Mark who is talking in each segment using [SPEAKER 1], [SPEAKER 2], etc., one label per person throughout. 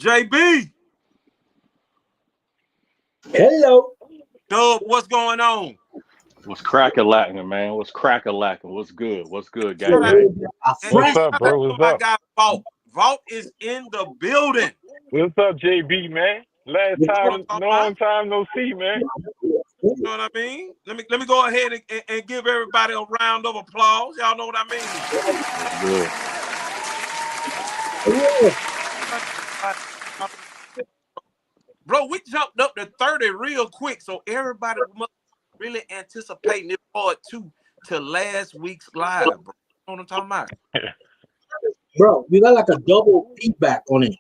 [SPEAKER 1] JB,
[SPEAKER 2] Hello.
[SPEAKER 1] Dub, what's going on?
[SPEAKER 3] What's crack-a-lacking, man? What's crack-a-lacking? What's good? What's good,
[SPEAKER 2] You're
[SPEAKER 3] gang,
[SPEAKER 1] Shout out,
[SPEAKER 3] gang?
[SPEAKER 2] really a
[SPEAKER 1] and
[SPEAKER 4] What's
[SPEAKER 2] friend.
[SPEAKER 4] up,
[SPEAKER 1] shout out
[SPEAKER 4] bro?
[SPEAKER 1] to
[SPEAKER 4] What's
[SPEAKER 1] my
[SPEAKER 4] up?
[SPEAKER 1] guy Vault. Vault is in the building.
[SPEAKER 4] What's up, JB, man? Last
[SPEAKER 2] What's
[SPEAKER 1] You know what
[SPEAKER 2] up?
[SPEAKER 1] I'm
[SPEAKER 4] time,
[SPEAKER 1] talking
[SPEAKER 4] long
[SPEAKER 1] about?
[SPEAKER 4] time no see, man.
[SPEAKER 1] You know what I mean? Let me go ahead and give everybody a round of applause. Y'all know what I mean?
[SPEAKER 3] What's good?
[SPEAKER 2] Yeah.
[SPEAKER 1] Bro, we jumped up to 30 real quick, so everybody must really anticipating this part two to last week's live, bro. You know what I'm talking about?
[SPEAKER 2] Bro, you got like a double feedback on it.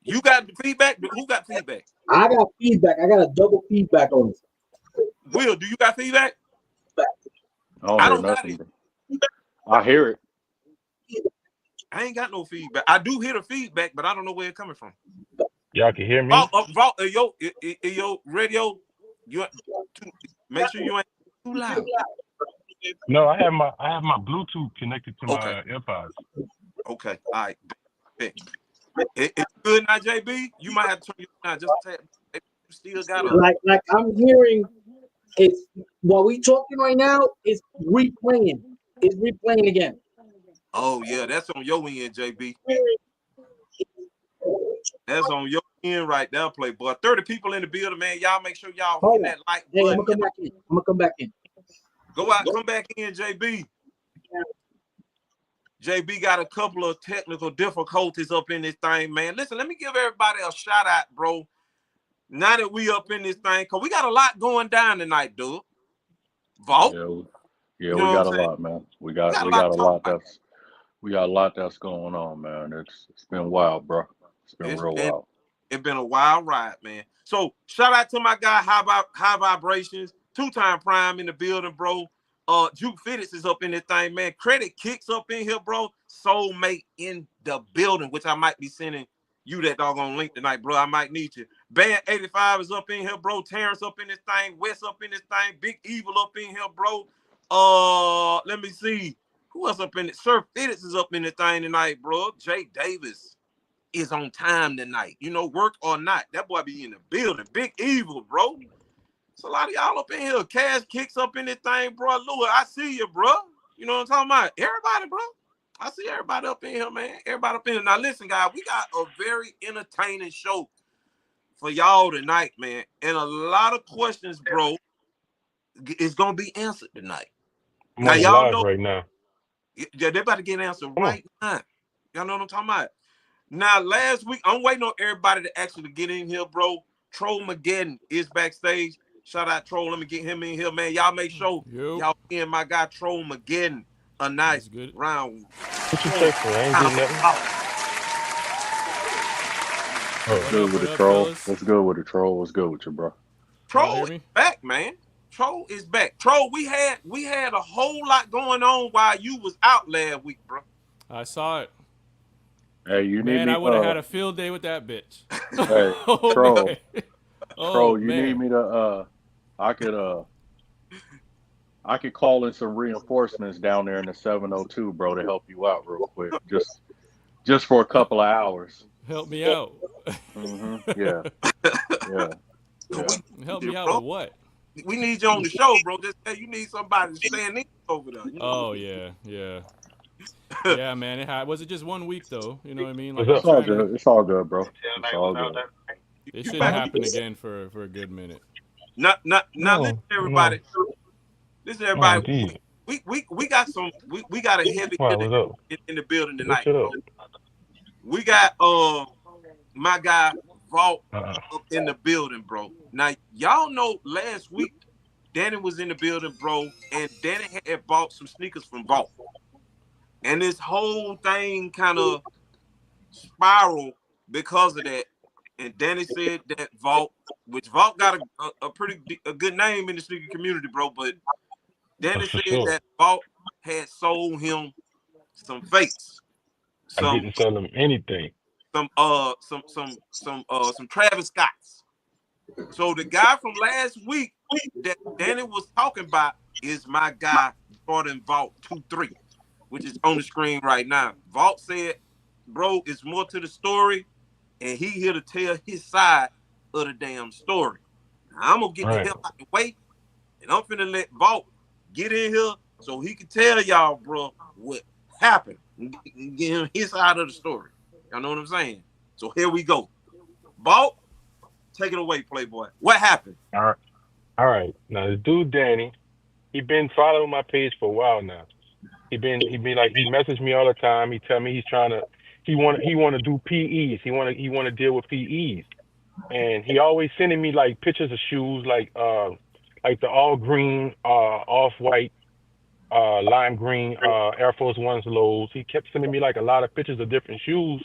[SPEAKER 1] You got the feedback? Who got feedback?
[SPEAKER 2] I got feedback. I got a double feedback on it.
[SPEAKER 1] Will, do you got feedback?
[SPEAKER 3] I don't
[SPEAKER 1] I
[SPEAKER 3] hear
[SPEAKER 1] don't got
[SPEAKER 3] nothing,
[SPEAKER 1] it.
[SPEAKER 3] bro. I hear it.
[SPEAKER 1] I ain't got no feedback. I do hear the feedback, but I don't know where it's coming from.
[SPEAKER 4] Y'all can hear me?
[SPEAKER 1] Vault, yo, radio, you make sure you ain't too loud.
[SPEAKER 4] No, I have my Bluetooth connected to
[SPEAKER 1] Okay,
[SPEAKER 4] my AirPods.
[SPEAKER 1] okay, all right. It's good now, JB. You might have to turn it down just a tad. You still got a
[SPEAKER 2] Like I'm hearing it's what we talking right now is replaying. It's replaying again.
[SPEAKER 1] oh yeah, that's on your end, JB. That's on your end right there, Playboy. 30 people in the building, man. Y'all make sure y'all hit
[SPEAKER 2] Hold on.
[SPEAKER 1] that like
[SPEAKER 2] Hey, I'm
[SPEAKER 1] button.
[SPEAKER 2] gonna come back in. I'm gonna come back in.
[SPEAKER 1] Go out, come back in, JB. JB got a couple of technical difficulties up in this thing, man. Listen, let me give everybody a shout out, bro. Now that we up in this thing, cause we got a lot going down tonight, dude. Vault,
[SPEAKER 3] Yeah,
[SPEAKER 1] you
[SPEAKER 3] we
[SPEAKER 1] know what I'm
[SPEAKER 3] got a
[SPEAKER 1] saying?
[SPEAKER 3] lot, man. We
[SPEAKER 1] We
[SPEAKER 3] got
[SPEAKER 1] got a
[SPEAKER 3] we
[SPEAKER 1] lot
[SPEAKER 3] got
[SPEAKER 1] to
[SPEAKER 3] a
[SPEAKER 1] talk
[SPEAKER 3] lot
[SPEAKER 1] about.
[SPEAKER 3] that's going on, man. It's been wild, bro. It's been
[SPEAKER 1] It's
[SPEAKER 3] real
[SPEAKER 1] been
[SPEAKER 3] wild.
[SPEAKER 1] it's been a wild ride, man. So shout out to my guy, High Vibrations, two-time prime in the building, bro. Juke Fitteds is up in this thing, man. Credit Kicks up in here, bro. Soulmate in the building, which I might be sending you that doggone link tonight, bro. I might need you. Band 85 is up in here, bro. Terrence up in this thing. West up in this thing. Big Evil up in here, bro. Let me see. Who else up in it? Sir Fitteds is up in the thing tonight, bro. Jay Davis is on time tonight. You know, work or not. That boy be in the building. Big Evil, bro. It's a lot of y'all up in here. Cash Kicks up in this thing, bro. Louis, I see you, bro. You know what I'm talking about? Everybody, bro. I see everybody up in here, man. Everybody up in here. Now, listen, guys, we got a very entertaining show for y'all tonight, man. And a lot of questions, bro, is going to be answered tonight.
[SPEAKER 4] I'm
[SPEAKER 1] Now,
[SPEAKER 4] on the
[SPEAKER 1] y'all
[SPEAKER 4] live
[SPEAKER 1] know,
[SPEAKER 4] right now.
[SPEAKER 1] yeah, they about to get answered
[SPEAKER 4] Come on.
[SPEAKER 1] right now. Y'all know what I'm talking about? Now, last week, I'm waiting on everybody to actually get in here, bro. Troll Mageddon is backstage. Shout out Troll. Let me get him in here, man. Y'all make sure
[SPEAKER 5] Yo,
[SPEAKER 1] y'all and my guy Troll Mageddon a nice
[SPEAKER 5] what's good?
[SPEAKER 1] round.
[SPEAKER 4] What you texting? I ain't
[SPEAKER 1] Round
[SPEAKER 4] getting
[SPEAKER 1] of
[SPEAKER 4] nothing.
[SPEAKER 1] applause.
[SPEAKER 3] What's
[SPEAKER 4] Oh,
[SPEAKER 3] good with the
[SPEAKER 5] What up,
[SPEAKER 3] troll?
[SPEAKER 5] fellas?
[SPEAKER 3] What's good with the troll? What's good with you, bro?
[SPEAKER 5] Y'all
[SPEAKER 1] Troll
[SPEAKER 5] hear
[SPEAKER 1] is
[SPEAKER 5] me?
[SPEAKER 1] back, man. Troll is back. Troll, we had a whole lot going on while you was out last week, bro.
[SPEAKER 5] I saw it.
[SPEAKER 3] Hey, you need
[SPEAKER 5] Man, I
[SPEAKER 3] me
[SPEAKER 5] would have had a field day with that bitch.
[SPEAKER 3] hey,
[SPEAKER 5] Oh
[SPEAKER 3] troll,
[SPEAKER 5] man. Oh
[SPEAKER 3] troll, you need
[SPEAKER 5] man.
[SPEAKER 3] me to I could I could call in some reinforcements down there in the 702, bro, to help you out real quick. Just for a couple of hours.
[SPEAKER 5] Help me out.
[SPEAKER 3] Yeah. Yeah.
[SPEAKER 1] We
[SPEAKER 3] Yeah.
[SPEAKER 1] need
[SPEAKER 5] Help
[SPEAKER 1] you,
[SPEAKER 5] me out
[SPEAKER 1] bro.
[SPEAKER 5] with what?
[SPEAKER 1] We need you on the show, bro. Just say you need somebody to stand in over there. You
[SPEAKER 5] Oh yeah, yeah. Yeah, man. Was it just 1 week though? You know what I mean? Like
[SPEAKER 4] what's
[SPEAKER 5] I'm
[SPEAKER 3] It's
[SPEAKER 4] up?
[SPEAKER 3] all
[SPEAKER 5] trying to.
[SPEAKER 3] good. It's all good, bro. It's all good.
[SPEAKER 5] It
[SPEAKER 1] you
[SPEAKER 5] shouldn't
[SPEAKER 1] back.
[SPEAKER 5] happen again for a good minute.
[SPEAKER 1] Now listen,
[SPEAKER 4] No, no.
[SPEAKER 1] everybody. Listen,
[SPEAKER 4] No,
[SPEAKER 1] everybody.
[SPEAKER 4] indeed.
[SPEAKER 1] We got some. We got a heavy
[SPEAKER 4] Why?
[SPEAKER 1] hitter
[SPEAKER 4] What's up?
[SPEAKER 1] in the building
[SPEAKER 4] What's
[SPEAKER 1] tonight,
[SPEAKER 4] it
[SPEAKER 1] bro.
[SPEAKER 4] up?
[SPEAKER 1] We got my guy Vault
[SPEAKER 4] Uh-uh.
[SPEAKER 1] up in the building, bro. Now y'all know last week Danny was in the building, bro, and Danny had bought some sneakers from Vault, and this whole thing kind of spiraled because of that. And Danny said that Vault, which Vault got a pretty a good name in the sneaker community, bro, but Danny
[SPEAKER 4] That's for
[SPEAKER 1] said
[SPEAKER 4] sure.
[SPEAKER 1] that Vault had sold him some fakes,
[SPEAKER 4] I
[SPEAKER 1] some
[SPEAKER 4] didn't sell them anything.
[SPEAKER 1] some Travis Scotts. So the guy from last week that Danny was talking about is my guy Jordan Vault 23, which is on the screen right now. Vault said, bro, it's more to the story. and he here to tell his side of the damn story. Now, I'm gonna get the
[SPEAKER 4] Right.
[SPEAKER 1] hell out the way, and I'm finna let Vault get in here so he can tell y'all, bro, what happened. Get him his side of the story. Y'all know what I'm saying? So here we go. Vault, take it away, Playboy. What happened?
[SPEAKER 4] All right. All right. Now this dude Danny, he been following my page for a while now. He been like he messaged me all the time. He tell me he's trying to he want to do PEs. He want to deal with PEs. And he always sending me like pictures of shoes like the all green off white lime green Air Force Ones lows. He kept sending me like a lot of pictures of different shoes,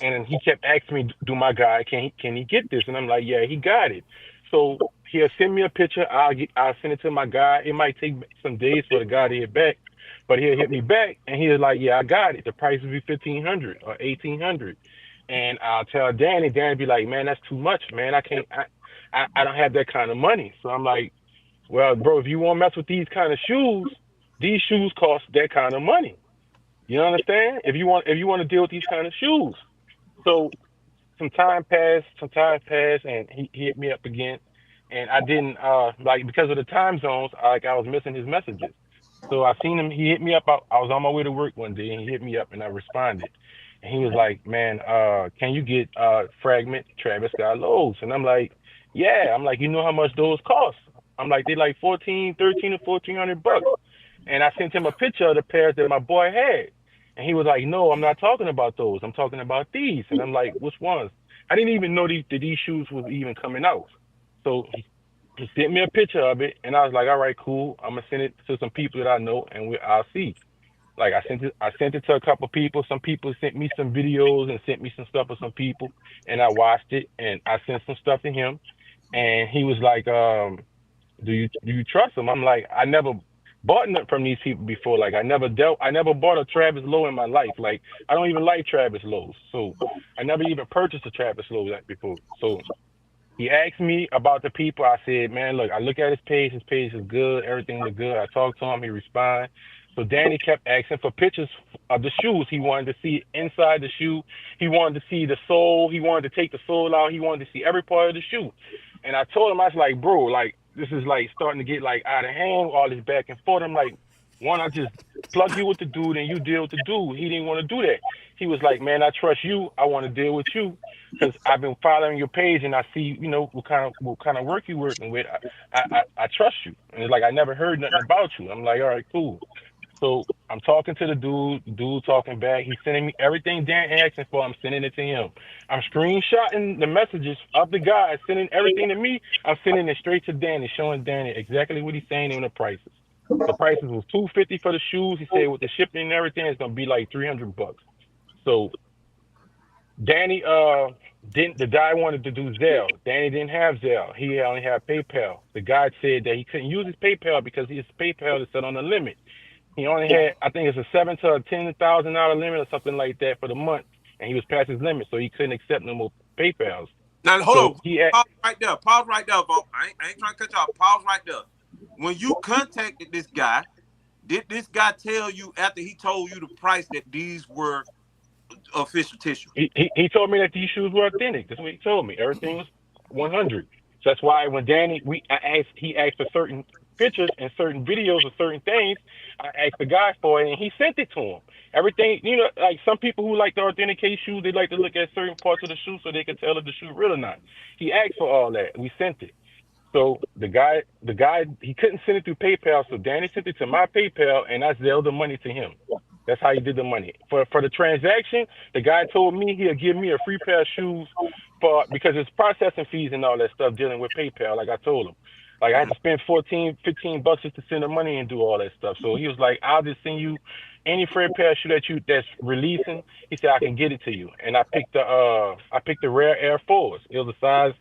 [SPEAKER 4] and then he kept asking me, "Do my guy can he get this?" And I'm like, "Yeah, he got it." So he'll send me a picture. I'll send it to my guy. It might take some days for the guy to hit back, but he'll hit me back, and he's like, "Yeah, I got it. The price will be 1,500 or 1,800." And I'll tell Danny. Danny be like, "Man, that's too much, man. I can't. I don't have that kind of money." So I'm like, "Well, bro, if you want to mess with these shoes cost that kind of money. You understand? If you want to deal with these kind of shoes." So some time passed, and he hit me up again, and I didn't like because of the time zones, I was missing his messages. So I seen him. He hit me up. I was on my way to work one day, and he hit me up, and I responded. And he was like, "Man, can you get Fragment Travis Scott lows?" And I'm like, "Yeah." I'm like, "You know how much those cost?" I'm like, "They like 14, 13 or $1,400." And I sent him a picture of the pairs that my boy had. And he was like, "No, I'm not talking about those. I'm talking about these." And I'm like, "Which ones?" I didn't even know that these shoes was even coming out. So he sent me a picture of it, and I was like, "All right, cool. I'm gonna send it to some people that I know, and I'll see." Like I sent it to a couple people. Some people sent me some videos and sent me some stuff with some people, and I watched it, and I sent some stuff to him, and he was like, "Do you trust him?" I'm like, "I never bought nothing from these people before. Like I never bought a Travis Lowe in my life. Like I don't even like Travis Lowe's, so I never even purchased a Travis Lowe that before." So he asked me about the people. I said, "Man, look, I look at his page. His page is good. Everything look good." I talked to him. He responded. So Danny kept asking for pictures of the shoes. He wanted to see inside the shoe. He wanted to see the sole. He wanted to take the sole out. He wanted to see every part of the shoe. And I told him, I was like, "Bro, like this is like starting to get like out of hand. All this back and forth." I'm like, "Why not just plug you with the dude and you deal with the dude?" He didn't want to do that. He was like, "Man, I trust you. I want to deal with you because I've been following your page and I see, what kind of work you working with. I trust you." And it's like I never heard nothing about you. I'm like, "All right, cool." So I'm talking to the dude talking back. He's sending me everything Dan asking for. I'm sending it to him. I'm screenshotting the messages of the guy sending everything to me. I'm sending it straight to Danny, showing Danny exactly what he's saying and the prices. The prices was $250 for the shoes. He said with the shipping and everything, it's gonna be like $300. So Danny didn't the guy wanted to do Zelle. Danny didn't have Zelle. He only had PayPal. The guy said that he couldn't use his PayPal because his PayPal is set on a limit. He only had, I think it's a seven to a $10,000 limit or something like that for the month, and he was past his limit, so he couldn't accept no more PayPal's.
[SPEAKER 1] Now hold
[SPEAKER 4] So
[SPEAKER 1] on.
[SPEAKER 4] he had,
[SPEAKER 1] Pause right there. Pause right there, Vault. I ain't trying to cut you off. Pause right there. When you contacted this guy, did this guy tell you after he told you the price that these were official tissue?
[SPEAKER 4] he told me that these shoes were authentic. That's what he told me. Everything was 100. So that's why when Danny, he asked for certain pictures and certain videos of certain things. I asked the guy for it, and he sent it to him. Everything, like some people who like to authenticate shoes, they like to look at certain parts of the shoe so they can tell if the shoe real or not. He asked for all that. We sent it. So the guy, he couldn't send it through PayPal, so Danny sent it to my PayPal, and I Zelled the money to him. That's how he did the money. For the transaction, the guy told me he'll give me a free pair of shoes because it's processing fees and all that stuff dealing with PayPal, like I told him. Like I had to spend 14, 15 bucks just to send the money and do all that stuff. So he was like, "I'll just send you any free pair of shoe that's releasing." He said, "I can get it to you." And I picked the rare Air Force. It was a size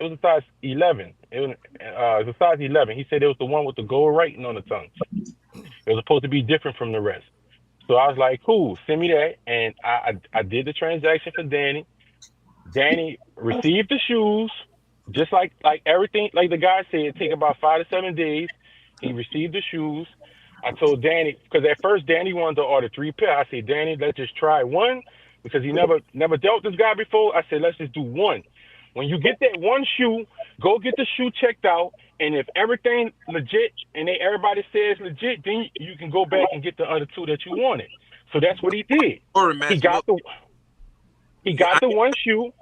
[SPEAKER 4] 11. It was a size 11. He said it was the one with the gold writing on the tongue. It was supposed to be different from the rest. So I was like, "Cool, send me that." And I did the transaction for Danny. Danny received the shoes, just like everything, like the guy said, it take about 5 to 7 days. He received the shoes. I told Danny, because at first Danny wanted to order 3 pair. I said, "Danny, let's just try one because he never dealt with this guy before. I said, let's just do one. When you get that one shoe, go get the shoe checked out, and if everything legit and everybody says legit, then you can go back and get the other two that you wanted. So that's what he did.
[SPEAKER 1] Story
[SPEAKER 4] He
[SPEAKER 1] matching
[SPEAKER 4] got
[SPEAKER 1] up.
[SPEAKER 4] he
[SPEAKER 1] Yeah,
[SPEAKER 4] got the one shoe.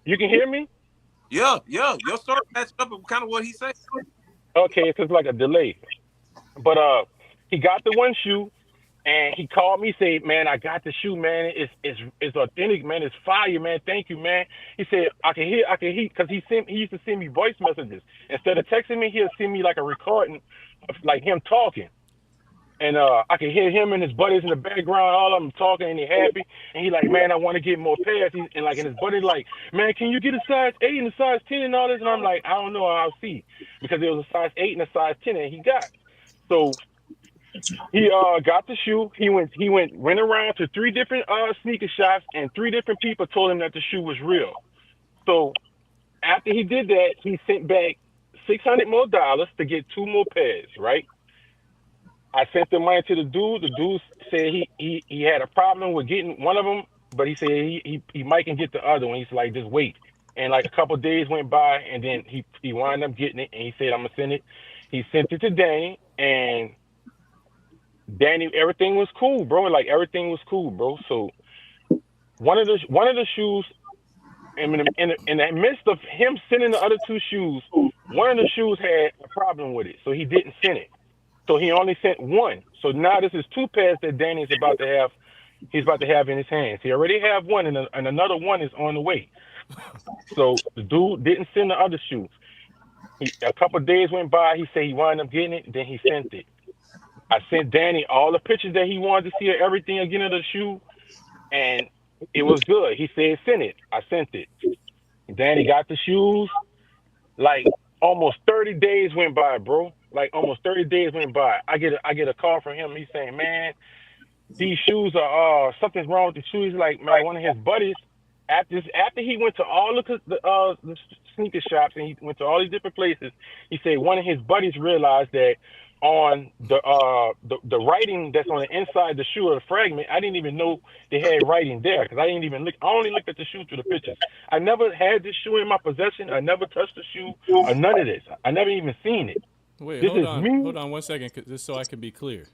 [SPEAKER 4] You can hear me?
[SPEAKER 1] yeah. Your story matching up with kind of what he said.
[SPEAKER 4] Okay, it's just like a delay. But he got the one shoe, and he called me, say, man, I got the shoe, man. It's authentic, man. It's fire, man. Thank you, man. He said I can hear, because he used to send me voice messages instead of texting me. He'll send me like a recording of like him talking. And I could hear him and his buddies in the background, all of them talking, and they happy. And he like, man, I want to get more pairs. And his buddy like, man, can you get a size 8 and a size 10 and all this? And I'm like, I don't know, I'll see, because there was a size 8 and a size 10 that he got. So he got the shoe. He went around to 3 different sneaker shops, and 3 different people told him that the shoe was real. So after he did that, he sent back $600 more to get 2 more pairs, right? I sent the money to the dude. The dude said he had a problem with getting one of them, but he said he might can get the other one. He's like, just wait. And like a couple of days went by, and then he wound up getting it, and he said, I'm gonna send it. He sent it to Danny, and Danny, everything was cool, bro. Like everything was cool, bro. So one of the shoes, in the midst of him sending the other 2 shoes, one of the shoes had a problem with it, so he didn't send it. So he only sent 1. So now this is 2 pairs that Danny's about to have. He's about to have in his hands. He already have one, and another one is on the way. So the dude didn't send the other shoes. A couple of days went by. He said he wound up getting it. Then he sent it. I sent Danny all the pictures that he wanted to see of everything again of the shoe, and it was good. He said send it. I sent it. Danny got the shoes. Like almost 30 days went by, bro. Like almost 30 days went by. I get a call from him. He's saying, man, these shoes are something's wrong with the shoes. Like, man, one of his buddies, after he went to all the sneaker shops, and he went to all these different places, he said one of his buddies realized that on the writing that's on the inside of the shoe or the fragment, I didn't even know they had writing there, because I didn't even look. I only looked at the shoe through the pictures. I never had this shoe in my possession. I never touched the shoe or none of this. I never even seen it.
[SPEAKER 5] Wait,
[SPEAKER 4] This
[SPEAKER 5] hold
[SPEAKER 4] is
[SPEAKER 5] on,
[SPEAKER 4] me.
[SPEAKER 5] hold on 1 second, just so I can be clear.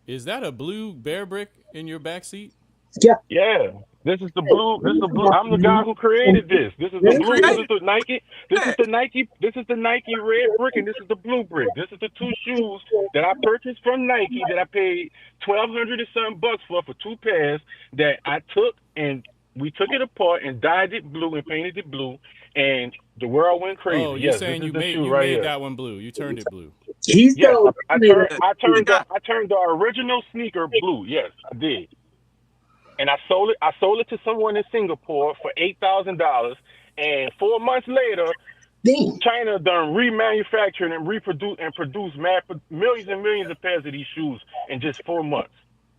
[SPEAKER 5] Is that a blue bear brick in your back seat?
[SPEAKER 4] Yeah, this is the blue. This is the blue. I'm the guy who created this. This is the blue. This is the Nike. This is the Nike. This is the Nike red brick, and this is the blue brick. This is the 2 shoes that I purchased from Nike that I paid $1,200 and some bucks for 2 pairs that I took, and we took it apart and dyed it blue and painted it blue, and the world went crazy.
[SPEAKER 5] Oh, you're
[SPEAKER 4] Yes,
[SPEAKER 5] saying
[SPEAKER 4] this
[SPEAKER 5] you
[SPEAKER 4] is the
[SPEAKER 5] made
[SPEAKER 4] shoe
[SPEAKER 5] you
[SPEAKER 4] right
[SPEAKER 5] made
[SPEAKER 4] here.
[SPEAKER 5] that one blue. You turned it blue.
[SPEAKER 2] He's
[SPEAKER 4] Yes,
[SPEAKER 2] the
[SPEAKER 4] I turned the original sneaker blue. Yes, I did. And I sold it. I sold it to someone in Singapore for $8,000. And 4 months later,
[SPEAKER 2] thing.
[SPEAKER 4] China done remanufactured and produced millions and millions of pairs of these shoes in just 4 months.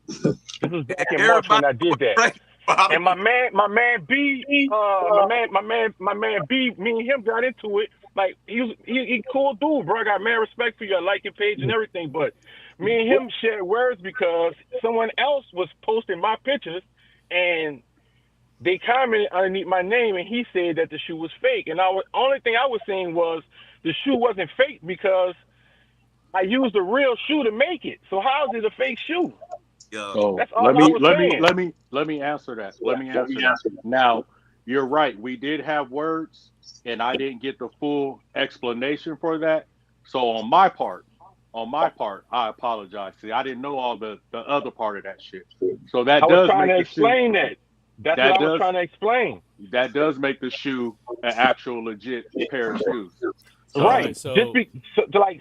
[SPEAKER 4] This was back in March when I did that. And my man B, my man B, me and him got into it. Like he cool dude, bro. I got mad respect for you. I like your page and everything, but me and him shared words because someone else was posting my pictures, and they commented underneath my name, and he said that the shoe was fake. And only thing I was saying was the shoe wasn't fake because I used a real shoe to make it. So how is it a fake shoe?
[SPEAKER 1] Yeah.
[SPEAKER 3] So
[SPEAKER 4] That's all I was saying.
[SPEAKER 3] let me answer that. Let me answer that. Now, you're right. We did have words, and I didn't get the full explanation for that. So on my part, I apologize. See, I didn't know all the other part of that shit. So that
[SPEAKER 4] I was
[SPEAKER 3] does
[SPEAKER 4] trying
[SPEAKER 3] make
[SPEAKER 4] to
[SPEAKER 3] the
[SPEAKER 4] explain
[SPEAKER 3] shoe.
[SPEAKER 4] that. That's
[SPEAKER 3] That
[SPEAKER 4] what I was
[SPEAKER 3] does
[SPEAKER 4] trying to explain.
[SPEAKER 3] that does make the shoe an actual legit pair of shoes. So,
[SPEAKER 4] Right.
[SPEAKER 5] So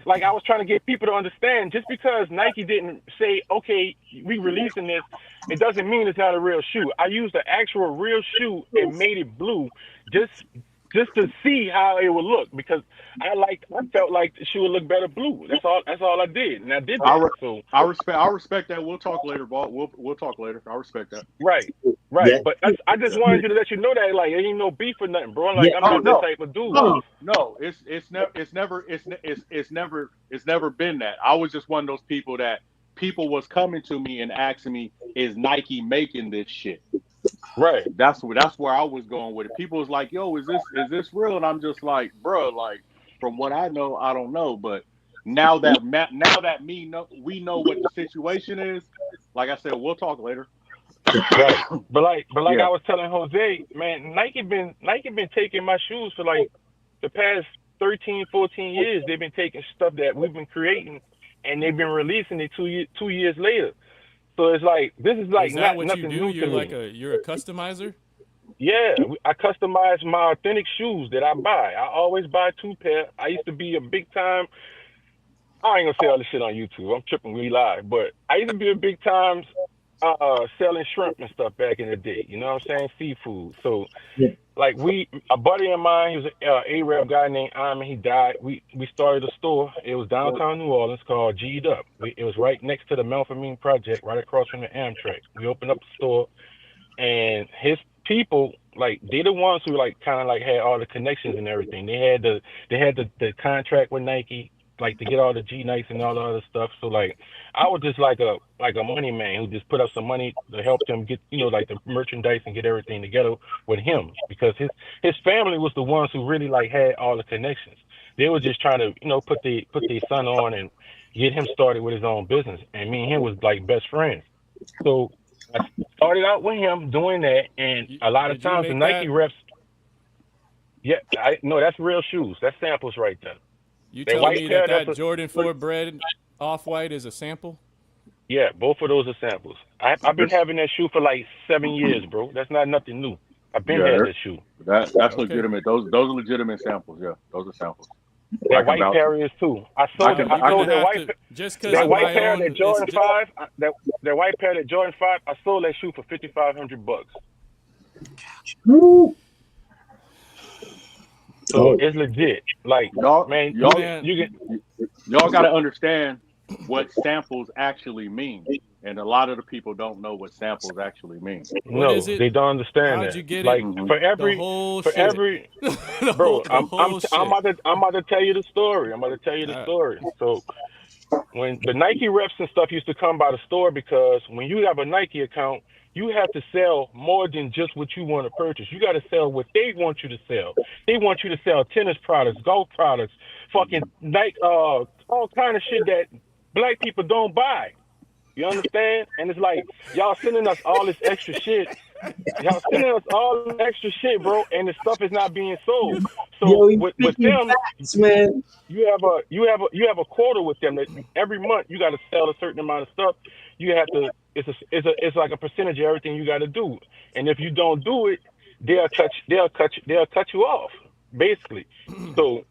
[SPEAKER 4] Like I was trying to get people to understand, just because Nike didn't say, okay, we releasing this, it doesn't mean it's not a real shoe. I used the actual real shoe and made it blue just to see how it would look, because I felt like the shoe would look better blue. That's all I did. And I did that. So
[SPEAKER 3] I respect that. We'll talk later, Ball. We'll talk later. I respect that.
[SPEAKER 4] right.
[SPEAKER 2] Yeah.
[SPEAKER 4] But I just wanted you to let you know that, like, there ain't no beef or nothing, bro. Like,
[SPEAKER 2] Yeah.
[SPEAKER 4] I'm not that type of dude.
[SPEAKER 3] No, it's never been that. I was just one of those people that people was coming to me and asking me, is Nike making this shit?
[SPEAKER 4] Right.
[SPEAKER 3] That's where I was going with it. People was like, "Yo, is this real?" And I'm just like, "Bro, like from what I know, I don't know." But now that we know what the situation is. Like I said, we'll talk later.
[SPEAKER 4] Right. But like
[SPEAKER 3] Yeah.
[SPEAKER 4] I was telling Jose, man, Nike been taking my shoes for like the past 13, 14 years. They've been taking stuff that we've been creating and they've been releasing it 2 years later. So it's like this is like
[SPEAKER 5] Is that
[SPEAKER 4] not
[SPEAKER 5] what you
[SPEAKER 4] nothing
[SPEAKER 5] do?
[SPEAKER 4] new to me.
[SPEAKER 5] You're a customizer?
[SPEAKER 4] Yeah, I customize my authentic shoes that I buy. I always buy two pair. I used to be a big time. I ain't gonna say all this shit on YouTube. I'm tripping we live, but I used to be a big time selling shrimp and stuff back in the day. You know what I'm saying? Seafood. So
[SPEAKER 2] Yeah.
[SPEAKER 4] like a buddy of mine, he was a Arab guy named Iman. He died. We started a store. It was downtown New Orleans called G'd Up. It was right next to the Melphamine Project, right across from the Amtrak. We opened up the store, and his people like they the ones who like kind of like had all the connections and everything. They had the contract with Nike like to get all the G Nikes and all the other stuff. So like I was just like a money man who just put up some money to help them get like the merchandise and get everything together with him because his family was the ones who really like had all the connections. They were just trying to put their son on and get him started with his own business. And me and him was like best friends. So I started out with him doing that, and a lot of
[SPEAKER 5] Did you
[SPEAKER 4] times the
[SPEAKER 5] make
[SPEAKER 4] Nike
[SPEAKER 5] that?
[SPEAKER 4] reps, yeah, I no, that's real shoes. That's samples right there.
[SPEAKER 5] You
[SPEAKER 4] That
[SPEAKER 5] telling
[SPEAKER 4] white
[SPEAKER 5] me that
[SPEAKER 4] pair, that's
[SPEAKER 5] that
[SPEAKER 4] a
[SPEAKER 5] Jordan 4 bread off white is a sample?
[SPEAKER 4] yeah. Both of those are samples. I've been
[SPEAKER 3] This
[SPEAKER 4] having that shoe for like 7 years, bro. That's not nothing new. I've been
[SPEAKER 3] yeah,
[SPEAKER 4] had that shoe.
[SPEAKER 3] that's
[SPEAKER 5] Okay.
[SPEAKER 3] legitimate. Those are legitimate samples. Yeah, those are samples. I
[SPEAKER 4] That
[SPEAKER 3] can
[SPEAKER 4] white
[SPEAKER 3] vouch for.
[SPEAKER 4] pair is too. I
[SPEAKER 3] I
[SPEAKER 4] sold
[SPEAKER 3] can
[SPEAKER 4] it. I
[SPEAKER 5] You're
[SPEAKER 3] I
[SPEAKER 5] gonna
[SPEAKER 4] sold
[SPEAKER 3] can
[SPEAKER 4] that
[SPEAKER 5] have
[SPEAKER 4] white
[SPEAKER 5] to just because
[SPEAKER 4] that
[SPEAKER 5] of
[SPEAKER 4] white
[SPEAKER 5] my
[SPEAKER 4] pair
[SPEAKER 5] own.
[SPEAKER 4] that
[SPEAKER 5] It's
[SPEAKER 4] Jordan five. That white pair that Jordan 5. I sold that shoe for $5,500.
[SPEAKER 2] Woo.
[SPEAKER 4] So
[SPEAKER 2] Oh,
[SPEAKER 4] it's legit. Like
[SPEAKER 3] y'all
[SPEAKER 4] man,
[SPEAKER 3] y'all
[SPEAKER 5] man.
[SPEAKER 3] y'all got to understand what samples actually mean, and a lot of the people don't know what samples actually mean.
[SPEAKER 5] What is
[SPEAKER 4] no,
[SPEAKER 5] it?
[SPEAKER 4] they don't understand
[SPEAKER 5] How'd you
[SPEAKER 4] that.
[SPEAKER 5] get it?
[SPEAKER 4] Like
[SPEAKER 3] Hmm.
[SPEAKER 4] for
[SPEAKER 5] The
[SPEAKER 4] every
[SPEAKER 5] whole
[SPEAKER 4] for
[SPEAKER 5] shit.
[SPEAKER 4] every
[SPEAKER 5] the
[SPEAKER 4] bro, I'm
[SPEAKER 5] whole
[SPEAKER 4] I'm
[SPEAKER 5] shit.
[SPEAKER 4] about to I'm about to tell you the story. I'm about to tell you the
[SPEAKER 5] Uh,
[SPEAKER 4] story. So when the Nike reps and stuff used to come by the store because when you have a Nike account, you have to sell more than just what you want to purchase. You got to sell what they want you to sell. They want you to sell tennis products, golf products, fucking Nike, all kind of shit that black people don't buy. You understand? And it's like y'all sending us all this extra shit. Y'all sending us all this extra shit, bro, and the stuff is not being sold. So
[SPEAKER 2] yo, he's
[SPEAKER 4] with
[SPEAKER 2] speaking
[SPEAKER 4] them,
[SPEAKER 2] facts, man.
[SPEAKER 4] you have a quota with them that every month you got to sell a certain amount of stuff. You have to. It's like a percentage of everything you got to do, and if you don't do it, they'll cut you off basically. So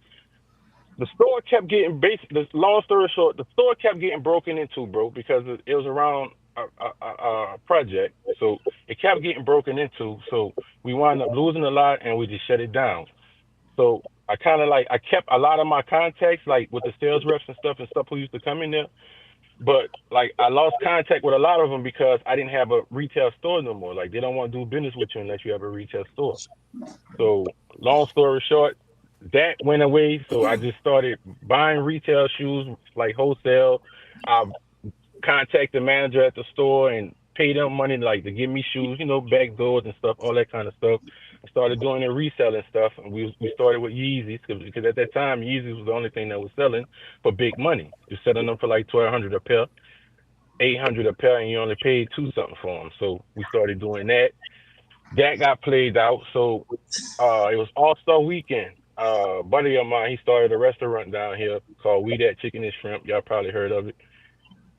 [SPEAKER 4] the store kept getting the long story short, the store kept getting broken into, bro, because it was around a project. So it kept getting broken into. So we wound up losing a lot and we just shut it down. So I kind of like I kept a lot of my contacts like with the sales reps and stuff who used to come in there. But like I lost contact with a lot of them because I didn't have a retail store no more. Like they don't want to do business with you unless you have a retail store. So long story short, that went away. So I just started buying retail shoes like wholesale. I contact the manager at the store and pay them money like to give me shoes, back doors and stuff, all that kind of stuff. I started doing the reselling stuff, and we started with Yeezys because at that time Yeezys was the only thing that was selling for big money. You're selling them for like 1,200 a pair, 800 a pair, and you only paid two something for them. So we started doing that. That got played out. So it was All Star Weekend. Buddy of mine, he started a restaurant down here called We That Chicken and Shrimp. Y'all probably heard of it.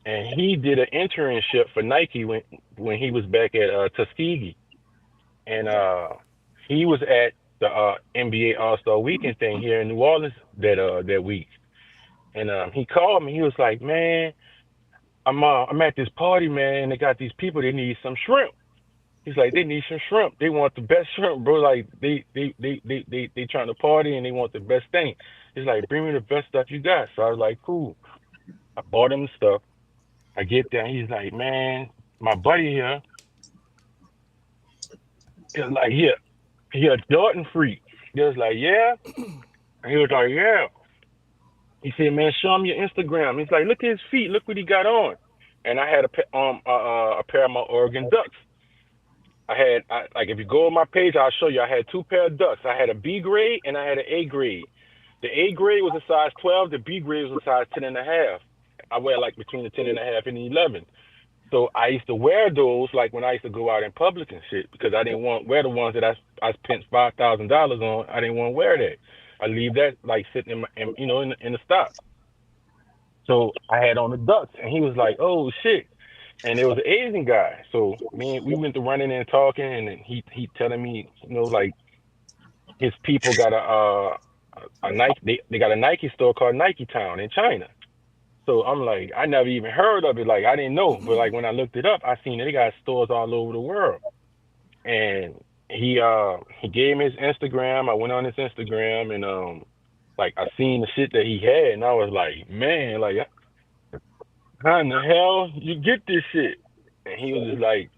[SPEAKER 4] And he did an internship for Nike when he was back at Tuskegee, and he was at the NBA All Star Weekend thing here in New Orleans that week. And he called me. He was like, "Man, I'm at this party, man. And they got these people. They need some shrimp." He's like, "They need some shrimp. They want the best shrimp, bro. Like they trying to party and they want the best thing." He's like, "Bring me the best stuff you got." So I was like, "Cool." I bought him the stuff. I get there. He's like, "Man, my buddy here is like, he a Jordan freak." He was like, "Yeah." And he was like, "Yeah." He said, "Man, show him your Instagram." He's like, "Look at his feet. Look what he got on." And I had a pair of my Oregon Ducks. like if you go on my page, I'll show you. I had two pair of ducks. I had a B grade and I had an A grade. The A grade was a size 12. The B grade was a size 10 and a half. I wear like between the 10 and a half and the 11. So I used to wear those like when I used to go out in public and shit because I didn't want wear the ones that I spent $5,000 on. I didn't want to wear that. I leave that like sitting in the stock. So I had on the ducks, and he was like, "Oh shit!" And it was an Asian guy. So we went to running and talking, and then he telling me, like his people got a Nike. They got a Nike store called Nike Town in China. So I'm like, I never even heard of it. Like I didn't know, but like when I looked it up, I seen that they got stores all over the world. And he gave me his Instagram. I went on his Instagram, and like I seen the shit that he had, and I was like, man, like how in the hell you get this shit? And he was just like,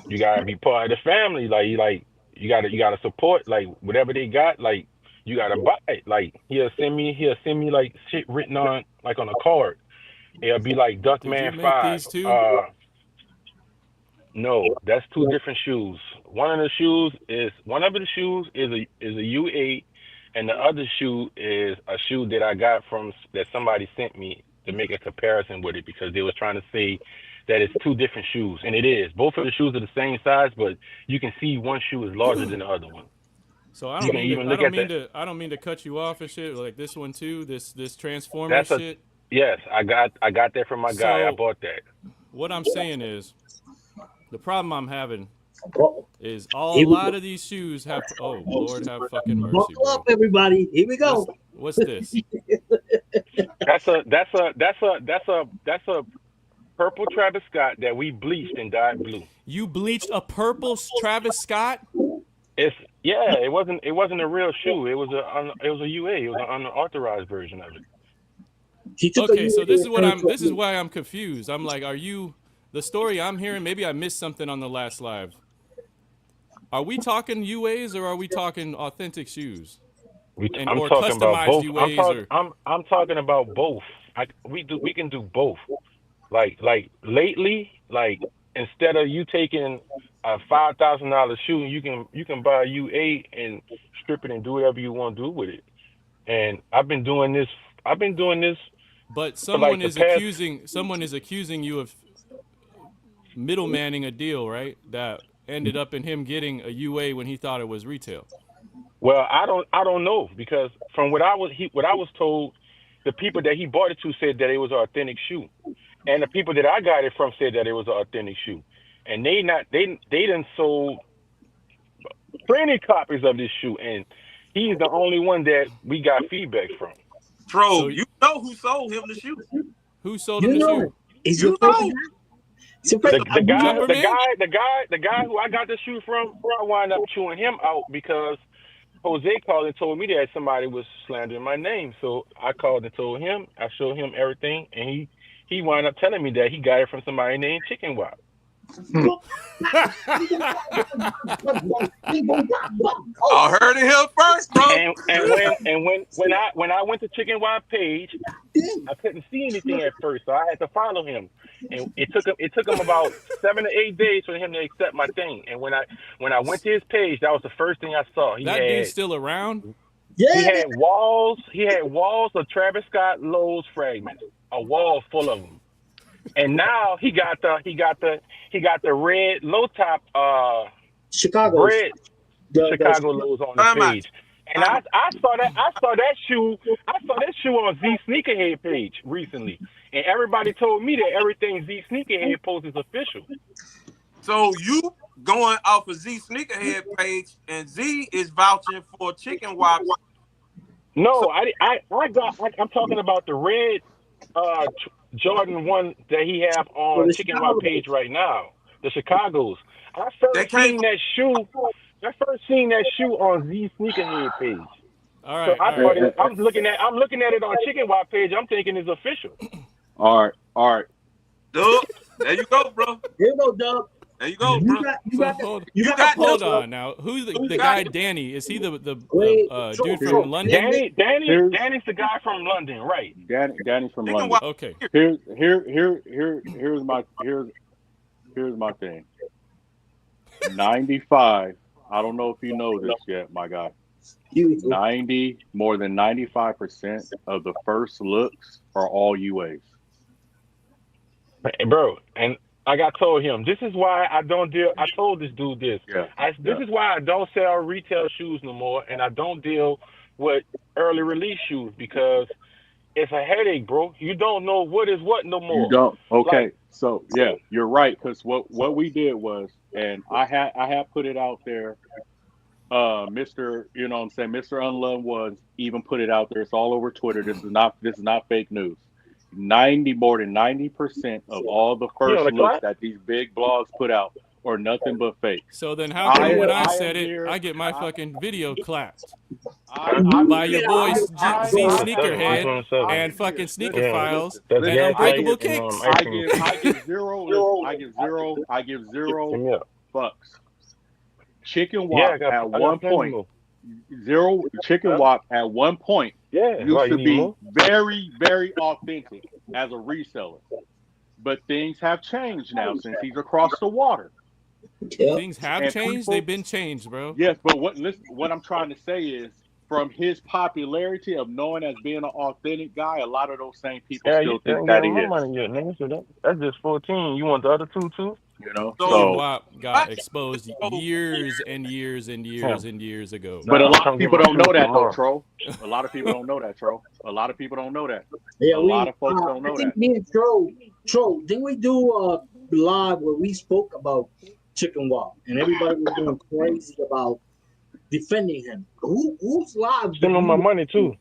[SPEAKER 4] you gotta be part of the family. You gotta support like whatever they got. Like you gotta buy it. Like he'll send me like shit written on like on a card. It'll be like
[SPEAKER 5] Did you
[SPEAKER 4] Duckman
[SPEAKER 5] make
[SPEAKER 4] 5.
[SPEAKER 5] these too?
[SPEAKER 4] No, that's two different shoes. One of the shoes is a UA, and the other shoe is a shoe that I got that somebody sent me to make a comparison with it because they was trying to say that it's two different shoes, and it is. Both of the shoes are the same size, but you can see one shoe is larger than the other one.
[SPEAKER 5] So I
[SPEAKER 4] You
[SPEAKER 5] don't
[SPEAKER 4] can
[SPEAKER 5] mean to,
[SPEAKER 4] even
[SPEAKER 5] I
[SPEAKER 4] look
[SPEAKER 5] don't
[SPEAKER 4] at
[SPEAKER 5] mean to, I don't mean to cut you off and shit. Like this one too, this Transformer
[SPEAKER 4] that's a
[SPEAKER 5] shit.
[SPEAKER 4] yes. I got that from my guy. I
[SPEAKER 5] So
[SPEAKER 4] bought that.
[SPEAKER 5] what I'm saying is, the problem I'm having
[SPEAKER 2] Oh,
[SPEAKER 5] is a
[SPEAKER 2] here we
[SPEAKER 5] lot
[SPEAKER 2] go.
[SPEAKER 5] of these shoes have. Oh Lord, have fucking mercy,
[SPEAKER 2] Buckle up,
[SPEAKER 5] bro.
[SPEAKER 2] everybody. Here we
[SPEAKER 5] What's
[SPEAKER 2] go.
[SPEAKER 5] what's this?
[SPEAKER 4] That's a purple Travis Scott that we bleached and dyed blue.
[SPEAKER 5] You bleached a purple Travis Scott?
[SPEAKER 4] It's it wasn't a real shoe. It was a UA. It was an unauthorized version of it.
[SPEAKER 2] He took a
[SPEAKER 5] Okay, so this
[SPEAKER 2] year
[SPEAKER 5] is
[SPEAKER 2] and
[SPEAKER 5] what
[SPEAKER 2] turned
[SPEAKER 5] I'm.
[SPEAKER 2] it to
[SPEAKER 5] This is
[SPEAKER 2] a-
[SPEAKER 5] why I'm confused. I'm like, are you the story I'm hearing? Maybe I missed something on the last live. Are we talking UAs or are we talking authentic shoes and
[SPEAKER 4] I'm
[SPEAKER 5] or
[SPEAKER 4] talking about
[SPEAKER 5] customized
[SPEAKER 4] both.
[SPEAKER 5] UAs or?
[SPEAKER 4] I'm talking about both. We can do both. Like lately, like instead of you taking a $5,000 shoe, you can buy a UA and strip it and do whatever you want to do with it. And I've been doing this.
[SPEAKER 5] But
[SPEAKER 4] For like the past.
[SPEAKER 5] someone is accusing you of middlemaning a deal, right? That ended up in him getting a UA when he thought it was retail.
[SPEAKER 4] Well, I don't know because from what I was told, the people that he bought it to said that it was an authentic shoe, and the people that I got it from said that it was an authentic shoe, and they done sold plenty copies of this shoe, and he's the only one that we got feedback from.
[SPEAKER 1] Troll,
[SPEAKER 5] So
[SPEAKER 1] you know who sold him the shoe.
[SPEAKER 5] who sold him
[SPEAKER 2] You
[SPEAKER 5] the
[SPEAKER 2] know
[SPEAKER 5] shoe?
[SPEAKER 2] it. Is
[SPEAKER 1] You
[SPEAKER 2] your favorite
[SPEAKER 1] know.
[SPEAKER 2] guy? It's your favorite.
[SPEAKER 4] The guy, the
[SPEAKER 5] Peppermint?
[SPEAKER 4] guy, the guy, the guy who I got the shoe from, I wound up chewing him out because Jose called and told me that somebody was slandering my name. So I called and told him. I showed him everything, and he wound up telling me that he got it from somebody named Chicken Wop.
[SPEAKER 1] I heard it here first, bro.
[SPEAKER 4] And when I went to Chicken Wop page, I couldn't see anything at first, so I had to follow him. And it took him about 7 to 8 days for him to accept my thing. And when I went to his page, that was the first thing I saw.
[SPEAKER 5] That dude's still around?
[SPEAKER 4] He
[SPEAKER 2] Yeah.
[SPEAKER 4] had walls of Travis Scott Lowe's fragments, a wall full of them. And now he got the red low top
[SPEAKER 2] Chicago.
[SPEAKER 4] bread Chicago Lowe's on the
[SPEAKER 1] Time out.
[SPEAKER 4] page. And I saw that shoe on Z Sneakerhead page recently. And everybody told me that everything Z Sneakerhead posts is official.
[SPEAKER 1] So you going off of Z Sneakerhead page, and Z is vouching for Chicken Wop.
[SPEAKER 4] No, I'm talking about the red Jordan 1 that he have on Chicken Wop page right now. The Chicago's. I first seen that shoe on Z Sneakerhead page.
[SPEAKER 5] All right.
[SPEAKER 4] So
[SPEAKER 5] all right.
[SPEAKER 4] I'm looking at it on Chicken Wop page. I'm thinking it's official.
[SPEAKER 3] All right.
[SPEAKER 1] Doug, there you go, bro.
[SPEAKER 2] Here you go, Doug.
[SPEAKER 1] There you go, bro.
[SPEAKER 5] Hold on now. Who's the guy? Danny? Is he the dude from London?
[SPEAKER 4] Danny's the guy from London, right?
[SPEAKER 3] Danny's from
[SPEAKER 1] Chicken
[SPEAKER 3] London.
[SPEAKER 1] Wop.
[SPEAKER 5] Okay.
[SPEAKER 3] Here's my thing. 95. I don't know if you know this yet, my guy.
[SPEAKER 2] You,
[SPEAKER 3] more than 95% of the first looks are all UAs.
[SPEAKER 4] Hey, bro, and like I told him, this is why I don't deal. I told this dude this.
[SPEAKER 3] Yeah.
[SPEAKER 4] This is why I don't sell retail shoes no more, and I don't deal with early release shoes because it's a headache, bro. You don't know what is what no
[SPEAKER 3] You
[SPEAKER 4] more.
[SPEAKER 3] don't. Okay.
[SPEAKER 4] Like,
[SPEAKER 3] So yeah, you're right. Because what we did was, and I had put it out there. Mr. You know what I'm saying, Mr. Unloved was even put it out there. It's all over Twitter. This is not fake news. 90% of all the
[SPEAKER 4] you know
[SPEAKER 3] first
[SPEAKER 4] the
[SPEAKER 3] looks
[SPEAKER 4] class.
[SPEAKER 3] that these big blogs put out are nothing but fake.
[SPEAKER 5] So then how come when I
[SPEAKER 3] I
[SPEAKER 5] said
[SPEAKER 3] am
[SPEAKER 5] it,
[SPEAKER 3] here.
[SPEAKER 5] I get my fucking video clapped
[SPEAKER 3] I'm
[SPEAKER 5] by your
[SPEAKER 3] here.
[SPEAKER 5] boy Z
[SPEAKER 4] That's
[SPEAKER 5] Sneakerhead
[SPEAKER 3] I
[SPEAKER 5] and
[SPEAKER 3] am
[SPEAKER 5] fucking
[SPEAKER 3] here.
[SPEAKER 5] Sneaker
[SPEAKER 3] Listen,
[SPEAKER 4] Yeah,
[SPEAKER 5] Files
[SPEAKER 3] listen,
[SPEAKER 4] that's
[SPEAKER 5] and
[SPEAKER 3] listen.
[SPEAKER 4] gas light
[SPEAKER 5] Unbreakable
[SPEAKER 4] and
[SPEAKER 5] Kicks.
[SPEAKER 4] ice
[SPEAKER 3] I
[SPEAKER 4] cream.
[SPEAKER 3] give zero. Listen, I give
[SPEAKER 4] Give
[SPEAKER 3] zero
[SPEAKER 4] me up.
[SPEAKER 3] fucks. Chicken
[SPEAKER 4] Yeah,
[SPEAKER 3] Wop at
[SPEAKER 4] I got
[SPEAKER 3] one
[SPEAKER 4] plenty
[SPEAKER 3] point,
[SPEAKER 4] more.
[SPEAKER 3] zero Chicken Wop at one point
[SPEAKER 4] Yeah, why
[SPEAKER 3] used
[SPEAKER 4] you
[SPEAKER 3] to
[SPEAKER 4] need
[SPEAKER 3] be
[SPEAKER 4] more?
[SPEAKER 3] very, very authentic as a reseller. But things have changed now since he's across the water.
[SPEAKER 2] yeah.
[SPEAKER 5] Things have
[SPEAKER 3] And
[SPEAKER 5] changed. They've
[SPEAKER 3] people,
[SPEAKER 5] been changed, bro.
[SPEAKER 3] yes, but what I'm trying to say is from his popularity of knowing as being an authentic guy, a lot of those same people
[SPEAKER 4] Yeah, you
[SPEAKER 3] still
[SPEAKER 4] still
[SPEAKER 3] think
[SPEAKER 4] ain't
[SPEAKER 3] that
[SPEAKER 4] giving
[SPEAKER 3] he
[SPEAKER 4] my
[SPEAKER 3] is.
[SPEAKER 4] money yet, nigga. So that's just 14. You want the other two too?
[SPEAKER 3] You know?
[SPEAKER 1] So
[SPEAKER 5] Chicken
[SPEAKER 3] So
[SPEAKER 5] Wop
[SPEAKER 1] I
[SPEAKER 5] got
[SPEAKER 1] can
[SPEAKER 5] exposed
[SPEAKER 1] go.
[SPEAKER 5] years and years and
[SPEAKER 4] Yeah.
[SPEAKER 5] years and years ago.
[SPEAKER 3] but a
[SPEAKER 4] Nah, I'm
[SPEAKER 3] lot of
[SPEAKER 4] trying to get
[SPEAKER 3] people
[SPEAKER 4] my
[SPEAKER 3] don't
[SPEAKER 4] shoes
[SPEAKER 3] know that though,
[SPEAKER 4] tomorrow.
[SPEAKER 3] Tro. A lot of people don't know that, Tro. A lot of people don't know that.
[SPEAKER 2] Yeah,
[SPEAKER 3] A lot of folks don't
[SPEAKER 2] I
[SPEAKER 3] know
[SPEAKER 2] think
[SPEAKER 3] that.
[SPEAKER 2] me and Tro, didn't we do a live where we spoke about Chicken Wall and everybody was going crazy about defending him? Whose live did
[SPEAKER 4] Send them my
[SPEAKER 2] we
[SPEAKER 4] money too.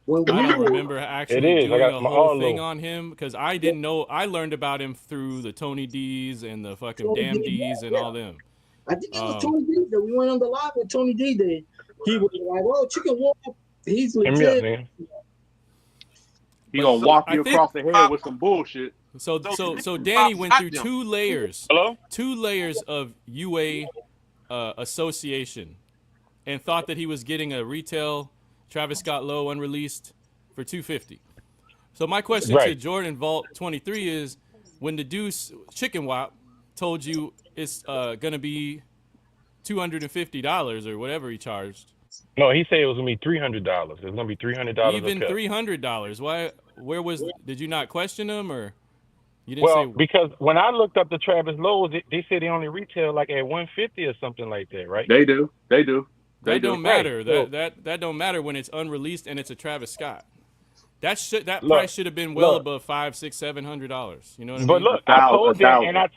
[SPEAKER 2] when
[SPEAKER 5] I
[SPEAKER 2] we
[SPEAKER 5] don't
[SPEAKER 2] were?
[SPEAKER 5] remember
[SPEAKER 4] It
[SPEAKER 5] actually
[SPEAKER 4] is. I
[SPEAKER 5] doing
[SPEAKER 4] got
[SPEAKER 5] a
[SPEAKER 4] my
[SPEAKER 5] whole
[SPEAKER 4] all
[SPEAKER 5] thing
[SPEAKER 4] low.
[SPEAKER 5] on him because I didn't know. I learned about him through the Tony D's and the fucking
[SPEAKER 2] Tony
[SPEAKER 5] Damn
[SPEAKER 2] D,
[SPEAKER 5] D's and
[SPEAKER 2] yeah.
[SPEAKER 5] all them.
[SPEAKER 2] I think it was
[SPEAKER 5] Um,
[SPEAKER 2] Tony D that we went on the live with Tony D that he was like, "Oh, Chicken Wall, he's
[SPEAKER 4] Hit me up,
[SPEAKER 2] legit."
[SPEAKER 4] nigga.
[SPEAKER 3] He
[SPEAKER 5] but
[SPEAKER 3] gonna
[SPEAKER 1] So
[SPEAKER 3] walk
[SPEAKER 5] I
[SPEAKER 3] you
[SPEAKER 5] think
[SPEAKER 3] across the head
[SPEAKER 1] Pop,
[SPEAKER 3] with some bullshit.
[SPEAKER 5] so
[SPEAKER 1] Pop
[SPEAKER 5] Danny went
[SPEAKER 1] shot
[SPEAKER 5] through
[SPEAKER 1] them.
[SPEAKER 4] Hello?
[SPEAKER 5] two layers of UA association and thought that he was getting a retail Travis Scott Low unreleased for $250. So my question to
[SPEAKER 4] Right.
[SPEAKER 5] Jordan Vault 23 is, when the Deuce Chicken Wop told you it's gonna be $250 or whatever he charged,
[SPEAKER 4] No, he said it was gonna be $300. It was gonna be $300 a
[SPEAKER 5] even
[SPEAKER 4] pill.
[SPEAKER 5] $300, why? Where was? Did you not question him or you didn't
[SPEAKER 4] Well,
[SPEAKER 5] say?
[SPEAKER 4] because when I looked up the Travis Lowe's, they said they only retail like at 150 or something like that, right?
[SPEAKER 3] They do. They do. They
[SPEAKER 5] That
[SPEAKER 3] do.
[SPEAKER 5] don't
[SPEAKER 4] Right.
[SPEAKER 5] matter.
[SPEAKER 4] So
[SPEAKER 5] That don't matter when it's unreleased and it's a Travis Scott. That
[SPEAKER 4] look,
[SPEAKER 5] price should have been well above $500, $600, $700. You know what I
[SPEAKER 4] but
[SPEAKER 5] mean?
[SPEAKER 4] look, I
[SPEAKER 3] A
[SPEAKER 4] told Dan, and
[SPEAKER 3] thousand.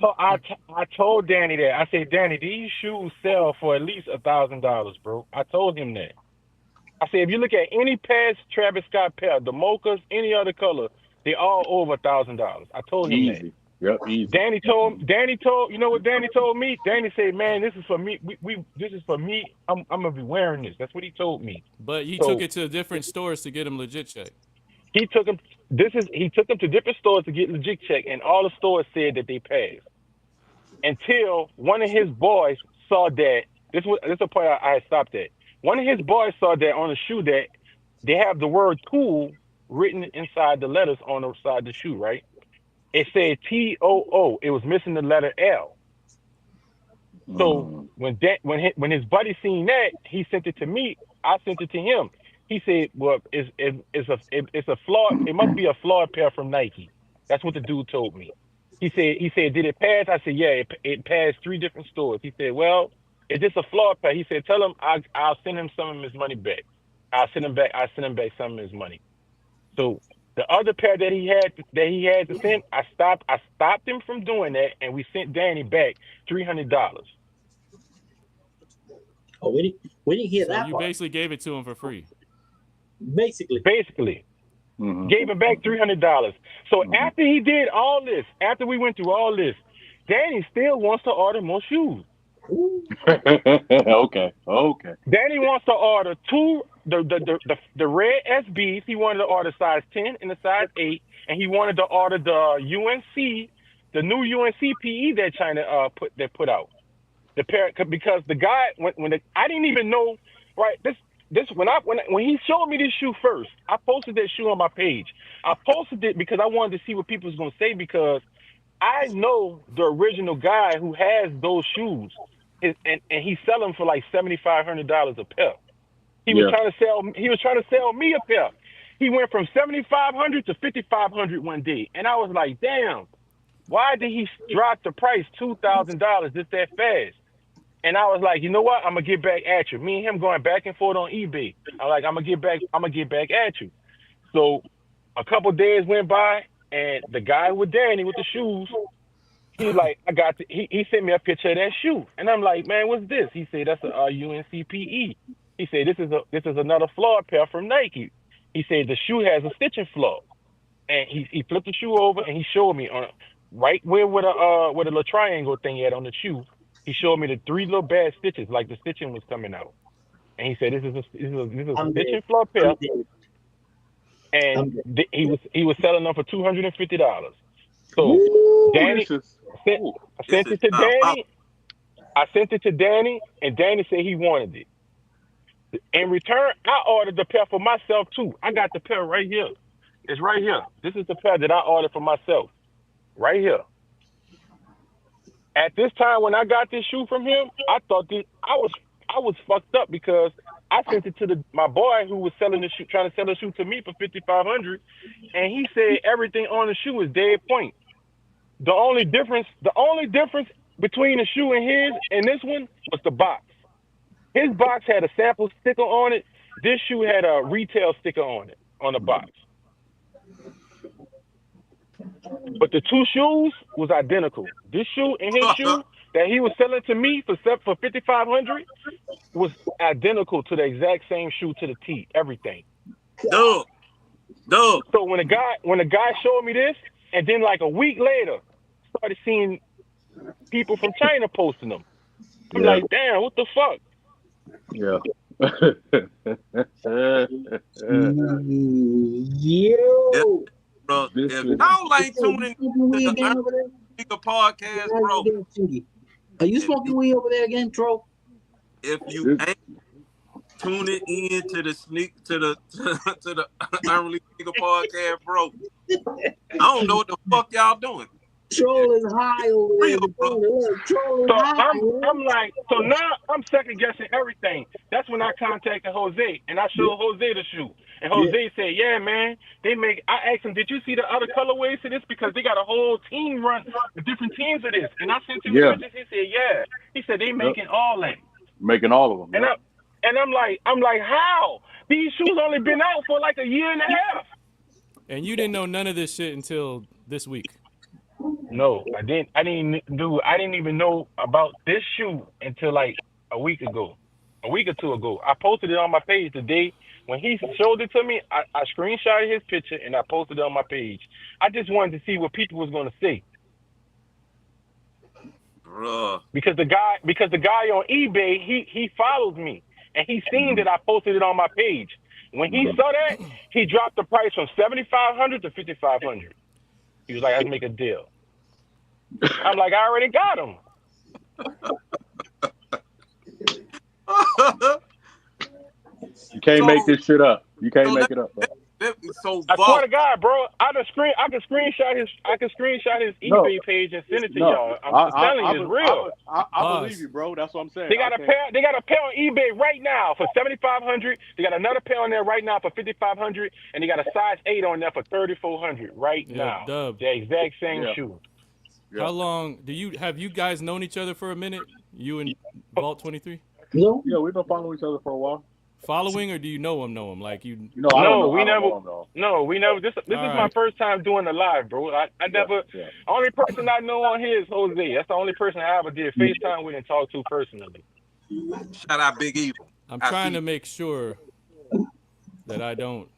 [SPEAKER 4] I told Danny that. I said, Danny, these shoes sell for at least $1,000, bro. I told him that. I said, if you look at any past Travis Scott pair, the mochas, any other color, they all over $1,000. I told him that.
[SPEAKER 3] Easy. Yep. Easy.
[SPEAKER 4] Danny told, you know what Danny told me? Danny said, man, this is for me. This is for me. I'm gonna be wearing this. That's what he told me.
[SPEAKER 5] But he took
[SPEAKER 4] So
[SPEAKER 5] it to different stores to get him legit check.
[SPEAKER 4] he took him. He took him to different stores to get legit check, and all the stores said that they passed. Until one of his boys saw that. This is the point I stopped at. One of his boys saw that on the shoe that they have the word "cool" written inside the letters on the side of the shoe, right? It said TOO. It was missing the letter L. So
[SPEAKER 3] Mm.
[SPEAKER 4] when his buddy seen that, he sent it to me. I sent it to him. He said, "Well, it's a flawed. It must be a flawed pair from Nike." That's what the dude told me. He said, "Did it pass?" I said, "Yeah, it passed 3 different stores." He said, "Well, is this a flawed pair?" He said, "Tell him I'll send him some of his money back. I'll send him back some of his money." So the other pair that he had to send, I stopped him from doing that, and we sent Danny back $300.
[SPEAKER 2] Oh, we didn't hear
[SPEAKER 5] So
[SPEAKER 2] that
[SPEAKER 5] you
[SPEAKER 2] part.
[SPEAKER 5] basically gave it to him for free.
[SPEAKER 2] Basically,
[SPEAKER 4] Basically,
[SPEAKER 3] Mm-hmm.
[SPEAKER 4] gave him back $300. So
[SPEAKER 3] Mm-hmm.
[SPEAKER 4] after he did all this, after we went through all this, Danny still wants to order more shoes.
[SPEAKER 2] ooh,
[SPEAKER 3] Okay. Okay.
[SPEAKER 4] Danny wants to order the red SBs. He wanted to order size 10 and the size 8, and he wanted to order the UNC, the new UNC PE that China put out. The pair, because the guy I didn't even know, right? This when he showed me this shoe first, I posted that shoe on my page. I posted it because I wanted to see what people was gonna say, because I know the original guy who has those shoes. and he's selling for like $7,500 a pair. He was
[SPEAKER 3] Yeah.
[SPEAKER 4] trying to sell me a pair. He went from 7,500 to 5,500 one day, and I was like, damn, why did he drop the price $2,000 just that fast? And I was like, you know what? I'm gonna get back at you. Me and him going back and forth on eBay. I'm like, I'm gonna get back at you. So a couple days went by, and the guy with Danny with the shoes, he was like, he sent me a picture of that shoe, and I'm like, man, what's this? He said that's a UNCPE. He said this is another flawed pair from Nike. He said the shoe has a stitching flaw, and he flipped the shoe over and he showed me on right where a little triangle thing had on the shoe. He showed me the 3 little bad stitches, like the stitching was coming out, and he said this is a stitching flaw pair, and he was selling them for $250. So
[SPEAKER 3] Ooh,
[SPEAKER 4] Danny, I sent
[SPEAKER 1] This
[SPEAKER 4] it to
[SPEAKER 1] is
[SPEAKER 4] Danny. I sent it to Danny, and Danny said he wanted it. In return, I ordered the pair for myself too. I got the pair right here. It's right here. This is the pair that I ordered for myself, right here. At this time, when I got this shoe from him, I thought I was fucked up because I sent it to my boy who was selling the shoe, trying to sell the shoe to me for $5,500, and he said everything on the shoe is dead point. The only difference between the shoe and his and this one was the box. His box had a sample sticker on it. This shoe had a retail sticker on it, on the box. But the two shoes was identical. This shoe and his shoe that he was selling to me for $5,500 was identical to the exact same shoe to the T, everything.
[SPEAKER 1] Dub.
[SPEAKER 4] So when the guy showed me this, and then like a week later, started seeing people from China posting them. I'm like, damn, what the fuck?
[SPEAKER 3] Yeah.
[SPEAKER 2] Yo.
[SPEAKER 1] Bro,
[SPEAKER 3] This
[SPEAKER 1] if
[SPEAKER 3] is-
[SPEAKER 1] y'all ain't tuning
[SPEAKER 2] Smoking
[SPEAKER 1] to
[SPEAKER 2] weed
[SPEAKER 1] the
[SPEAKER 2] again over there?
[SPEAKER 1] Speaker podcast, bro,
[SPEAKER 2] Are you smoking weed over there again, Tro?
[SPEAKER 1] if you ain't tuning in to the to the Unreleased Speaker podcast, bro, I don't know what the fuck y'all doing.
[SPEAKER 2] Troll is high over there.
[SPEAKER 1] Real, bro.
[SPEAKER 2] Look, Troll is
[SPEAKER 4] So
[SPEAKER 2] high.
[SPEAKER 4] I'm like, so now I'm second guessing everything. That's when I contacted Jose and I showed Jose the shoe. And Jose said, yeah, man, I asked him, did you see the other colorways to this? Because they got a whole team run with different teams of this. And I sent him the pictures. He said, yeah. He said, they making all that.
[SPEAKER 3] Making all of them.
[SPEAKER 4] And I'm like, how? These shoes only been out for like a year and a half.
[SPEAKER 5] And you didn't know none of this shit until this week.
[SPEAKER 4] No, I didn't even know about this shoe until like a week or two ago. I posted it on my page the day when he showed it to me. I screenshotted his picture and I posted it on my page. I just wanted to see what people was going to say.
[SPEAKER 1] Bruh.
[SPEAKER 4] Because the guy on eBay, he follows me and he seen that I posted it on my page. When he saw that, he dropped the price from $7,500 to $5,500. He was like, "Let's make a deal." I'm like, I already got him.
[SPEAKER 3] You can't make this shit up. You can't make it up, bro.
[SPEAKER 1] So
[SPEAKER 4] I swear to God, bro, I can screenshot his eBay page and send it to y'all. I'm telling you, it's real.
[SPEAKER 3] I believe you, bro. That's what I'm saying.
[SPEAKER 4] They got a pair on eBay right now for $7,500. They got another pair on there right now for $5,500, and they got a size 8 on there for $3,400 right now.
[SPEAKER 5] Dub.
[SPEAKER 4] The exact same shoe.
[SPEAKER 5] How long have you guys known each other for a minute? You and Vault 23?
[SPEAKER 2] No.
[SPEAKER 3] Yeah, we've been following each other for a while.
[SPEAKER 5] Following, or do you know him? Like you?
[SPEAKER 3] No, I don't know.
[SPEAKER 4] we never.
[SPEAKER 3] Know him, though.
[SPEAKER 4] No, we never. This is my first time doing the live, bro. I never.
[SPEAKER 3] Yeah.
[SPEAKER 4] Only person I know on here is Jose. That's the only person I ever did FaceTime with and talk to personally.
[SPEAKER 1] Shout out Big Evil.
[SPEAKER 5] I'm trying to make sure that I don't.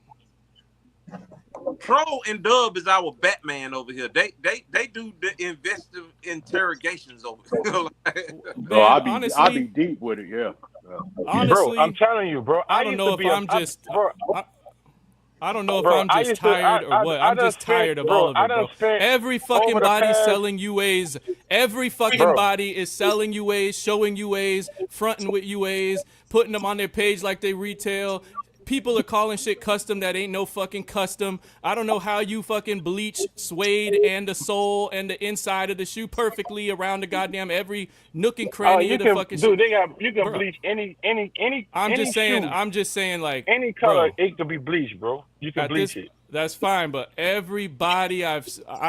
[SPEAKER 1] Troll and Dub is our Batman over here. They do the investigative interrogations over here.
[SPEAKER 5] Man,
[SPEAKER 3] I be deep with it, yeah.
[SPEAKER 5] Honestly,
[SPEAKER 4] bro, I'm telling you, bro.
[SPEAKER 5] I don't know if I'm just. I don't know if I'm just tired or what. I'm just tired of all of it, bro. Every fucking body selling UAs. Every fucking body is selling UAs, showing UAs, fronting with UAs, putting them on their page like they retail. People are calling shit custom that ain't no fucking custom. I don't know how you fucking bleach suede and the sole and the inside of the shoe perfectly around the goddamn every nook and
[SPEAKER 4] Oh,
[SPEAKER 5] cranny
[SPEAKER 4] you
[SPEAKER 5] of the
[SPEAKER 4] can,
[SPEAKER 5] fucking
[SPEAKER 4] dude.
[SPEAKER 5] shit.
[SPEAKER 4] You can
[SPEAKER 5] Bro,
[SPEAKER 4] bleach any
[SPEAKER 5] I'm just
[SPEAKER 4] shoe,
[SPEAKER 5] saying, like,
[SPEAKER 4] any color.
[SPEAKER 5] bro,
[SPEAKER 4] It could be bleached, bro. You can
[SPEAKER 5] at
[SPEAKER 4] bleach
[SPEAKER 5] this,
[SPEAKER 4] it.
[SPEAKER 5] that's fine, but everybody I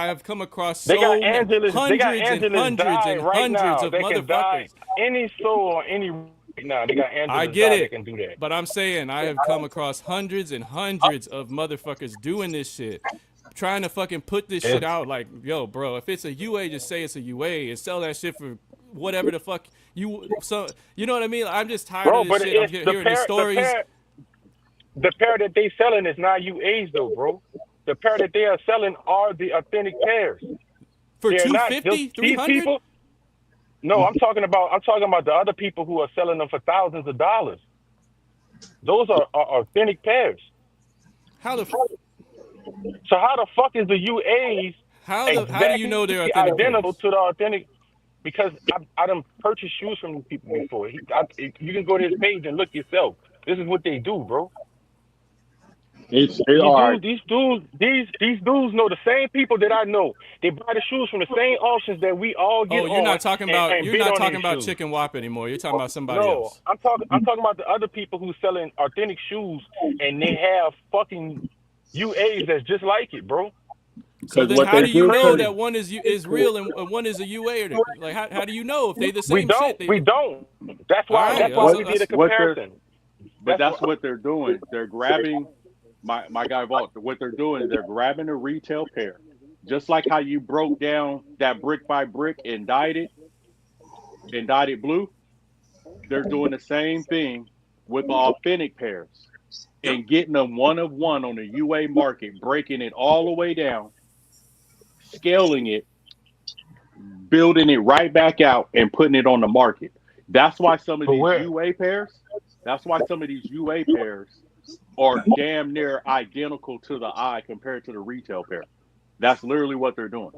[SPEAKER 5] have come across
[SPEAKER 4] They got
[SPEAKER 5] so many,
[SPEAKER 4] Angelus. They got
[SPEAKER 5] hundreds and
[SPEAKER 4] Angelus
[SPEAKER 5] hundreds
[SPEAKER 4] dye
[SPEAKER 5] and
[SPEAKER 4] right
[SPEAKER 5] hundreds
[SPEAKER 4] now.
[SPEAKER 5] of
[SPEAKER 4] They can dye
[SPEAKER 5] motherfuckers.
[SPEAKER 4] any soul or any right now. They got
[SPEAKER 5] I
[SPEAKER 4] Angelus
[SPEAKER 5] get
[SPEAKER 4] dye that
[SPEAKER 5] it,
[SPEAKER 4] can do that.
[SPEAKER 5] but I'm saying I have come across hundreds and hundreds of motherfuckers doing this shit, trying to fucking put this shit out. Like, yo, bro, if it's a UA, just say it's a UA and sell that shit for whatever the fuck you. So you know what I mean? I'm just tired
[SPEAKER 4] Bro,
[SPEAKER 5] of this
[SPEAKER 4] but
[SPEAKER 5] shit. I'm
[SPEAKER 4] it's the
[SPEAKER 5] hearing these stories.
[SPEAKER 4] the pair that they selling is not UAs though, bro. The pair that they are selling are the authentic pairs.
[SPEAKER 5] For
[SPEAKER 4] They're not
[SPEAKER 5] 250,
[SPEAKER 4] these
[SPEAKER 5] 300?
[SPEAKER 4] people. No, I'm talking about the other people who are selling them for thousands of dollars. Those are authentic pairs.
[SPEAKER 5] How the
[SPEAKER 4] So how the fuck is the UAs
[SPEAKER 5] how do you know
[SPEAKER 4] exactly
[SPEAKER 5] they're authentic
[SPEAKER 4] identical
[SPEAKER 5] pairs?
[SPEAKER 4] to the authentic? Because I done purchased shoes from these people before. You can go to his page and look yourself. This is what they do, bro.
[SPEAKER 3] It's
[SPEAKER 4] These
[SPEAKER 3] all right.
[SPEAKER 4] these dudes know the same people that I know. They buy the shoes from the same auctions that we all get
[SPEAKER 5] Oh,
[SPEAKER 4] on
[SPEAKER 5] you're not talking
[SPEAKER 4] and bid on these shoes.
[SPEAKER 5] Chicken Whop anymore. You're talking about somebody
[SPEAKER 4] No,
[SPEAKER 5] else.
[SPEAKER 4] I'm talking about the other people who selling authentic shoes and they have fucking UAs that's just like it, bro.
[SPEAKER 5] So
[SPEAKER 3] Because
[SPEAKER 5] then
[SPEAKER 3] what
[SPEAKER 5] how
[SPEAKER 3] they
[SPEAKER 5] do you
[SPEAKER 3] do,
[SPEAKER 5] know
[SPEAKER 3] Cody,
[SPEAKER 5] that one is real and one is a UA? Or like how do you know if they the
[SPEAKER 4] We
[SPEAKER 5] same
[SPEAKER 4] don't.
[SPEAKER 5] shit?
[SPEAKER 4] We don't. That's
[SPEAKER 5] All
[SPEAKER 4] why
[SPEAKER 5] right,
[SPEAKER 4] we did a
[SPEAKER 3] what they're
[SPEAKER 4] comparison.
[SPEAKER 3] but that's what they're doing. They're grabbing my guy Vault. What they're doing is they're grabbing a retail pair, just like how you broke down that brick by brick and dyed it blue. They're doing the same thing with the authentic pairs and getting them one of one on the UA market, breaking it all the way down, scaling it, building it right back out, and putting it on the market. That's why some of
[SPEAKER 4] But
[SPEAKER 3] these
[SPEAKER 4] where?
[SPEAKER 3] UA pairs, that's why some of these UA pairs are damn near identical to the eye compared to the retail pair. That's literally what they're doing.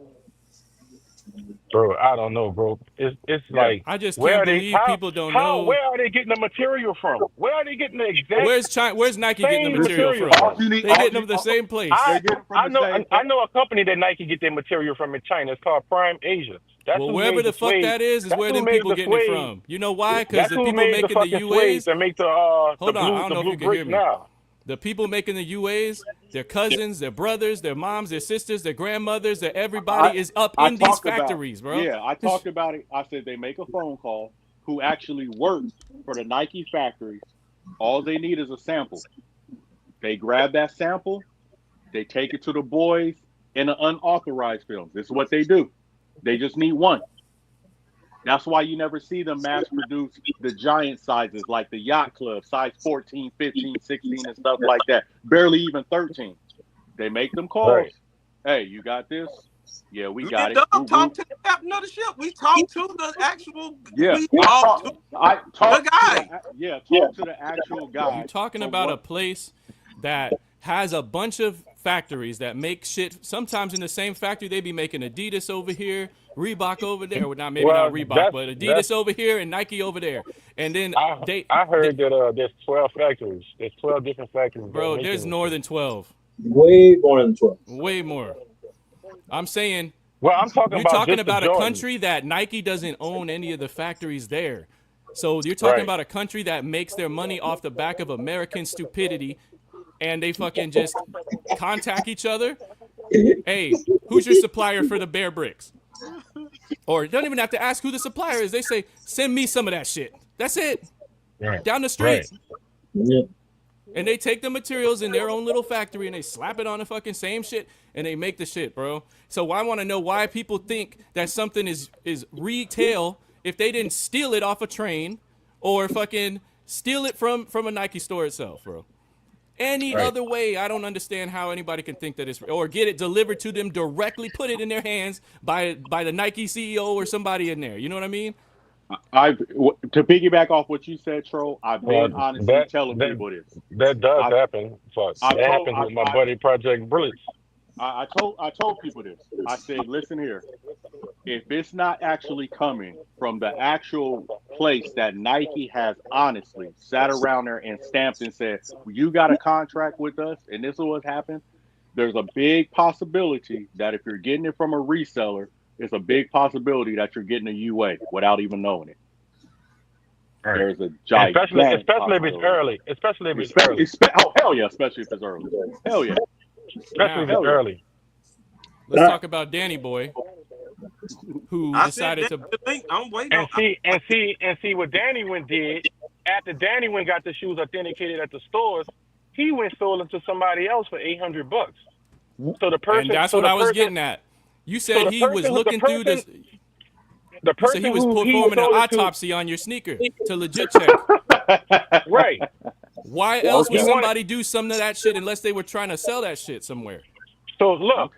[SPEAKER 4] Bro, I don't know, bro. It's
[SPEAKER 3] Yeah.
[SPEAKER 4] like
[SPEAKER 5] I just
[SPEAKER 4] where
[SPEAKER 5] can't
[SPEAKER 4] are they
[SPEAKER 5] believe people don't know.
[SPEAKER 4] where are they getting the material from? Where are they getting the exact
[SPEAKER 5] Where's Nike getting the
[SPEAKER 4] same
[SPEAKER 5] material
[SPEAKER 4] material
[SPEAKER 5] from?
[SPEAKER 3] All
[SPEAKER 4] from?
[SPEAKER 3] you need,
[SPEAKER 5] They
[SPEAKER 3] all
[SPEAKER 5] getting them
[SPEAKER 3] you,
[SPEAKER 5] the same place.
[SPEAKER 3] they're getting from the same
[SPEAKER 4] I know a company that Nike get their material from in China. It's called Prime Asia. That's
[SPEAKER 5] Well,
[SPEAKER 4] who
[SPEAKER 5] wherever
[SPEAKER 4] made
[SPEAKER 5] the
[SPEAKER 4] the
[SPEAKER 5] fuck
[SPEAKER 4] suede.
[SPEAKER 5] that is
[SPEAKER 4] That's
[SPEAKER 5] where
[SPEAKER 4] who
[SPEAKER 5] them
[SPEAKER 4] made
[SPEAKER 5] people
[SPEAKER 4] the
[SPEAKER 5] getting it
[SPEAKER 4] suede.
[SPEAKER 5] from. You know why? Because
[SPEAKER 4] That's
[SPEAKER 5] the
[SPEAKER 4] who
[SPEAKER 5] people
[SPEAKER 4] made the
[SPEAKER 5] making the
[SPEAKER 4] fucking suede
[SPEAKER 5] UAs.
[SPEAKER 4] that make
[SPEAKER 5] Hold on, I don't know if
[SPEAKER 4] blue
[SPEAKER 5] you can hear
[SPEAKER 4] bricks
[SPEAKER 5] me.
[SPEAKER 4] now.
[SPEAKER 5] The people making the UAs, their cousins, their brothers, their moms, their sisters, their grandmothers, their everybody is up
[SPEAKER 3] I
[SPEAKER 5] in these
[SPEAKER 3] talked about,
[SPEAKER 5] factories, bro.
[SPEAKER 3] yeah, I talked about it. I said they make a phone call who actually works for the Nike factories. All they need is a sample. They grab that sample, they take it to the boys in an unauthorized film. This is what they do. They just need one. That's why you never see them mass produce the giant sizes like the Yacht Club, size 14, 15, 16, and stuff like that. Barely even 13. They make them calls.
[SPEAKER 4] Right.
[SPEAKER 3] Hey, you got this? Yeah, we
[SPEAKER 1] Me
[SPEAKER 3] got
[SPEAKER 1] and
[SPEAKER 3] it.
[SPEAKER 1] Doug talked to the captain of the ship. We talked to the actual.
[SPEAKER 3] Yeah,
[SPEAKER 1] We talked to
[SPEAKER 3] I talked
[SPEAKER 1] the guy.
[SPEAKER 3] talk to the actual guy.
[SPEAKER 5] You talking
[SPEAKER 3] of
[SPEAKER 5] about a
[SPEAKER 3] what-
[SPEAKER 5] place that has a bunch of factories that make shit. Sometimes in the same factory, they be making Adidas over here, Reebok over there. Well, not Reebok,
[SPEAKER 4] that's-
[SPEAKER 5] but Adidas
[SPEAKER 4] that's-
[SPEAKER 5] over here and Nike over there. And then
[SPEAKER 4] I heard that there's 12 factories. There's 12 different factories.
[SPEAKER 5] bro, there's more than 12.
[SPEAKER 2] Way more than 12.
[SPEAKER 5] Way more. I'm saying
[SPEAKER 4] Well, I'm talking
[SPEAKER 5] you're
[SPEAKER 4] about
[SPEAKER 5] talking
[SPEAKER 4] just
[SPEAKER 5] about
[SPEAKER 4] the
[SPEAKER 5] a
[SPEAKER 4] Jordans.
[SPEAKER 5] country that Nike doesn't own any of the factories there. So you're talking
[SPEAKER 4] Right.
[SPEAKER 5] about a country that makes their money off the back of American stupidity, and they fucking just contact each other. Hey, who's your supplier for the Bear Bricks? Or you don't even have to ask who the supplier is. They say, send me some of that shit. That's it.
[SPEAKER 4] Right.
[SPEAKER 5] Down the street.
[SPEAKER 4] Right.
[SPEAKER 2] Yeah.
[SPEAKER 5] And they take the materials in their own little factory and they slap it on the fucking same shit and they make the shit, bro. So I want to know why people think that something is retail if they didn't steal it off a train or fucking steal it from a Nike store itself, bro. Any
[SPEAKER 4] Right.
[SPEAKER 5] other way, I don't understand how anybody can think that it's or get it delivered to them directly, put it in their hands by the Nike CEO or somebody in there. You know what I mean?
[SPEAKER 3] To piggyback off what you said, Troll, I've been
[SPEAKER 4] Well,
[SPEAKER 3] honestly telling people this.
[SPEAKER 4] That does
[SPEAKER 3] I've-
[SPEAKER 4] happen. But
[SPEAKER 3] I've
[SPEAKER 4] that
[SPEAKER 3] told-
[SPEAKER 4] happens with my
[SPEAKER 3] I've-
[SPEAKER 4] buddy Project Bullets.
[SPEAKER 3] I told people this. I said, listen here. If it's not actually coming from the actual place that Nike has honestly sat around there and stamped and said, you got a contract with us and this is what happened, there's a big possibility that if you're getting it from a reseller, it's a big possibility that you're getting a UA without even knowing it.
[SPEAKER 4] Right.
[SPEAKER 3] There's a gigantic
[SPEAKER 4] especially if it's early. Especially if it's early.
[SPEAKER 3] Oh, hell yeah, especially if it's early. Hell yeah.
[SPEAKER 4] Especially if it's early.
[SPEAKER 5] Let's talk about Danny Boy, who decided to.
[SPEAKER 1] I'm waiting.
[SPEAKER 4] And see what Danny went did after Danny went got the shoes authenticated at the stores. He went sold them to somebody else for $800. So the person.
[SPEAKER 5] And that's what I was getting at. You said he was looking through this.
[SPEAKER 4] The person
[SPEAKER 5] he was performing an autopsy on your sneaker to legit check.
[SPEAKER 4] Right.
[SPEAKER 5] Why else would somebody do some of that shit unless they were trying to sell that shit somewhere?
[SPEAKER 4] So look,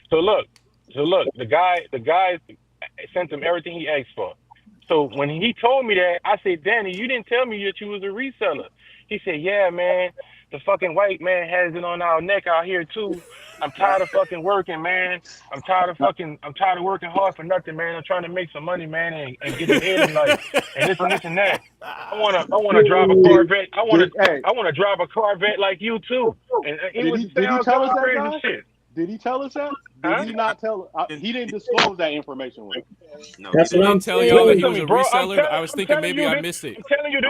[SPEAKER 4] the guy sent him everything he asked for. So when he told me that, I said, Danny, you didn't tell me that you was a reseller. He said, yeah, man, the fucking white man has it on our neck out here too. I'm tired of fucking working, man. I'm tired of working hard for nothing, man. I'm trying to make some money, man, and get ahead in life. And this and that. I wanna drive a Corvette. I wanna drive a Corvette like you too. And
[SPEAKER 3] did he tell us that, guy? Shit. Did he tell us that? Did he not tell? He didn't disclose that information with us.
[SPEAKER 1] No,
[SPEAKER 5] he didn't tell y'all that he was a reseller. I was thinking maybe I missed it.
[SPEAKER 4] I'm telling you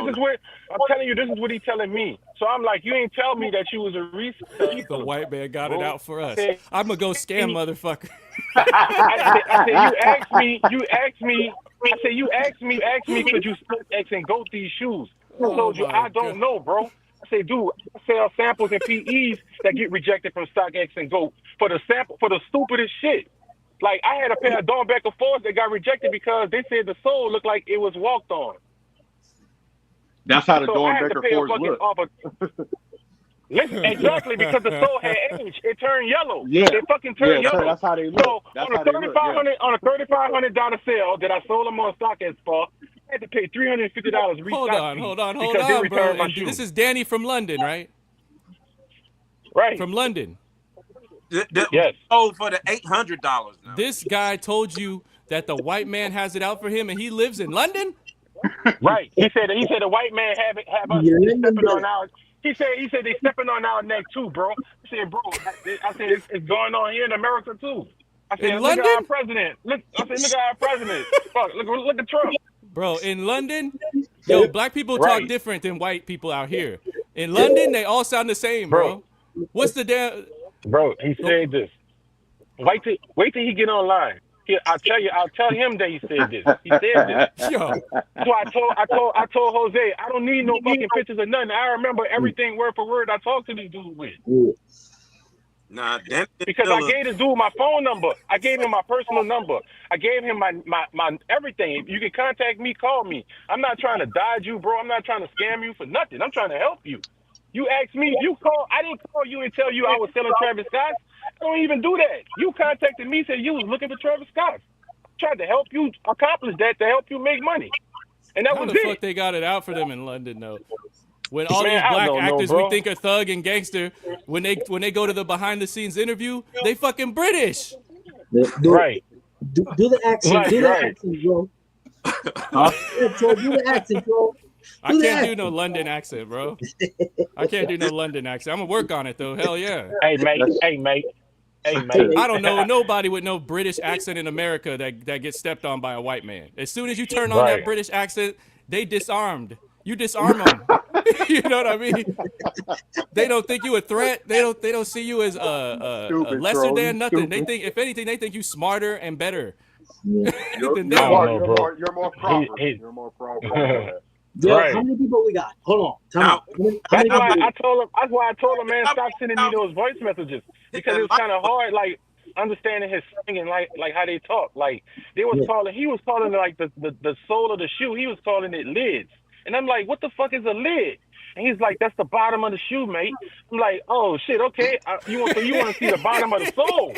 [SPEAKER 4] this is what he's telling me. So I'm like, you ain't tell me that you was a reseller.
[SPEAKER 5] The white man got it out for us. I'm gonna go scam motherfucker.
[SPEAKER 4] I said, you asked me, could you X and go these shoes? I told you, I don't know, bro. I say, dude, I sell samples and PEs that get rejected from StockX and Go for the stupidest shit. Like, I had a pair of Dornbecker 4s that got rejected because they said the sole looked like it was walked on.
[SPEAKER 3] That's how the Dornbecker 4s look.
[SPEAKER 4] Listen, exactly, because the sole had age. It turned yellow.
[SPEAKER 3] Yeah.
[SPEAKER 4] It fucking turned yellow.
[SPEAKER 3] That's how they look.
[SPEAKER 4] So on a $3,500 sale that I sold them on StockX for, I had to pay $350.
[SPEAKER 5] Hold on, bro. And this is Danny from London, right?
[SPEAKER 4] Right.
[SPEAKER 5] From London.
[SPEAKER 4] Yes.
[SPEAKER 1] Oh, for the $800. Now.
[SPEAKER 5] This guy told you that the white man has it out for him, and he lives in London.
[SPEAKER 4] Right. He said the white man have us stepping on our. He said they stepping on our neck too, bro. I said, bro. I said it's going on here in America too. I said,
[SPEAKER 5] in
[SPEAKER 4] look
[SPEAKER 5] London?
[SPEAKER 4] at our president. Look at our president. Fuck, look at Trump.
[SPEAKER 5] Bro, in London, yo, black people talk different than white people out here. In London, they all sound the same, bro. What's the damn?
[SPEAKER 4] Bro, he said this. Wait till he get online. I'll tell him that he said this. He said this.
[SPEAKER 5] Yo.
[SPEAKER 4] So I told Jose, I don't need no fucking pictures or nothing. I remember everything word for word I talked to this dude with.
[SPEAKER 1] Nah,
[SPEAKER 4] because I gave this dude my phone number. I gave him my personal number. I gave him my everything. If you can contact me, call me. I'm not trying to dodge you, bro. I'm not trying to scam you for nothing. I'm trying to help you. You asked me, I didn't call you and tell you I was selling Travis Scott. I don't even do that. You contacted me, said you was looking for Travis Scott. I tried to help you accomplish that, to help you make money. And that was it.
[SPEAKER 5] How the fuck they got it out for them in London, though? When all these black actors we think are thug and gangster, when they go to the behind the scenes interview, they fucking British.
[SPEAKER 4] Right.
[SPEAKER 2] Do the accent.
[SPEAKER 4] Right,
[SPEAKER 2] do the
[SPEAKER 4] right.
[SPEAKER 2] accent, bro. Do the accent, bro.
[SPEAKER 5] I can't do no London accent, bro. I can't do no London accent. I'm gonna work on it though. Hell yeah.
[SPEAKER 4] Hey mate.
[SPEAKER 5] I don't know nobody with no British accent in America that gets stepped on by a white man. As soon as you turn on that British accent, they disarmed. You disarm them. You know what I mean? They don't think you a threat. They don't see you as a lesser than nothing. They think, if anything, they think you smarter and better.
[SPEAKER 3] You're more proper. You're more proper.
[SPEAKER 2] Yo, right. How many people we got? Hold on.
[SPEAKER 4] That's why I told him, man, stop sending me those voice messages, because it was kind of hard, like, understanding his singing, like how they talk. Like, he was calling it like the sole of the shoe. He was calling it lids. And I'm like, what the fuck is a lid? And he's like, that's the bottom of the shoe, mate. I'm like, oh shit, okay. You want to see the bottom of the sole?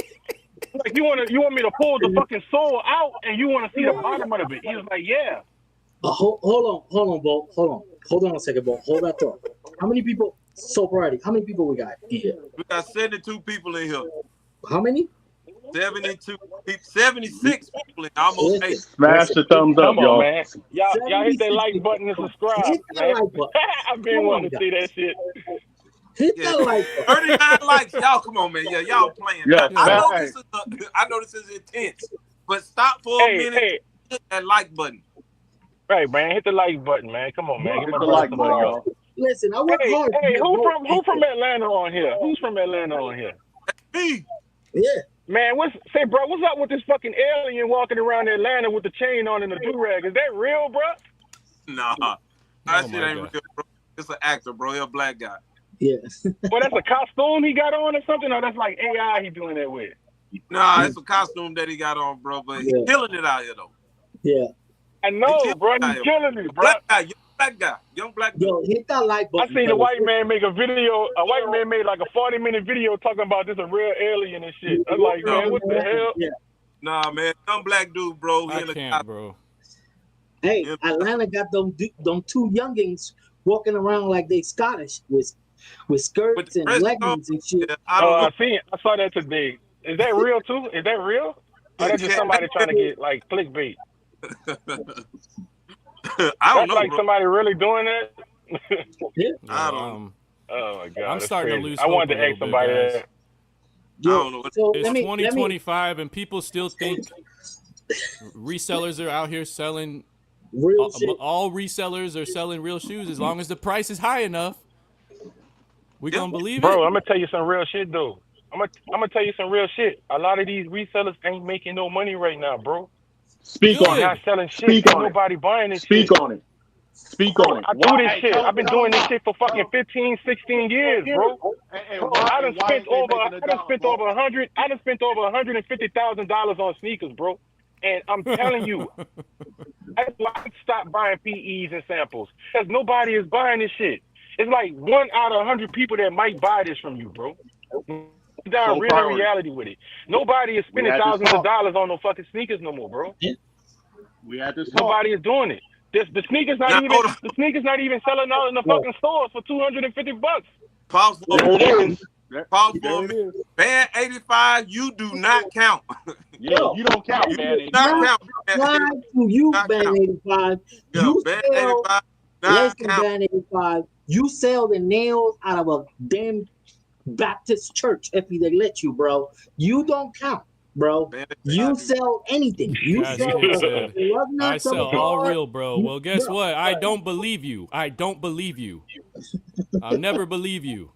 [SPEAKER 4] Like, you want me to pull the fucking sole out and you want to see the bottom of it? He was like, yeah.
[SPEAKER 2] Hold on, Bo. Hold on a second, Bo. Hold that thought. How many people? So Brady, how many people we got in here?
[SPEAKER 1] We got 72 people in here.
[SPEAKER 2] How many?
[SPEAKER 1] 72, 76 people in almost 8.
[SPEAKER 3] Smash the thumbs up,
[SPEAKER 4] Come on,
[SPEAKER 3] y'all.
[SPEAKER 4] man. Y'all hit that
[SPEAKER 2] 76
[SPEAKER 4] like button and subscribe,
[SPEAKER 2] Hit that
[SPEAKER 4] man.
[SPEAKER 2] like button.
[SPEAKER 4] I've been
[SPEAKER 2] Come
[SPEAKER 4] wanting
[SPEAKER 2] on,
[SPEAKER 4] to see that shit.
[SPEAKER 2] Hit
[SPEAKER 1] Yeah.
[SPEAKER 2] that like button.
[SPEAKER 1] 39 likes. Y'all come on, man. Yeah, y'all playing.
[SPEAKER 3] Yeah,
[SPEAKER 1] I know
[SPEAKER 3] hey.
[SPEAKER 1] this is intense, but stop for a minute.
[SPEAKER 4] Hey,
[SPEAKER 1] Hit that like button.
[SPEAKER 4] right, man. Hit the like button, man. Come on, man. Give
[SPEAKER 3] Hit
[SPEAKER 4] my
[SPEAKER 3] the
[SPEAKER 4] brother
[SPEAKER 3] like
[SPEAKER 4] some
[SPEAKER 3] button,
[SPEAKER 4] love.
[SPEAKER 3] y'all.
[SPEAKER 2] Listen, I work hard.
[SPEAKER 4] Hey, who from Atlanta on here? Who's from Atlanta on here?
[SPEAKER 1] Me.
[SPEAKER 2] Yeah.
[SPEAKER 4] Man, what's up with this fucking alien walking around Atlanta with the chain on and the do-rag? Is that real, bro?
[SPEAKER 1] Nah, that shit
[SPEAKER 5] my
[SPEAKER 1] ain't
[SPEAKER 5] God.
[SPEAKER 1] real, bro. It's an actor, bro. He a black guy.
[SPEAKER 2] Yeah.
[SPEAKER 4] Well, that's a costume he got on or something, or that's like AI he doing that with?
[SPEAKER 1] Nah, it's a costume that he got on, bro. But he's
[SPEAKER 2] Yeah.
[SPEAKER 1] killing it out here, though.
[SPEAKER 2] Yeah.
[SPEAKER 4] I know, bro.
[SPEAKER 1] He
[SPEAKER 4] He's killing me, bro.
[SPEAKER 1] Black guy, young black dude.
[SPEAKER 2] Yo, hit that like
[SPEAKER 4] I
[SPEAKER 2] button.
[SPEAKER 4] seen a
[SPEAKER 2] fellas.
[SPEAKER 4] white man make a video. A white man made like a 40-minute video talking about this a real alien and shit. I'm like, man, what the hell?
[SPEAKER 2] Yeah.
[SPEAKER 1] Nah, man, young black dude, bro. He
[SPEAKER 5] I
[SPEAKER 1] in the
[SPEAKER 5] can't, bro.
[SPEAKER 2] Hey,
[SPEAKER 1] Yeah.
[SPEAKER 2] Atlanta got them two youngins walking around like they Scottish with skirts
[SPEAKER 1] With the
[SPEAKER 2] and
[SPEAKER 1] dress
[SPEAKER 2] leggings and shit.
[SPEAKER 1] Yeah, I don't know.
[SPEAKER 4] I saw that today. Is that real too? Is that real? Or that's just somebody trying to get like clickbait?
[SPEAKER 1] I don't
[SPEAKER 4] That's
[SPEAKER 1] know,
[SPEAKER 4] like
[SPEAKER 1] bro.
[SPEAKER 4] somebody really doing that.
[SPEAKER 1] I don't
[SPEAKER 4] Oh my god!
[SPEAKER 5] I'm
[SPEAKER 4] that's
[SPEAKER 5] starting
[SPEAKER 4] crazy.
[SPEAKER 5] to lose
[SPEAKER 4] I wanted
[SPEAKER 5] hope
[SPEAKER 4] to
[SPEAKER 5] a
[SPEAKER 4] ask
[SPEAKER 5] little
[SPEAKER 4] somebody
[SPEAKER 5] bit, guys.
[SPEAKER 4] that.
[SPEAKER 1] I don't know.
[SPEAKER 2] So
[SPEAKER 5] It's
[SPEAKER 2] let me
[SPEAKER 5] 2025 and people still think resellers are out here selling.
[SPEAKER 2] real shit.
[SPEAKER 5] All resellers are selling real shoes as long as the price is high enough. We gonna believe
[SPEAKER 4] Bro,
[SPEAKER 5] it.
[SPEAKER 4] I'm gonna tell you some real shit though. I'm gonna tell you some real shit. A lot of these resellers ain't making no money right now, bro.
[SPEAKER 3] Speak
[SPEAKER 5] Good.
[SPEAKER 3] on
[SPEAKER 4] Not
[SPEAKER 3] it.
[SPEAKER 4] selling shit.
[SPEAKER 3] Speak
[SPEAKER 4] Ain't
[SPEAKER 3] on it.
[SPEAKER 4] nobody buying this
[SPEAKER 3] Speak
[SPEAKER 4] shit.
[SPEAKER 3] on it. Speak
[SPEAKER 4] Bro,
[SPEAKER 3] on it.
[SPEAKER 4] I do this
[SPEAKER 3] Hey,
[SPEAKER 4] shit.
[SPEAKER 3] tell
[SPEAKER 4] I've been
[SPEAKER 3] them
[SPEAKER 4] doing this
[SPEAKER 3] why.
[SPEAKER 4] shit for fucking 15, 16 years, bro.
[SPEAKER 3] And
[SPEAKER 4] Bro,
[SPEAKER 3] why,
[SPEAKER 4] I done
[SPEAKER 3] and why
[SPEAKER 4] spent
[SPEAKER 3] ain't they
[SPEAKER 4] over
[SPEAKER 3] making a dollar, bro?
[SPEAKER 4] $150,000 on sneakers, bro. And I'm telling you, I stopped buying PEs and samples because nobody is buying this shit. It's like 1 out of 100 people that might buy this from you, bro. Down
[SPEAKER 3] So
[SPEAKER 4] real
[SPEAKER 3] priority.
[SPEAKER 4] reality with it. Nobody is spending
[SPEAKER 3] had this
[SPEAKER 4] thousands of
[SPEAKER 3] talk.
[SPEAKER 4] dollars on no fucking sneakers no more, bro.
[SPEAKER 3] We had this talk.
[SPEAKER 4] Nobody is doing it. The sneakers not
[SPEAKER 1] Now,
[SPEAKER 4] even
[SPEAKER 1] hold on.
[SPEAKER 4] the sneakers not even selling out in the fucking stores for $250.
[SPEAKER 1] Pause for a
[SPEAKER 3] There
[SPEAKER 1] minute.
[SPEAKER 3] it is.
[SPEAKER 1] Pause for
[SPEAKER 3] There
[SPEAKER 1] a
[SPEAKER 3] it
[SPEAKER 1] minute.
[SPEAKER 3] is.
[SPEAKER 1] Band 85, you do not count.
[SPEAKER 3] Yeah, you don't count,
[SPEAKER 1] You
[SPEAKER 3] man.
[SPEAKER 1] do not count.
[SPEAKER 2] Why to you,
[SPEAKER 1] Not
[SPEAKER 2] Band
[SPEAKER 1] count.
[SPEAKER 2] 85?
[SPEAKER 1] Yeah,
[SPEAKER 2] You
[SPEAKER 1] Band
[SPEAKER 2] sell
[SPEAKER 1] 85,
[SPEAKER 2] less
[SPEAKER 1] not
[SPEAKER 2] than
[SPEAKER 1] count.
[SPEAKER 2] Band 85. You sell the nails out of a damn Baptist church if they let you, bro. You don't count, bro.
[SPEAKER 1] Band
[SPEAKER 2] You
[SPEAKER 1] 85.
[SPEAKER 2] sell anything. You
[SPEAKER 5] Guys
[SPEAKER 2] sell
[SPEAKER 5] Kid
[SPEAKER 2] a
[SPEAKER 5] said,
[SPEAKER 2] lug
[SPEAKER 5] I
[SPEAKER 2] nut from
[SPEAKER 5] sell
[SPEAKER 2] a
[SPEAKER 5] all
[SPEAKER 2] car.
[SPEAKER 5] real, bro. Well, guess
[SPEAKER 2] Bro,
[SPEAKER 5] what? I don't believe you. I don't believe you. I'll never believe you.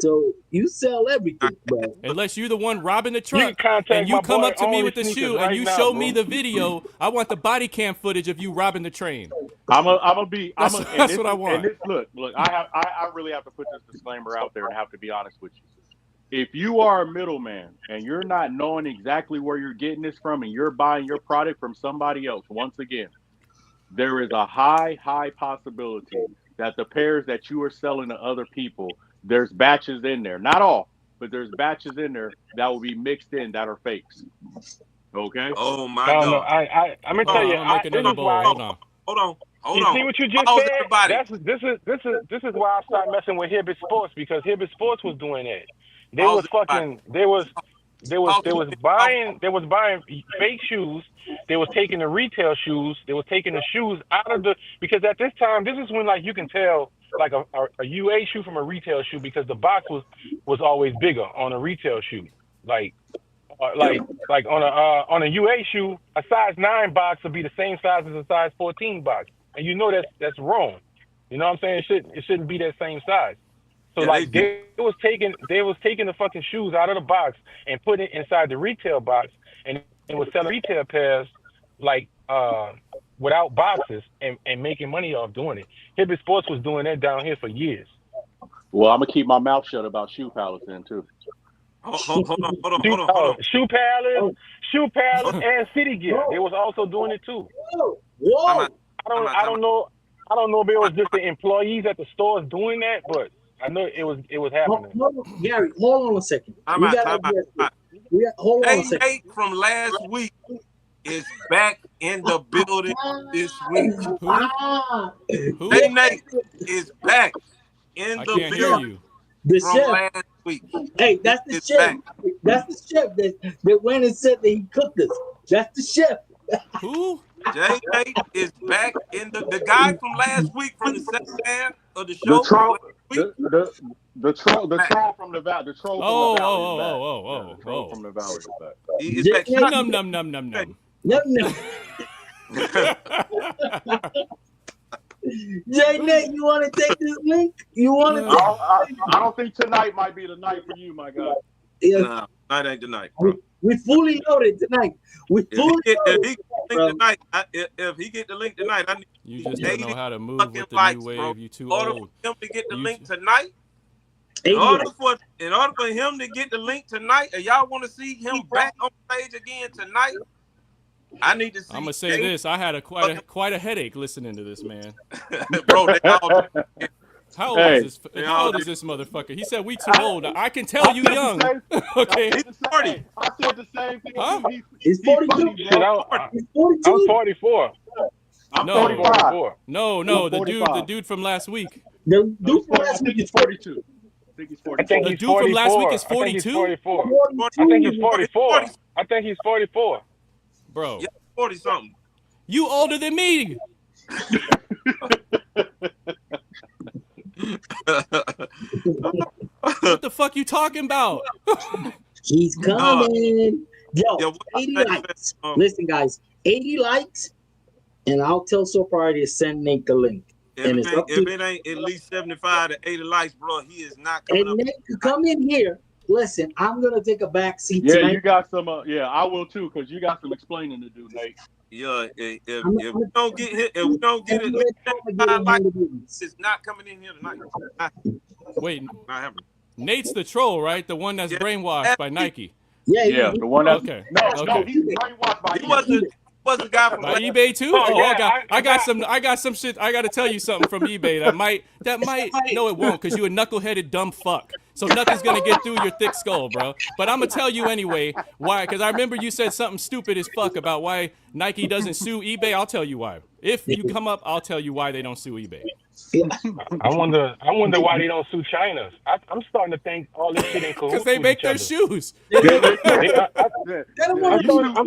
[SPEAKER 2] So you sell everything, bro.
[SPEAKER 5] Unless you're the one robbing the
[SPEAKER 4] You can
[SPEAKER 5] truck
[SPEAKER 4] contact
[SPEAKER 5] and you
[SPEAKER 4] my
[SPEAKER 5] come
[SPEAKER 4] boy
[SPEAKER 5] up to me
[SPEAKER 4] Only
[SPEAKER 5] with the
[SPEAKER 4] Sneakers
[SPEAKER 5] shoe and
[SPEAKER 4] right
[SPEAKER 5] you
[SPEAKER 4] now,
[SPEAKER 5] show
[SPEAKER 4] bro.
[SPEAKER 5] me the video. I want the body cam footage of you robbing the train.
[SPEAKER 3] That's
[SPEAKER 5] what I want.
[SPEAKER 3] And this, look, I really have to put this disclaimer out there and have to be honest with you. If you are a middleman and you're not knowing exactly where you're getting this from and you're buying your product from somebody else, once again, there is a high possibility that the pairs that you are selling to other people, there's batches in there. Not all, but there's batches in there that will be mixed in that are fakes. Okay?
[SPEAKER 1] Oh my
[SPEAKER 4] I don't know.
[SPEAKER 1] God.
[SPEAKER 4] I'm gonna tell you.
[SPEAKER 5] I'm gonna make
[SPEAKER 4] This
[SPEAKER 5] another
[SPEAKER 4] is
[SPEAKER 5] bowl.
[SPEAKER 4] why.
[SPEAKER 5] Hold on.
[SPEAKER 1] Hold
[SPEAKER 4] You
[SPEAKER 1] on.
[SPEAKER 4] see what you just
[SPEAKER 1] Pause,
[SPEAKER 4] said?
[SPEAKER 1] everybody.
[SPEAKER 4] This is why I started messing with Hibbett Sports because Hibbett Sports was doing that. They
[SPEAKER 1] Pause,
[SPEAKER 4] was buying fake shoes. They was taking the retail shoes. They was taking the shoes out of because at this time this is when like you can tell like a UA shoe from a retail shoe because the box was always bigger on a retail shoe. Like on a UA shoe, a size 9 box would be the same size as a size 14 box, and you know that's wrong. You know what I'm saying? It shouldn't be that same size. So
[SPEAKER 1] Yeah,
[SPEAKER 4] like they was taking the fucking shoes out of the box and putting it inside the retail box, and it was selling retail pairs like without boxes and making money off doing it. Hibbett Sports was doing that down here for years.
[SPEAKER 3] Well, I'm gonna keep my mouth shut about Shoe Palace then too.
[SPEAKER 1] Hold on.
[SPEAKER 4] Shoe Palace, and City Gear. They was also doing it too.
[SPEAKER 2] Whoa!
[SPEAKER 4] I don't know if it was just the employees at the stores doing that, but I know it was happening.
[SPEAKER 2] Gary, hold on a second.
[SPEAKER 1] Hold on a second. Nate from last week is back in the building this week.
[SPEAKER 5] Who?
[SPEAKER 1] Hey, Nate is back in
[SPEAKER 5] I
[SPEAKER 1] the
[SPEAKER 5] can't hear
[SPEAKER 1] building
[SPEAKER 5] you.
[SPEAKER 2] The
[SPEAKER 1] from
[SPEAKER 2] chef.
[SPEAKER 1] last week.
[SPEAKER 2] Hey, that's the
[SPEAKER 1] It's
[SPEAKER 2] chef.
[SPEAKER 1] back.
[SPEAKER 2] That's the chef that went and said that he cooked us. That's the chef.
[SPEAKER 5] Who?
[SPEAKER 1] Jay Nate is back in the guy from last week from the second half of the
[SPEAKER 3] The
[SPEAKER 1] show.
[SPEAKER 3] troll,
[SPEAKER 1] Week,
[SPEAKER 3] the troll from the valley, the troll from the valley is back.
[SPEAKER 5] Oh,
[SPEAKER 3] The troll from the valley is back.
[SPEAKER 1] he is back.
[SPEAKER 2] Jay
[SPEAKER 1] Shout
[SPEAKER 5] Num num num num num.
[SPEAKER 2] No, no. Jay Nate, you want to take this link? You want to?
[SPEAKER 3] I don't think tonight might be the night for you, my guy.
[SPEAKER 2] Yeah,
[SPEAKER 1] Nah, night ain't the night, bro.
[SPEAKER 2] we fully loaded tonight. We fully
[SPEAKER 1] If he
[SPEAKER 2] loaded.
[SPEAKER 1] get the link tonight, if he get the link tonight, I need
[SPEAKER 5] You just don't know how to move with the
[SPEAKER 1] likes,
[SPEAKER 5] new wave.
[SPEAKER 1] bro.
[SPEAKER 5] You too
[SPEAKER 1] in order
[SPEAKER 5] old.
[SPEAKER 1] for him to get the
[SPEAKER 5] You
[SPEAKER 1] link
[SPEAKER 5] t-
[SPEAKER 1] tonight.
[SPEAKER 2] 80
[SPEAKER 1] In order for him to get the link tonight, and y'all want to see him back on stage again tonight, I need to see.
[SPEAKER 5] I'm gonna say this. I had quite a headache listening to this man.
[SPEAKER 1] Bro. They all,
[SPEAKER 5] How old is this? How old is this motherfucker? He said we too old. I can tell you young. Okay.
[SPEAKER 1] he's 40.
[SPEAKER 3] I said the same thing.
[SPEAKER 5] Huh?
[SPEAKER 2] He's 42.
[SPEAKER 3] He's
[SPEAKER 4] Shit,
[SPEAKER 2] He's
[SPEAKER 4] I'm
[SPEAKER 2] 42.
[SPEAKER 4] 44.
[SPEAKER 3] I'm
[SPEAKER 5] No.
[SPEAKER 3] 45.
[SPEAKER 5] No,
[SPEAKER 3] I'm
[SPEAKER 5] the
[SPEAKER 3] 45.
[SPEAKER 5] dude from last week.
[SPEAKER 2] The dude from
[SPEAKER 3] I
[SPEAKER 2] last
[SPEAKER 3] think
[SPEAKER 2] week
[SPEAKER 3] he's
[SPEAKER 2] is
[SPEAKER 3] 42. I think he's
[SPEAKER 4] I
[SPEAKER 3] 42.
[SPEAKER 4] think
[SPEAKER 5] The
[SPEAKER 4] he's
[SPEAKER 5] dude from last week is
[SPEAKER 4] 44. I think he's
[SPEAKER 5] 42?
[SPEAKER 4] 44.
[SPEAKER 2] 42.
[SPEAKER 4] I think he's 44. I think he's 44.
[SPEAKER 5] Bro,
[SPEAKER 1] Yeah, 40 something.
[SPEAKER 5] you older than me. What the fuck you talking about?
[SPEAKER 2] He's coming. Yo,
[SPEAKER 1] Yeah, what I
[SPEAKER 2] 80
[SPEAKER 1] say,
[SPEAKER 2] likes.
[SPEAKER 1] man,
[SPEAKER 2] Listen, guys, 80 likes, and I'll tell Soprari to send Nate the link.
[SPEAKER 1] If
[SPEAKER 2] And
[SPEAKER 1] it,
[SPEAKER 2] it's
[SPEAKER 1] ain't,
[SPEAKER 2] up
[SPEAKER 1] if
[SPEAKER 2] to
[SPEAKER 1] it ain't at least 75 to 80 likes, bro, he is not coming
[SPEAKER 2] and
[SPEAKER 1] up.
[SPEAKER 2] Nate, you come in here. Listen, I'm gonna take a back seat
[SPEAKER 3] Yeah,
[SPEAKER 2] tonight.
[SPEAKER 3] you got some. Yeah, I will too, because you got some explaining to do, Nate.
[SPEAKER 1] Yeah, if
[SPEAKER 2] I'm-
[SPEAKER 1] we don't get hit, if we don't get
[SPEAKER 2] I'm
[SPEAKER 1] at
[SPEAKER 2] gonna
[SPEAKER 1] least
[SPEAKER 2] get
[SPEAKER 1] 75
[SPEAKER 2] in
[SPEAKER 1] likes,
[SPEAKER 2] here to do this.
[SPEAKER 1] it's not coming in here tonight.
[SPEAKER 5] Wait,
[SPEAKER 1] Not happening.
[SPEAKER 5] Nate's the troll, right? The one that's
[SPEAKER 1] Yeah.
[SPEAKER 5] brainwashed by Nike.
[SPEAKER 2] Yeah,
[SPEAKER 3] Yeah, the one that's
[SPEAKER 5] Okay.
[SPEAKER 3] no,
[SPEAKER 5] Okay.
[SPEAKER 3] he's brainwashed by
[SPEAKER 1] He was the guy from
[SPEAKER 5] By
[SPEAKER 1] last
[SPEAKER 5] eBay too?
[SPEAKER 4] Oh,
[SPEAKER 5] Oh,
[SPEAKER 4] yeah,
[SPEAKER 5] I got some shit. I got to tell you something from eBay that might. No, it won't, because you a knuckleheaded dumb fuck. So nothing's gonna get through your thick skull, bro. But I'm gonna tell you anyway why. Because I remember you said something stupid as fuck about why Nike doesn't sue eBay. I'll tell you why. If you come up, I'll tell you why they don't sue eBay.
[SPEAKER 4] I wonder why they don't sue China. I'm starting to think all this shit in cahoots
[SPEAKER 5] Because they
[SPEAKER 4] with
[SPEAKER 5] make
[SPEAKER 4] each
[SPEAKER 5] their
[SPEAKER 4] other.
[SPEAKER 5] shoes.
[SPEAKER 4] I'm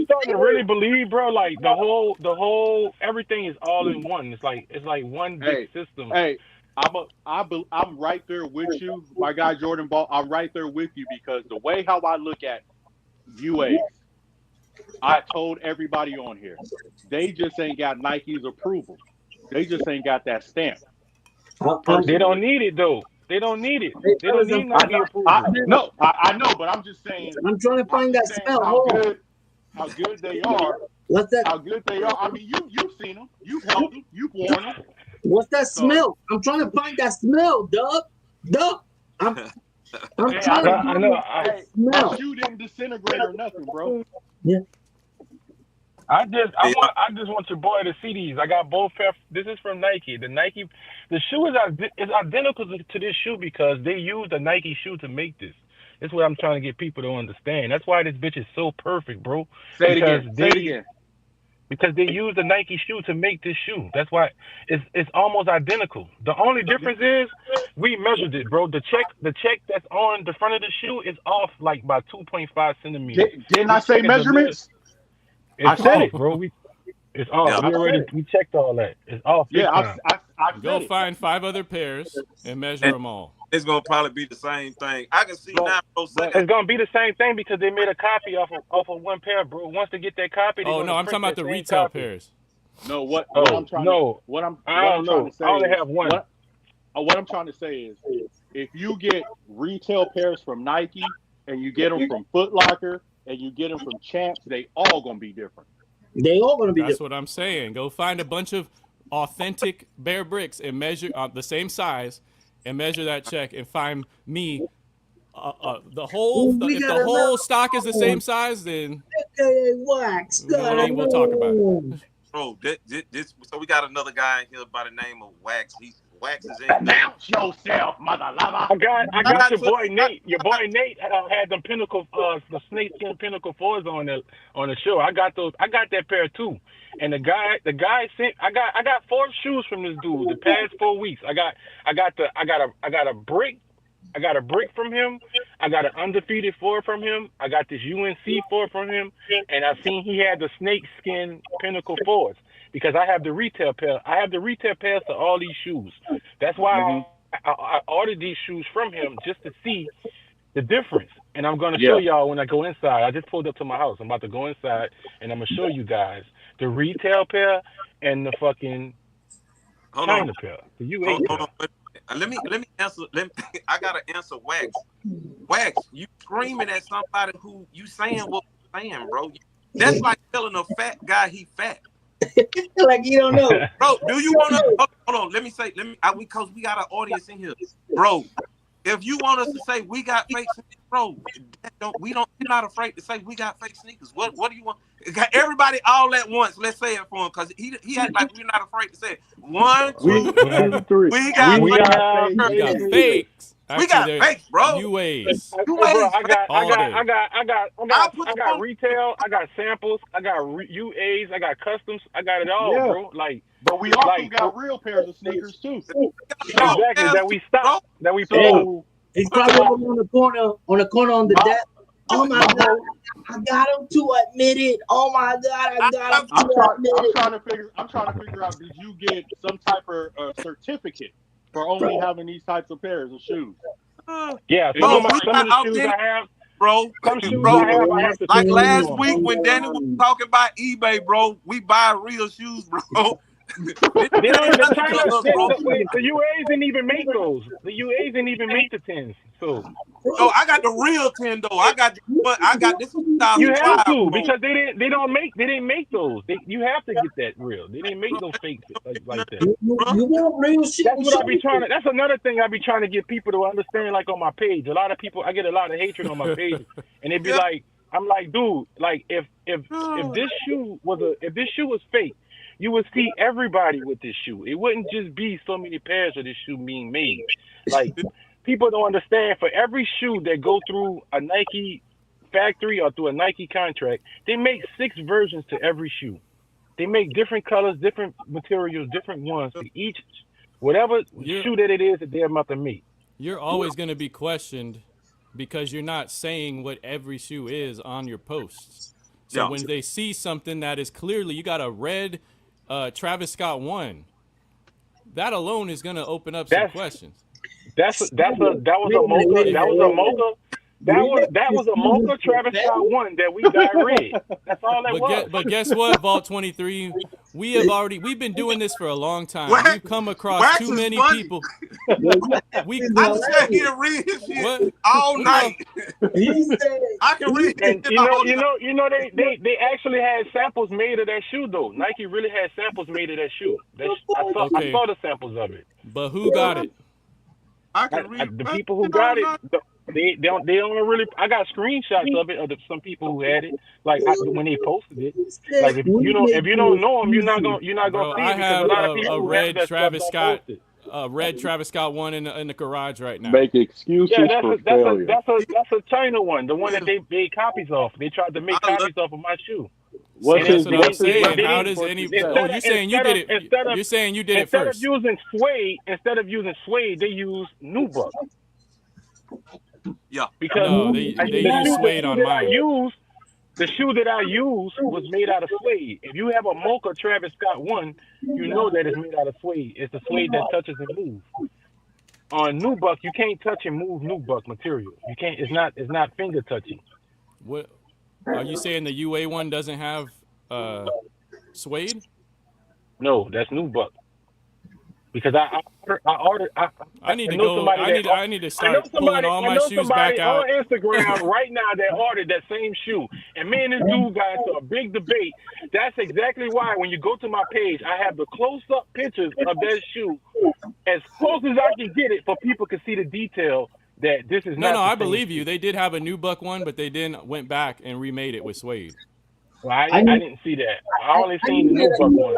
[SPEAKER 4] starting to really believe, bro. Like the whole everything is all in one. It's like one big system.
[SPEAKER 3] Hey, I'm right there with you, my guy Jordan Ball. I'm right there with you because the way how I look at UAs, I told everybody on here, they just ain't got Nike's approval. They just ain't got that stamp.
[SPEAKER 4] They don't need it though. They don't need it. They don't need Nike approval.
[SPEAKER 3] I know, but I'm just saying.
[SPEAKER 2] I'm trying to find that smell. Hold on.
[SPEAKER 3] How good they are.
[SPEAKER 2] What's that?
[SPEAKER 3] How good they are. I mean, you've seen them. You've held them. You've worn them.
[SPEAKER 2] What's that smell? I'm trying to find that smell, Dub. I'm trying to find that smell.
[SPEAKER 3] My shoe didn't disintegrate or nothing, bro.
[SPEAKER 2] Yeah.
[SPEAKER 4] I just want your boy to see these. I got both pair. This is from Nike. The shoe is identical to this shoe because they used a Nike shoe to make this. That's what I'm trying to get people to understand. That's why this bitch is so perfect, bro.
[SPEAKER 3] Say it again.
[SPEAKER 4] Because they used a Nike shoe to make this shoe. That's why it's almost identical. The only difference is we measured it, bro. The check that's on the front of the shoe is off like by 2.5 centimeters.
[SPEAKER 3] Didn't I say measurements?
[SPEAKER 4] It's
[SPEAKER 3] I said
[SPEAKER 4] off,
[SPEAKER 3] it,
[SPEAKER 4] bro. It's off.
[SPEAKER 1] Yeah,
[SPEAKER 4] We checked all that. It's off.
[SPEAKER 3] Yeah, I
[SPEAKER 5] Go
[SPEAKER 3] said it.
[SPEAKER 5] find 5 other pairs and measure them all.
[SPEAKER 1] It's gonna probably be the same thing. I can see now, bro.
[SPEAKER 4] It's gonna be the same thing because they made a copy off of one pair, bro. Once they get that copy,
[SPEAKER 5] Oh no, I'm talking about the retail pairs.
[SPEAKER 3] No, what
[SPEAKER 4] I
[SPEAKER 3] I'm trying to say
[SPEAKER 4] I only have one.
[SPEAKER 3] What I'm trying to say is, if you get retail pairs from Nike and you get them from Foot Locker and you get them from Champs, they all gonna be different.
[SPEAKER 2] They all gonna be
[SPEAKER 5] That's
[SPEAKER 2] different.
[SPEAKER 5] what I'm saying. Go find a bunch of authentic Bear bricks and measure the same size and measure that check and find me the whole. If the whole stock is the same size, then
[SPEAKER 2] Wax.
[SPEAKER 5] we'll talk about it.
[SPEAKER 1] Bro, this. So we got another guy in here by the name of Wax. Wax is in.
[SPEAKER 3] Announce yourself, mother lover.
[SPEAKER 4] I got your boy Nate. Your boy Nate had them Pinnacle, the snakeskin Pinnacle 4s on the show. I got those. I got that pair too. And the guy sent. I got 4 shoes from this dude the past 4 weeks. I got a brick. I got a brick from him. I got an undefeated 4 from him. I got this UNC 4 from him, and I seen he had the snake skin Pinnacle 4s because I have the retail pair. I have the retail pairs to all these shoes. That's why I ordered these shoes from him just to see the difference. And I'm gonna show y'all when I go inside. I just pulled up to my house. I'm about to go inside, and I'm gonna show you guys the retail pair and the fucking China pair, the UA pair.
[SPEAKER 1] Hold on. Let me answer. I gotta answer Wax. Wax, you screaming at somebody who you saying what you're saying, bro. That's like telling a fat guy he fat.
[SPEAKER 2] Like you don't know,
[SPEAKER 1] bro. Do you want to? Hold on. Because we got an audience in here, bro. If you want us to say we got fake sneakers, bro, we're not afraid to say we got fake sneakers. What do you want? Everybody all at once. Let's say it for him because he act like we're not afraid to say it. 1, 2, 3. We got
[SPEAKER 5] fakes.
[SPEAKER 1] We got fakes, bro.
[SPEAKER 5] UAs.
[SPEAKER 4] Bro, I got retail. I got samples. I got UAs. I got customs. I got it all, bro. Like,
[SPEAKER 3] but we also got real pairs of sneakers too.
[SPEAKER 4] Exactly. That we stopped. That we sold.
[SPEAKER 2] He's probably on the corner on the desk. Oh my God, I got him to admit it. Oh my God, I got him to admit it.
[SPEAKER 3] I'm trying to figure out, did you get some type of certificate for only having these types of pairs of shoes?
[SPEAKER 4] Yeah, some of the shoes I have,
[SPEAKER 1] bro.
[SPEAKER 4] I have to
[SPEAKER 1] like last week when Danny was talking about eBay, bro. We buy real shoes, bro.
[SPEAKER 4] The UAs didn't even make those. The UAs didn't even make the 10s. So,
[SPEAKER 1] I got the real 10 though. I got this.
[SPEAKER 4] You have to because they didn't make those. You have to get that real. They didn't make those fake like that.
[SPEAKER 2] You want real shit?
[SPEAKER 4] That's what I be trying to. That's another thing I be trying to get people to understand. Like on my page, a lot of people, I get a lot of hatred on my page, and they be like, I'm like, dude, like if this shoe was fake, you would see everybody with this shoe. It wouldn't just be so many pairs of this shoe being made. Like, people don't understand, for every shoe that go through a Nike factory or through a Nike contract, they make 6 versions to every shoe. They make different colors, different materials, different ones to each, whatever shoe that it is that they're about to make.
[SPEAKER 5] You're always going to be questioned because you're not saying what every shoe is on your posts. So when they see something that is clearly, you got a red Travis Scott 1, that alone is going to open up some questions.
[SPEAKER 4] That was a mocha Travis Scott 1 that we got red. That's all that was.
[SPEAKER 5] But guess what, Vault 23? We've been doing this for a long time. We've come across too many people.
[SPEAKER 1] I sat here and read his shit all night. I can read it.
[SPEAKER 4] They actually had samples made of that shoe though. Nike really had samples made of that shoe. I saw the samples of it.
[SPEAKER 5] But who got it?
[SPEAKER 1] I can read
[SPEAKER 4] the people who got it. They don't really. I got screenshots of it of some people who had it. Like when they posted it. Like if you don't know them, you're not gonna see it.
[SPEAKER 5] I have a red Travis Scott. Red Travis Scott 1 in the garage right now.
[SPEAKER 3] Make excuses for failure.
[SPEAKER 4] That's a China one, the one that they made copies off. They tried to make copies off of my shoe.
[SPEAKER 5] That's what I'm saying. How does any? You're saying you did it. You're saying you did it first.
[SPEAKER 4] Instead of using suede, they use nubuck.
[SPEAKER 1] Yeah.
[SPEAKER 4] Because
[SPEAKER 5] they use suede on mine.
[SPEAKER 4] The shoe that I used was made out of suede. If you have a mocha Travis Scott 1, you know that it's made out of suede. It's the suede that touches and moves. On nubuck, you can't touch and move nubuck material. You can't. It's not finger touching.
[SPEAKER 5] What are you saying? The UA one doesn't have suede?
[SPEAKER 4] No, that's nubuck. Because I ordered.
[SPEAKER 5] I need to go. I need to start pulling all my shoes back out.
[SPEAKER 4] On Instagram right now that ordered that same shoe, and me and this dude got into a big debate. That's exactly why when you go to my page, I have the close-up pictures of that shoe as close as I can get it, for people to see the detail that this is not.
[SPEAKER 5] No, I believe you. They did have a nubuck one, but they then went back and remade it with suede.
[SPEAKER 4] Well, I didn't see that. I only seen the nubuck one.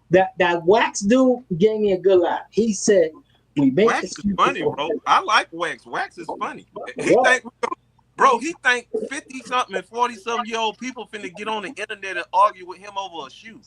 [SPEAKER 2] That Wax dude gave me a good laugh. He said, "We make
[SPEAKER 1] Wax is funny, bro. I like Wax. Wax is funny. He think 50-something and 40-something-year-old people finna get on the internet and argue with him over a shoe.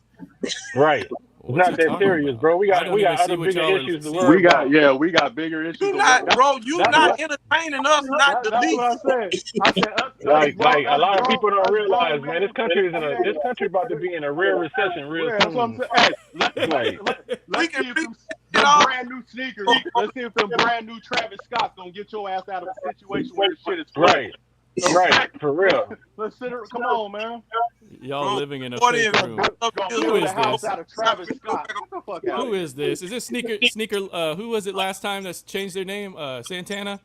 [SPEAKER 4] Right.
[SPEAKER 5] What
[SPEAKER 4] not
[SPEAKER 5] you
[SPEAKER 4] that
[SPEAKER 5] talking
[SPEAKER 4] serious,
[SPEAKER 5] about?
[SPEAKER 4] bro. We
[SPEAKER 5] I
[SPEAKER 4] got
[SPEAKER 5] don't even see
[SPEAKER 4] other
[SPEAKER 5] what
[SPEAKER 4] bigger
[SPEAKER 5] y'all
[SPEAKER 4] issues to
[SPEAKER 5] see.
[SPEAKER 4] worry about.
[SPEAKER 3] We got bigger issues.
[SPEAKER 1] You
[SPEAKER 3] to
[SPEAKER 1] not,
[SPEAKER 3] worry-
[SPEAKER 1] bro. You
[SPEAKER 3] that's
[SPEAKER 1] not
[SPEAKER 3] what-
[SPEAKER 1] entertaining us, not the
[SPEAKER 3] That's what I
[SPEAKER 1] least.
[SPEAKER 3] said. I said
[SPEAKER 4] Like a lot of
[SPEAKER 3] grown,
[SPEAKER 4] people don't
[SPEAKER 3] us
[SPEAKER 4] realize,
[SPEAKER 3] grown
[SPEAKER 4] man, this country is this country about to be in a real recession real
[SPEAKER 3] Yeah, that's what I'm
[SPEAKER 4] soon.
[SPEAKER 3] saying. Hey,
[SPEAKER 4] Like,
[SPEAKER 1] We
[SPEAKER 3] let's
[SPEAKER 1] can
[SPEAKER 3] see if
[SPEAKER 1] read
[SPEAKER 3] them
[SPEAKER 1] it all.
[SPEAKER 3] brand new sneakers. Let's see if them brand new Travis Scott's gonna get your ass out of a situation where the shit is flooded.
[SPEAKER 4] right, for real.
[SPEAKER 3] Let's sit. Come on, man.
[SPEAKER 5] Y'all
[SPEAKER 1] Bro,
[SPEAKER 5] living in a
[SPEAKER 1] 40
[SPEAKER 5] fake
[SPEAKER 1] is
[SPEAKER 5] room.
[SPEAKER 3] Gonna
[SPEAKER 5] Who
[SPEAKER 3] build
[SPEAKER 5] is
[SPEAKER 3] a house
[SPEAKER 5] this?
[SPEAKER 3] out of Travis Scott. Get the fuck out.
[SPEAKER 5] Who is this? Is this sneaker? Who was it last time that's changed their name? Santana.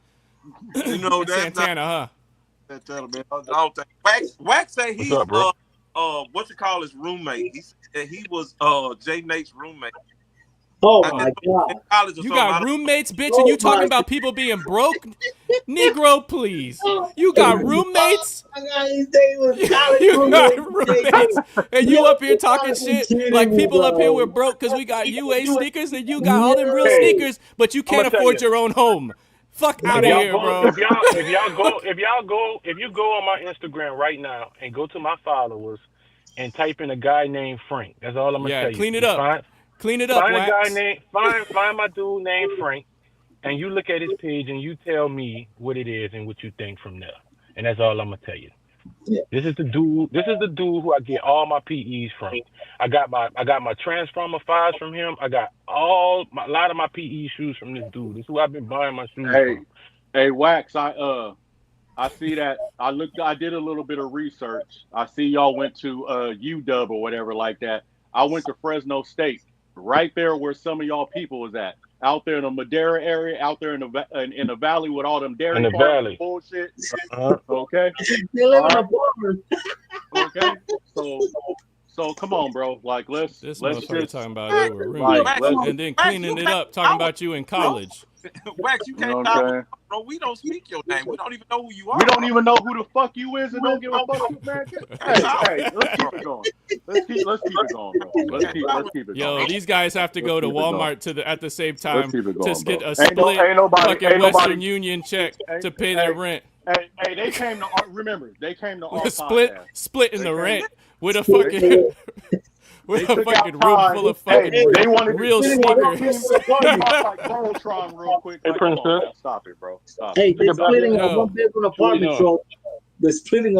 [SPEAKER 1] You know that's
[SPEAKER 5] Santana, huh?
[SPEAKER 1] not that man. I don't think Wax say he's
[SPEAKER 4] up, bro?
[SPEAKER 1] what you call his roommate. He said he was Jay Nate's roommate.
[SPEAKER 2] Oh
[SPEAKER 1] I
[SPEAKER 2] my
[SPEAKER 1] guess
[SPEAKER 2] God.
[SPEAKER 1] in college or
[SPEAKER 5] You
[SPEAKER 1] something.
[SPEAKER 5] got roommates, bitch, and you talking about people being broke? Negro, please. You got roommates?
[SPEAKER 2] I got his day was college
[SPEAKER 5] You got
[SPEAKER 2] roommate.
[SPEAKER 5] roommates, and you up here talking
[SPEAKER 2] gotta be
[SPEAKER 5] shit
[SPEAKER 2] kidding
[SPEAKER 5] like
[SPEAKER 2] me,
[SPEAKER 5] people up here
[SPEAKER 2] bro.
[SPEAKER 5] were broke because we got UA sneakers and you got all them real
[SPEAKER 2] Yeah.
[SPEAKER 5] sneakers, but you can't
[SPEAKER 4] I'ma tell
[SPEAKER 5] afford
[SPEAKER 4] you.
[SPEAKER 5] your own home. Fuck out
[SPEAKER 4] If
[SPEAKER 5] of
[SPEAKER 4] y'all
[SPEAKER 5] here,
[SPEAKER 4] go,
[SPEAKER 5] bro.
[SPEAKER 4] if you go on my Instagram right now and go to my followers and type in a guy named Frank. That's all I'm gonna
[SPEAKER 5] Yeah,
[SPEAKER 4] tell you.
[SPEAKER 5] clean it
[SPEAKER 4] Just
[SPEAKER 5] up. Clean it up,
[SPEAKER 4] find a guy
[SPEAKER 5] Wax.
[SPEAKER 4] named find my dude named Frank, and you look at his page and you tell me what it is and what you think from there. And that's all I'm gonna tell you.
[SPEAKER 2] Yeah.
[SPEAKER 4] This is the dude who I get all my PEs from. I got my Transformer 5s from him. I got a lot of my PE shoes from this dude. This is who I've been buying my shoes from.
[SPEAKER 3] Hey, Wax. I see that. I did a little bit of research. I see y'all went to UW or whatever like that. I went to Fresno State, right there where some of y'all people was at, out there in the Madera area, out there in the valley with all them
[SPEAKER 4] In
[SPEAKER 3] dairy
[SPEAKER 4] the
[SPEAKER 3] farms
[SPEAKER 4] valley.
[SPEAKER 3] and bullshit.
[SPEAKER 4] Uh-huh.
[SPEAKER 3] Okay,
[SPEAKER 2] They live in
[SPEAKER 3] All
[SPEAKER 2] a
[SPEAKER 3] right.
[SPEAKER 2] apartment.
[SPEAKER 3] okay. So come on, bro. Like
[SPEAKER 5] This
[SPEAKER 3] let's
[SPEAKER 5] motherfucker
[SPEAKER 3] just
[SPEAKER 5] talking about they were
[SPEAKER 3] like
[SPEAKER 5] roommates
[SPEAKER 3] let's.
[SPEAKER 5] and then
[SPEAKER 1] Wax,
[SPEAKER 5] cleaning
[SPEAKER 1] you
[SPEAKER 5] it
[SPEAKER 1] can't
[SPEAKER 5] up, talking
[SPEAKER 1] call
[SPEAKER 5] about you in college.
[SPEAKER 1] Wax, you
[SPEAKER 3] You know
[SPEAKER 1] can't
[SPEAKER 3] what
[SPEAKER 1] call
[SPEAKER 3] I'm
[SPEAKER 1] us,
[SPEAKER 3] saying?
[SPEAKER 1] bro. We don't speak your name. We don't even know who you are.
[SPEAKER 3] We don't even know who the fuck you is and don't give a fuck, man. Hey, let's keep it going. Let's keep it going, bro. Let's keep it
[SPEAKER 5] Yo,
[SPEAKER 3] going.
[SPEAKER 5] these guys have to go to
[SPEAKER 3] keep it going.
[SPEAKER 5] Walmart at the same
[SPEAKER 3] Let's
[SPEAKER 5] time
[SPEAKER 3] keep it
[SPEAKER 5] to
[SPEAKER 3] going,
[SPEAKER 5] get
[SPEAKER 3] bro.
[SPEAKER 5] a split
[SPEAKER 3] Ain't nobody,
[SPEAKER 5] fucking Western Union check to pay their rent.
[SPEAKER 3] Hey, they came to remember they came to our
[SPEAKER 5] Split
[SPEAKER 3] podcast.
[SPEAKER 5] splitting the
[SPEAKER 3] They came-
[SPEAKER 5] rent with a fucking with
[SPEAKER 3] They
[SPEAKER 5] a
[SPEAKER 3] took
[SPEAKER 5] fucking
[SPEAKER 3] out
[SPEAKER 5] room
[SPEAKER 3] time.
[SPEAKER 5] full of
[SPEAKER 3] Hey,
[SPEAKER 5] fucking
[SPEAKER 3] they wanted
[SPEAKER 5] real
[SPEAKER 3] to
[SPEAKER 5] sneakers.
[SPEAKER 3] talk like Voltron real quick.
[SPEAKER 4] Hey,
[SPEAKER 3] Like, come on,
[SPEAKER 4] Princess.
[SPEAKER 3] man. Stop it, bro. Stop
[SPEAKER 2] Hey,
[SPEAKER 3] it.
[SPEAKER 2] they're splitting
[SPEAKER 5] Yo.
[SPEAKER 2] a one bedroom apartment,
[SPEAKER 4] on?
[SPEAKER 2] so they're splitting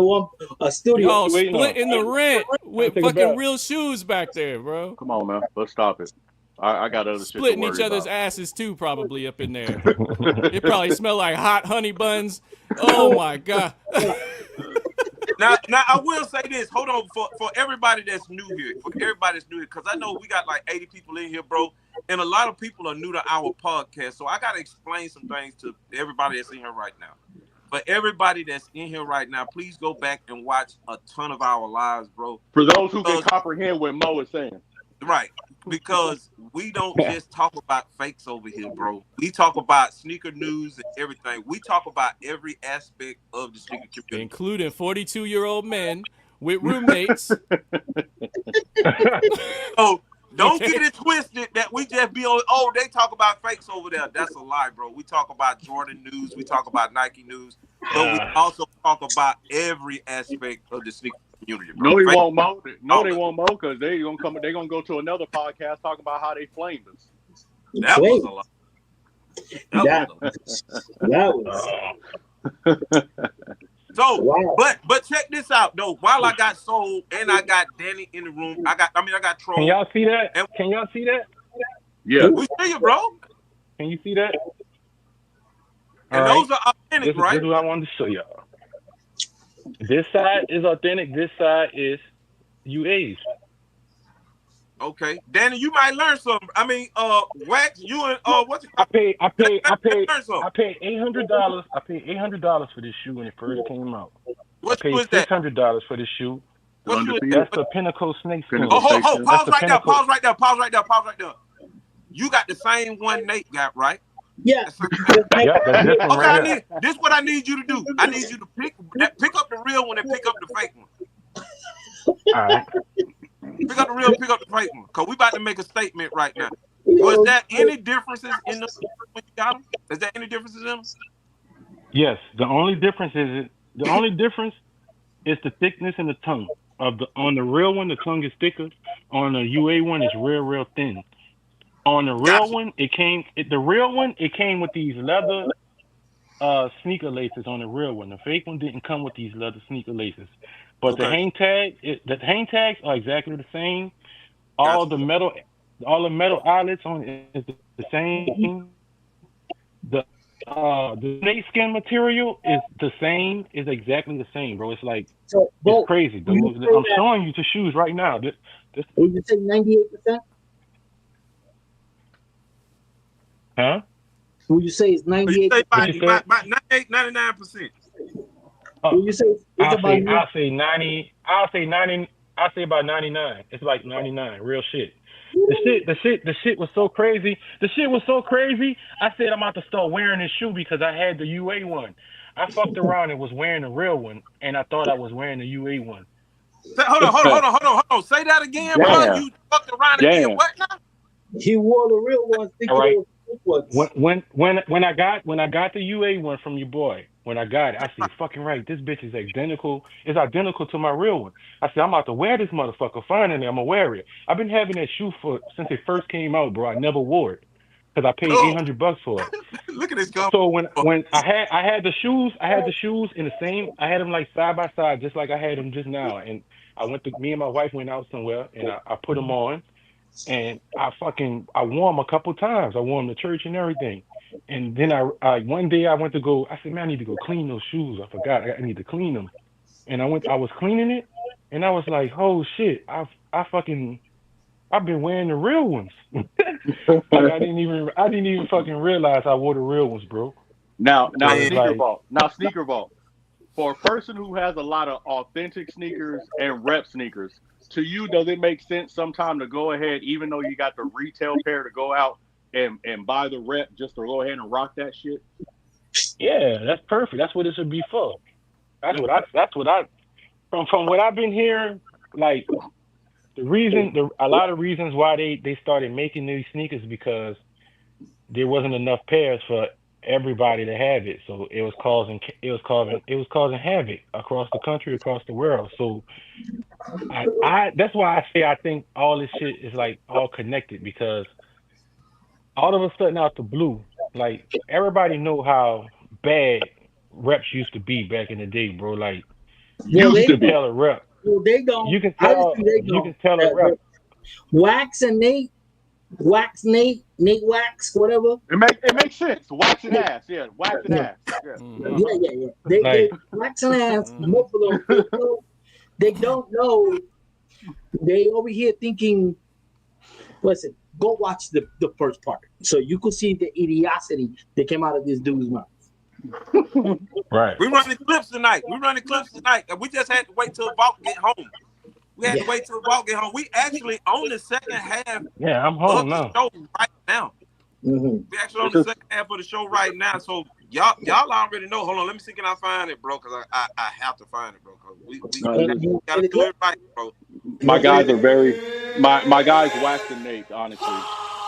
[SPEAKER 2] a studio.
[SPEAKER 5] Y'all
[SPEAKER 4] waiting on?
[SPEAKER 5] splitting the rent with
[SPEAKER 4] take a
[SPEAKER 5] fucking
[SPEAKER 4] bath.
[SPEAKER 5] real shoes back there, bro.
[SPEAKER 3] Come on, man. Let's stop it. I got other shit to
[SPEAKER 5] Splitting
[SPEAKER 3] worry
[SPEAKER 5] each other's
[SPEAKER 3] about.
[SPEAKER 5] asses too, probably up in there. It probably smell like hot honey buns. Oh my god.
[SPEAKER 1] Now I will say this. Hold on for everybody that's new here. Because I know we got like 80 people in here, bro, and a lot of people are new to our podcast. So I gotta explain some things to everybody that's in here right now. For everybody that's in here right now, please go back and watch a ton of our lives, bro.
[SPEAKER 3] For those who can comprehend what Mo is saying.
[SPEAKER 1] Right. Because we don't just talk about fakes over here, bro. We talk about sneaker news and everything. We talk about every aspect of the sneaker community.
[SPEAKER 5] Including 42-year-old men with roommates.
[SPEAKER 1] So don't get it twisted that we just be on, they talk about fakes over there. That's a lie, bro. We talk about Jordan news. We talk about Nike news. But we also talk about every aspect of the sneaker community, bro.
[SPEAKER 3] No, they
[SPEAKER 1] Fake-
[SPEAKER 3] won't Mo. No, they won't Mo because they're gonna go to another podcast talking about how they flamed us.
[SPEAKER 1] That was a lie.
[SPEAKER 2] That was.
[SPEAKER 1] So,
[SPEAKER 2] Wow.
[SPEAKER 1] but check this out though. While I got Soul and I got Danny in the room, I got Troll.
[SPEAKER 4] Can y'all see that?
[SPEAKER 1] And-
[SPEAKER 4] Can y'all see that?
[SPEAKER 3] Yeah.
[SPEAKER 1] We see you, bro.
[SPEAKER 4] Can you see that?
[SPEAKER 1] And
[SPEAKER 4] All
[SPEAKER 1] those are authentic,
[SPEAKER 4] This
[SPEAKER 1] right?
[SPEAKER 4] is what I wanted to show y'all. This side is authentic. This side is UAs.
[SPEAKER 1] Okay, Danny, you might learn something. I mean, Wax, you and what's it
[SPEAKER 4] I
[SPEAKER 1] called?
[SPEAKER 4] paid
[SPEAKER 1] Learn something.
[SPEAKER 4] $800. I paid $800 for this shoe when it first came out.
[SPEAKER 1] What
[SPEAKER 4] I paid
[SPEAKER 1] shoe is that?
[SPEAKER 4] $600 for this shoe.
[SPEAKER 1] What shoe is
[SPEAKER 3] Undefeated.
[SPEAKER 1] that?
[SPEAKER 4] That's the Pinnacle Snakeskin.
[SPEAKER 3] Pinnacle.
[SPEAKER 1] Pause
[SPEAKER 4] That's the
[SPEAKER 1] right there.
[SPEAKER 4] Pinnacle.
[SPEAKER 1] Pause right there. You got the same one Nate got, right?
[SPEAKER 2] Yeah.
[SPEAKER 4] Yeah, that's this one
[SPEAKER 1] Okay,
[SPEAKER 4] right here.
[SPEAKER 1] this is what I need you to do. I need you to pick up the real one and pick up the fake one.
[SPEAKER 4] All right.
[SPEAKER 1] Pick up the real, pick up the fake one. Cause we about to make a statement right now. Was there any differences in the when you got them? Is there any differences in them?
[SPEAKER 4] Yes. The only difference is the thickness and the tongue. On the real one, the tongue is thicker. On the UA one, it's real thin. On the real
[SPEAKER 1] Gotcha.
[SPEAKER 4] one, the real one, it came with these leather sneaker laces on the real one. The fake one didn't come with these leather sneaker laces. But
[SPEAKER 1] Okay.
[SPEAKER 4] the hang tags are exactly the same. All
[SPEAKER 1] Gotcha.
[SPEAKER 4] the metal, all the metal eyelets on it is the same. The snake skin material is the same. Is exactly the same, bro.
[SPEAKER 2] So,
[SPEAKER 4] It's
[SPEAKER 2] Bo,
[SPEAKER 4] crazy,
[SPEAKER 2] will you
[SPEAKER 4] dude.
[SPEAKER 2] say
[SPEAKER 4] I'm
[SPEAKER 2] that?
[SPEAKER 4] showing you the shoes right now. This,
[SPEAKER 2] Will you say 98%?
[SPEAKER 4] huh?
[SPEAKER 2] Will you say it's
[SPEAKER 1] So you say
[SPEAKER 4] 'What
[SPEAKER 2] 98%?
[SPEAKER 4] you said?
[SPEAKER 1] about 98, 99%.
[SPEAKER 2] Will you say it's
[SPEAKER 4] I'll
[SPEAKER 2] about
[SPEAKER 4] say I'll say 90. I'll say 90. I'll say about 99. It's like 99. Real shit. The shit was so crazy. The shit was so crazy. I said I'm about to start wearing this shoe because I had the UA one. I fucked around and was wearing the real one, and I thought I was wearing the UA one.
[SPEAKER 1] Hold on, hold on, hold on, hold on, hold on. Say that again, bro.
[SPEAKER 3] Damn,
[SPEAKER 1] You fucked around and did
[SPEAKER 3] damn.
[SPEAKER 1] what now?
[SPEAKER 2] he wore the real ones
[SPEAKER 4] All
[SPEAKER 2] thinking it
[SPEAKER 4] right.
[SPEAKER 2] was fake ones?
[SPEAKER 4] When I got the UA one from your boy, when I got it, I said, "Fucking right, this bitch is identical. It's identical to my real one." I said, "I'm about to wear this motherfucker. Finally, I'm gonna wear it." I've been having that shoe for since it first came out, bro. I never wore it because I paid
[SPEAKER 1] Oh,
[SPEAKER 4] $800 for it.
[SPEAKER 1] look at this guy.
[SPEAKER 4] So when I had the shoes in the same. I had them like side by side, just like I had them just now. And me and my wife went out somewhere, and I put them on, and I wore them a couple times. I wore them to church and everything. And then I one day I went to go. I said, man, I need to go clean those shoes. I forgot. I need to clean them. And I was cleaning it, and I was like, oh shit, I've been wearing the real ones. Like I didn't even fucking realize I wore the real ones, bro. It
[SPEAKER 3] Now
[SPEAKER 4] was
[SPEAKER 1] Man,
[SPEAKER 3] sneaker
[SPEAKER 4] like,
[SPEAKER 3] vault. Now sneaker vault. For a person who has a lot of authentic sneakers and rep sneakers, to you, does it make sense sometime to go ahead, even though you got the retail pair, to go out and buy the rep just to go ahead and rock that shit?
[SPEAKER 4] yeah, that's perfect. That's what it should be for. That's what I from what I've been hearing, like a lot of reasons why they started making these sneakers because there wasn't enough pairs for everybody to have it. So it was causing havoc across the country, across the world. So I that's why I say I think all this shit is like all connected because all of a sudden out the blue, like everybody know how bad reps used to be back in the day, bro. Like
[SPEAKER 2] Well,
[SPEAKER 4] you
[SPEAKER 3] Used
[SPEAKER 2] they
[SPEAKER 3] to
[SPEAKER 4] can
[SPEAKER 3] be.
[SPEAKER 2] don't.
[SPEAKER 4] tell a rep.
[SPEAKER 2] Well, they don't.
[SPEAKER 4] You can
[SPEAKER 2] Obviously,
[SPEAKER 4] tell
[SPEAKER 2] they
[SPEAKER 4] you
[SPEAKER 2] don't.
[SPEAKER 4] can tell a rep.
[SPEAKER 2] Wax and Nate Wax, whatever.
[SPEAKER 3] It makes sense. Wax and
[SPEAKER 2] Yeah,
[SPEAKER 3] ass, yeah. Wax and
[SPEAKER 2] yeah,
[SPEAKER 3] ass, yeah.
[SPEAKER 5] Mm-hmm.
[SPEAKER 2] yeah. They
[SPEAKER 4] Like
[SPEAKER 2] Wax and ass.
[SPEAKER 5] Mm-hmm.
[SPEAKER 2] Both of them. They don't know. They over here thinking. Listen, go watch the first part, so you could see the idiocy that came out of this dude's mouth.
[SPEAKER 4] right.
[SPEAKER 1] we running clips tonight. We running clips tonight. And we just had to wait till Vault get home. We had to
[SPEAKER 2] Yeah.
[SPEAKER 1] wait till Vault get home. We actually on the second half
[SPEAKER 4] Yeah, I'm
[SPEAKER 1] of
[SPEAKER 4] home
[SPEAKER 1] the
[SPEAKER 4] now.
[SPEAKER 1] show right now.
[SPEAKER 2] Mm-hmm.
[SPEAKER 1] We actually on
[SPEAKER 3] This
[SPEAKER 1] the
[SPEAKER 3] is
[SPEAKER 1] second half of the show right now. So y'all already know. Hold on, let me see can I find it, bro? Because I have to find it, bro. Because we
[SPEAKER 3] uh,
[SPEAKER 1] gotta do it right, bro.
[SPEAKER 3] my guys are very my guys Wax and Nate, honestly.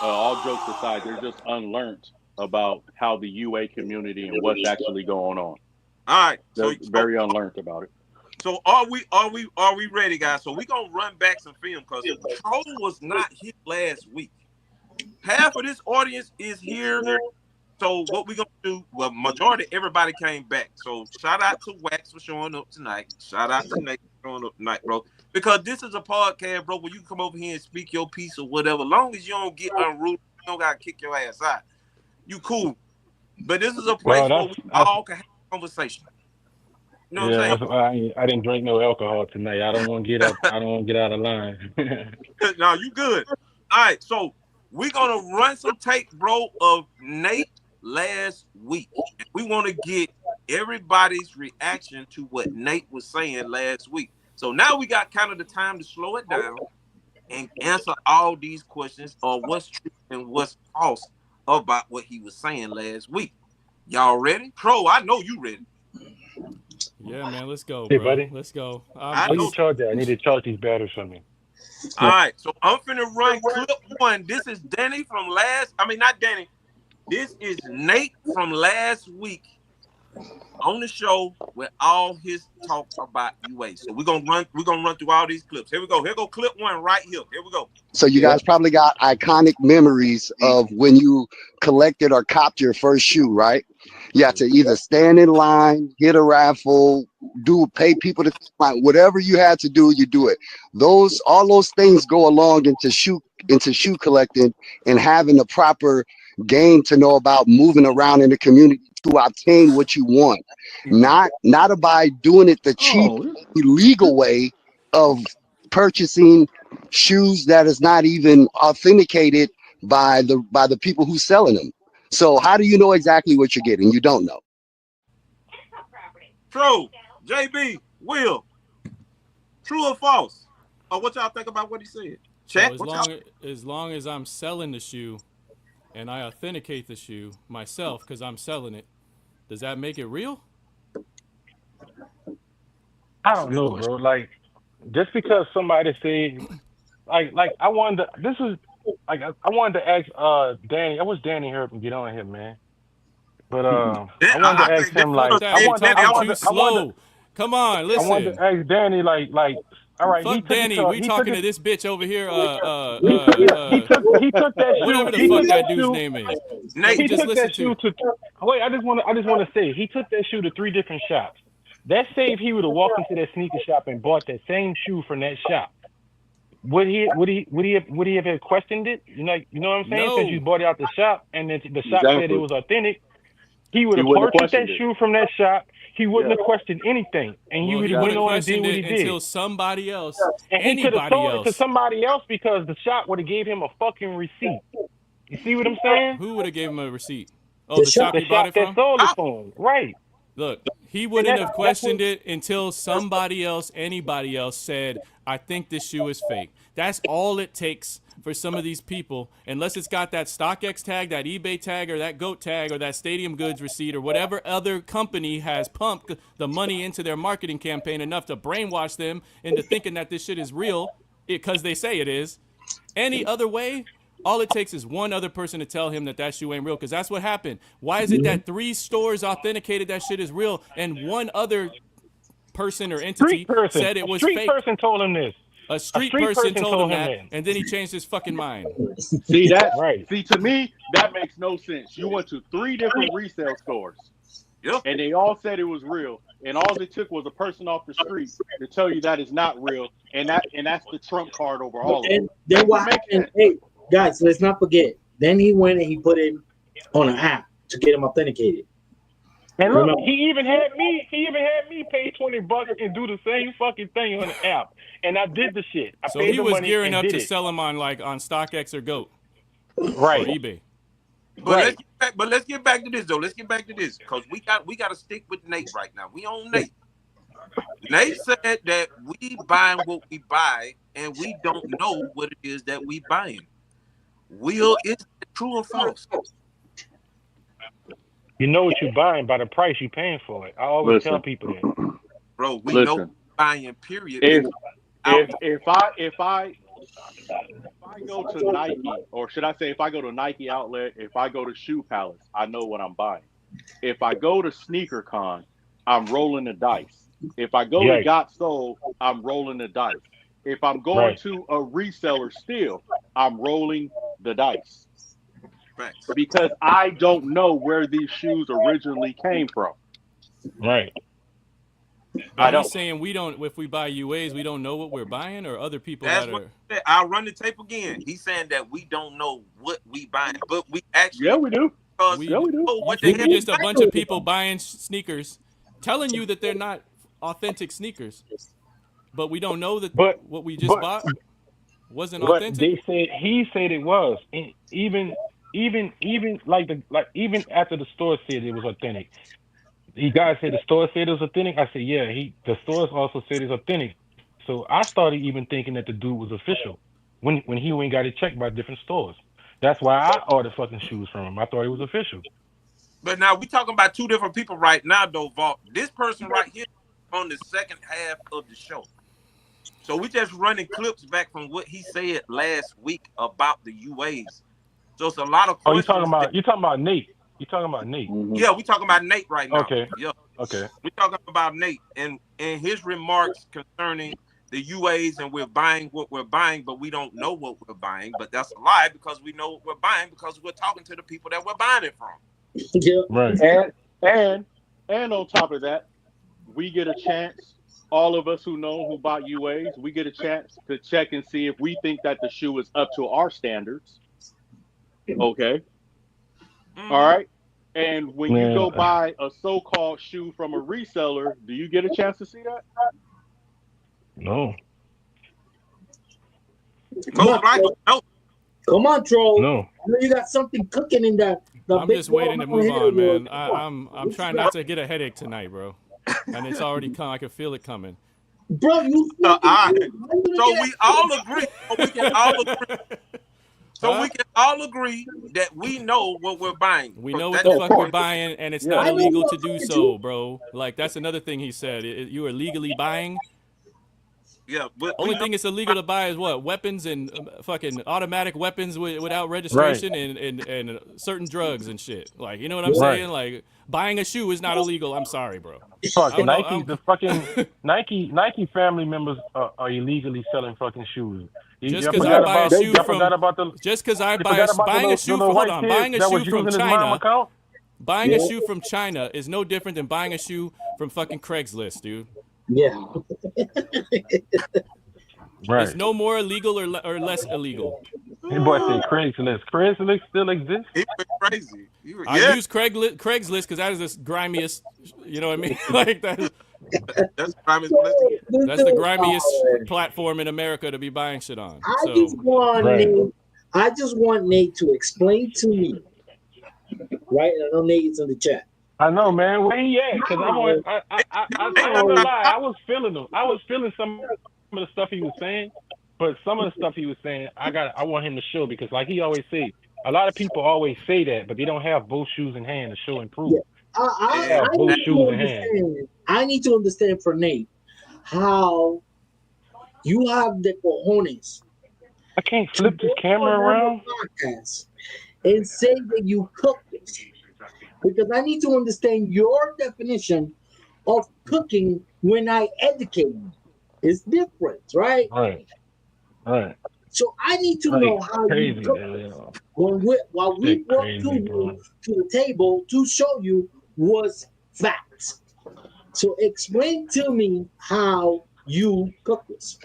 [SPEAKER 3] All jokes aside, they're just unlearned about how the UA community and what's actually going on.
[SPEAKER 1] All right.
[SPEAKER 3] They're very unlearned about it.
[SPEAKER 1] So are we ready, guys? So we gonna run back some film because Troll was not here last week. Half of this audience is here. So what we gonna do? Well, majority everybody came back. So shout out to Wax for showing up tonight. Shout out to Nate for showing up tonight, bro. Because this is a podcast, bro, where you can come over here and speak your piece or whatever. Long as you don't get unruly, you don't gotta kick your ass out. You cool. But this is a
[SPEAKER 4] Well,
[SPEAKER 1] place where
[SPEAKER 4] that's
[SPEAKER 1] we
[SPEAKER 4] that's
[SPEAKER 1] all can have a conversation. You know what
[SPEAKER 4] yeah.
[SPEAKER 1] I'm
[SPEAKER 4] That's why I didn't drink no alcohol tonight. I don't want to get up. I don't want to get out of line.
[SPEAKER 1] saying? No, you good. All right, so we're gonna run some tape, bro, of Nate last week. And we want to get everybody's reaction to what Nate was saying last week. So now we got kind of the time to slow it down and answer all these questions of what's true and what's false about what he was saying last week. Y'all ready? Pro, I know you ready.
[SPEAKER 5] Yeah, man. Let's go,
[SPEAKER 4] Hey,
[SPEAKER 5] bro.
[SPEAKER 4] buddy.
[SPEAKER 5] Let's go.
[SPEAKER 1] I
[SPEAKER 4] How you
[SPEAKER 1] know.
[SPEAKER 4] charge that? I need to charge these batteries for me.
[SPEAKER 1] All right, so I'm finna run clip one. This is Danny from last. I mean, not Danny. This is Nate from last week. on the show with all his talk about UA. So we're gonna run through all these clips. Here we go. Here go clip one right here. Here we go.
[SPEAKER 6] So you guys probably got iconic memories of when you collected or copped your first shoe, right? You had to either stand in line, hit a raffle, pay people to like whatever you had to do, you do it. All those things go along into shoe collecting and having a proper game to know about moving around in the community to obtain what you want. Not by doing it the cheap, illegal way of purchasing shoes that is not even authenticated by the people who's selling them. So how do you know exactly what you're getting? You don't know.
[SPEAKER 1] True. JB, Will, true or false? Or what y'all think about what he said? Chat.
[SPEAKER 5] So as long as I'm selling the shoe and I authenticate the shoe myself because I'm selling it, does that make it real?
[SPEAKER 4] I don't know, bro. Like, just because somebody said, like I wanted to, this is like I wanted to ask Danny. I wish Danny here can get on here, man. But I wanted to ask him like I wanted
[SPEAKER 5] too slow. Come on, listen.
[SPEAKER 4] I wanted to ask Danny like all right.
[SPEAKER 5] Fuck Danny. We talking to this bitch over here.
[SPEAKER 4] He took that shoe.
[SPEAKER 5] Whatever the fuck that dude's name is.
[SPEAKER 4] He took that shoe to. Wait, I just want to say he took that shoe to 3 different shops. That say if he would have walked into that sneaker shop and bought that same shoe from that shop, would he have questioned it? You know what I'm saying?
[SPEAKER 5] No.
[SPEAKER 4] Since you bought it out the shop and then the shop said it was authentic, he would have purchased that shoe from that shop. He wouldn't have questioned anything, and he would have went on and did what he did
[SPEAKER 5] until somebody else,
[SPEAKER 4] and he could have sold it to somebody else because the shop would have gave him a fucking receipt. You see what I'm saying?
[SPEAKER 5] Who would have gave him a receipt? Oh, the shop he bought it
[SPEAKER 4] that
[SPEAKER 5] from?
[SPEAKER 4] sold it for him. Right.
[SPEAKER 5] Look, he wouldn't have questioned it until somebody else, anybody else said, I think this shoe is fake. That's all it takes for some of these people, unless it's got that StockX tag, that eBay tag, or that GOAT tag, or that Stadium Goods receipt, or whatever other company has pumped the money into their marketing campaign enough to brainwash them into thinking that this shit is real because they say it is. Any other way, all it takes is one other person to tell him that shoe ain't real, because that's what happened. Why is it that 3 stores authenticated that shit is real and one other person or entity said it was fake?
[SPEAKER 4] A street person told him this.
[SPEAKER 5] A street person told him that, and then he changed his fucking mind.
[SPEAKER 3] See that?
[SPEAKER 4] Right.
[SPEAKER 3] See, to me, that makes no sense. You went to 3 different resale stores, and they all said it was real, and all it took was a person off the street to tell you that it's not real, and that's the trump card over all of it.
[SPEAKER 2] And then what happened? Hey, guys, let's not forget. Then he went and he put it on an app to get him authenticated.
[SPEAKER 4] And look, he even had me pay $20 and do the same fucking thing on the app. And I did the shit.
[SPEAKER 5] So he was gearing up to sell them on StockX or GOAT.
[SPEAKER 4] Right.
[SPEAKER 5] Or eBay.
[SPEAKER 1] But let's get back to this though. Let's get back to this because we got to stick with Nate right now. We own Nate. Nate said that we buying what we buy and we don't know what it is that we buying. Will, is it true or false?
[SPEAKER 4] You know what you're buying by the price you're paying for it. I always tell people that.
[SPEAKER 1] Bro, we know buying, period.
[SPEAKER 3] If I go to Nike, or should I say if I go to Nike outlet, if I go to Shoe Palace, I know what I'm buying. If I go to Sneaker Con, I'm rolling the dice. If I go to Got Sold, I'm rolling the dice. If I'm going to a reseller still, I'm rolling the dice. Because I don't know where these shoes originally came from.
[SPEAKER 4] Right.
[SPEAKER 5] Are you saying we don't, if we buy UAs, we don't know what we're buying, or other people
[SPEAKER 1] That's
[SPEAKER 5] that are?
[SPEAKER 1] I'll run the tape again. He's saying that we don't know what we buying, but we actually
[SPEAKER 3] we do.
[SPEAKER 5] We
[SPEAKER 3] do.
[SPEAKER 5] We're just a bunch of people buying sneakers, telling you that they're not authentic sneakers, but we don't know that what we just bought wasn't authentic.
[SPEAKER 4] He said it was, and even even after the store said it was authentic. You guys said the store said it was authentic. I said, yeah. The stores also said it's authentic. So I started even thinking that the dude was official when he went and got it checked by different stores. That's why I ordered fucking shoes from him. I thought he was official.
[SPEAKER 1] But now we talking about 2 different people right now, though, Vault. This person right here on the second half of the show. So we just running clips back from what he said last week about the UAs. So it's a lot of questions.
[SPEAKER 4] You talking about Nate? You talking about Nate?
[SPEAKER 1] Yeah, we talking about Nate right now.
[SPEAKER 4] Okay.
[SPEAKER 1] Yeah.
[SPEAKER 4] Okay.
[SPEAKER 1] We talking about Nate and his remarks concerning the UAs, and we're buying what we're buying, but we don't know what we're buying. But that's a lie, because we know what we're buying because we're talking to the people that we're buying it from.
[SPEAKER 2] Yeah.
[SPEAKER 4] Right.
[SPEAKER 3] And on top of that, we get a chance. All of us who bought UAs, we get a chance to check and see if we think that the shoe is up to our standards. Okay. All right. And when you go buy a so-called shoe from a reseller, do you get a chance to see that?
[SPEAKER 4] No.
[SPEAKER 1] Most likely, no.
[SPEAKER 2] Come on, troll.
[SPEAKER 4] No.
[SPEAKER 2] I know you got something cooking in that.
[SPEAKER 5] I'm just waiting to move on, man. I'm trying not to get a headache tonight, bro. And it's already come. I can feel it coming.
[SPEAKER 2] Bro, you.
[SPEAKER 1] So we all agree. We can all agree that we know what we're buying.
[SPEAKER 5] We know what the fuck we're buying, and it's not illegal to do so, bro. Like, that's another thing he said. You are legally buying.
[SPEAKER 1] Yeah, but
[SPEAKER 5] only thing it's illegal to buy is what? Weapons and fucking automatic weapons without registration, and certain drugs and shit. Like, you know what I'm saying? Like, buying a shoe is not illegal. I'm sorry, bro.
[SPEAKER 4] The fucking Nike family members are illegally selling fucking shoes.
[SPEAKER 5] Just because I buy a shoe from, buying a shoe from, hold on, buying a shoe from China. Buying a shoe from China is no different than buying a shoe from fucking Craigslist, dude.
[SPEAKER 2] Yeah.
[SPEAKER 5] It's no more illegal or less illegal.
[SPEAKER 4] Your boy said Craigslist. Craigslist still exists?
[SPEAKER 1] It's crazy.
[SPEAKER 5] I use Craigslist because that is the grimiest, you know what I mean? Like that's
[SPEAKER 1] the
[SPEAKER 5] grimiest platform in America to be buying shit on.
[SPEAKER 2] I just want Nate to explain to me. Right? I know Nate is in the chat.
[SPEAKER 4] I know, man. Where he at? Because I'm not gonna lie. I was feeling him. I was feeling some of the stuff he was saying, but some of the stuff he was saying, I want him to show, because, like he always say, a lot of people always say that, but they don't have both shoes in hand to show and prove.
[SPEAKER 2] Yeah. I need to understand for Nate how you have the cojones.
[SPEAKER 4] I can't flip this camera around
[SPEAKER 2] and say that you cook this. Because I need to understand your definition of cooking when I educate you. It's different, right?
[SPEAKER 4] Right.
[SPEAKER 2] So I need to know how you cook while we brought to the table to show you was facts. So explain to me how you cook this.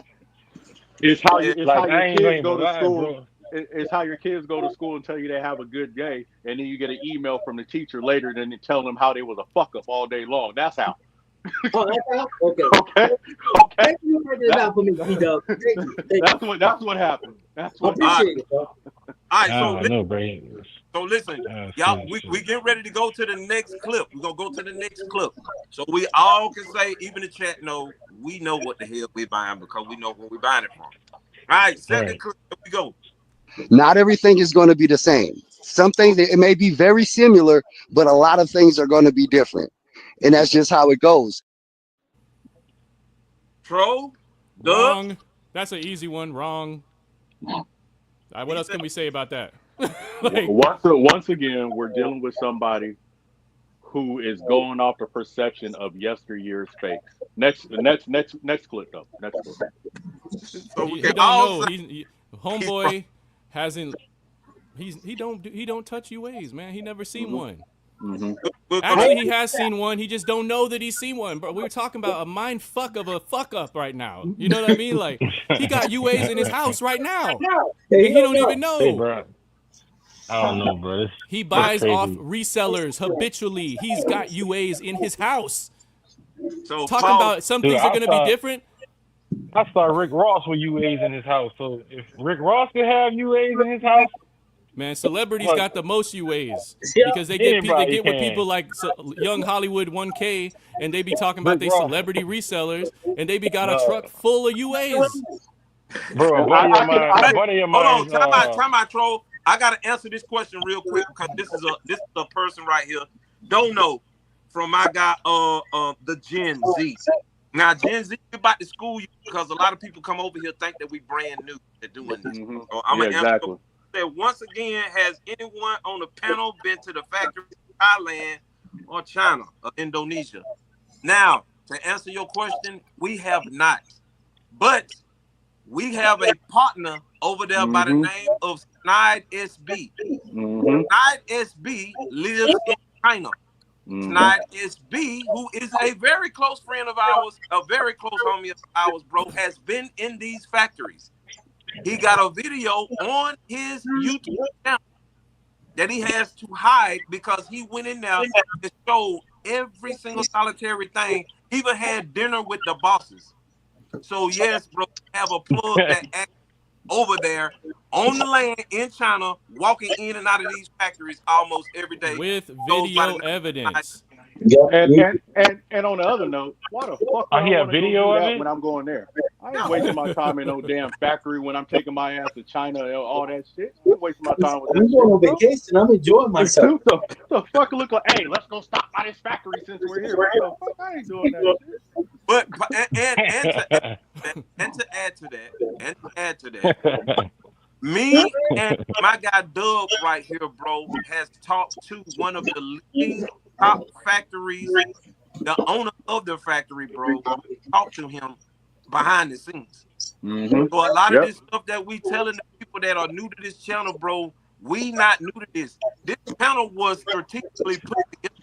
[SPEAKER 3] It's how your kids go to school. It's how your kids go to school and tell you they have a good day, and then you get an email from the teacher later, and then tell them how they was a fuck up all day long. That's how.
[SPEAKER 2] Oh, that's how? Okay. Thank you for breaking it down for me, P-Dub. Thank you.
[SPEAKER 3] That's what happened. That's what
[SPEAKER 2] appreciate it, bro.
[SPEAKER 1] All right, so listen, y'all, we get ready to go to the next clip. We're gonna go to the next clip. So we all can say, even the chat know, we know what the hell we're buying because we know where we're buying it from. All right, second clip, here we go.
[SPEAKER 6] Not everything is going to be the same. Some things, it may be very similar, but a lot of things are going to be different. And that's just how it goes.
[SPEAKER 1] Troll?
[SPEAKER 5] Wrong. That's an easy one. Wrong. What else can we say about that?
[SPEAKER 3] Once again, we're dealing with somebody who is going off the perception of yesteryear's fakes. Next clip though. Next clip.
[SPEAKER 1] So
[SPEAKER 5] he don't know. Homeboy hasn't. He don't touch UAs, man. He never seen one.
[SPEAKER 3] Mm-hmm.
[SPEAKER 5] Actually, he has seen one. He just don't know that he's seen one. But we were talking about a mind fuck of a fuck up right now. You know what I mean? Like, he got UAs in his house right now, and he don't even know.
[SPEAKER 4] Hey, bro. I don't know, bro.
[SPEAKER 5] He buys off resellers habitually. He's got UAs in his house.
[SPEAKER 1] So
[SPEAKER 5] talking about some things are going to be different.
[SPEAKER 4] I saw Rick Ross with UAs in his house. So if Rick Ross could have UAs in his house,
[SPEAKER 5] man, celebrities got the most UAs because they get with people like Young Hollywood 1K, and they be talking about they celebrity resellers, and they be got a truck full of UAs.
[SPEAKER 4] Bro, buddy of mine.
[SPEAKER 1] Hold on, time out, troll. I gotta answer this question real quick because this is a person right here. Don't know from my guy, the Gen Z. Now, Gen Z about to school you because a lot of people come over here think that we brand new at doing this. So I'm gonna answer. Once again, has anyone on the panel been to the factory Thailand or China or Indonesia. Now, to answer your question, we have not. But we have a partner over there by the name of Snide SB. Snide SB lives in China. Snide SB, who is a very close friend of ours, a very close homie of ours, bro, has been in these factories. He got a video on his YouTube channel that he has to hide because he went in there and showed every single solitary thing. Even had dinner with the bosses. So yes, bro, have a plug that acts over there on the land in China, walking in and out of these factories almost every day
[SPEAKER 5] with video evidence.
[SPEAKER 3] And on the other note, why the fuck would I
[SPEAKER 4] he
[SPEAKER 3] want
[SPEAKER 4] have
[SPEAKER 3] to go
[SPEAKER 4] video
[SPEAKER 3] do
[SPEAKER 4] of
[SPEAKER 3] that
[SPEAKER 4] it?
[SPEAKER 3] when I'm going there? I ain't wasting my time in no damn factory when I'm taking my ass to China and all that shit. I'm wasting my time with that
[SPEAKER 2] I'm
[SPEAKER 3] shit.
[SPEAKER 2] going on vacation. I'm enjoying myself.
[SPEAKER 3] The fuck look like, hey, let's go stop by this factory since we're here. What the fuck? I ain't doing that shit.
[SPEAKER 1] But to add to that, me and my guy Doug right here, bro, has talked to one of the leading top factories, the owner of the factory, bro. Talk to him behind the scenes. So a lot of this stuff that we telling the people that are new to this channel, bro, we not new to this. This channel was strategically put together.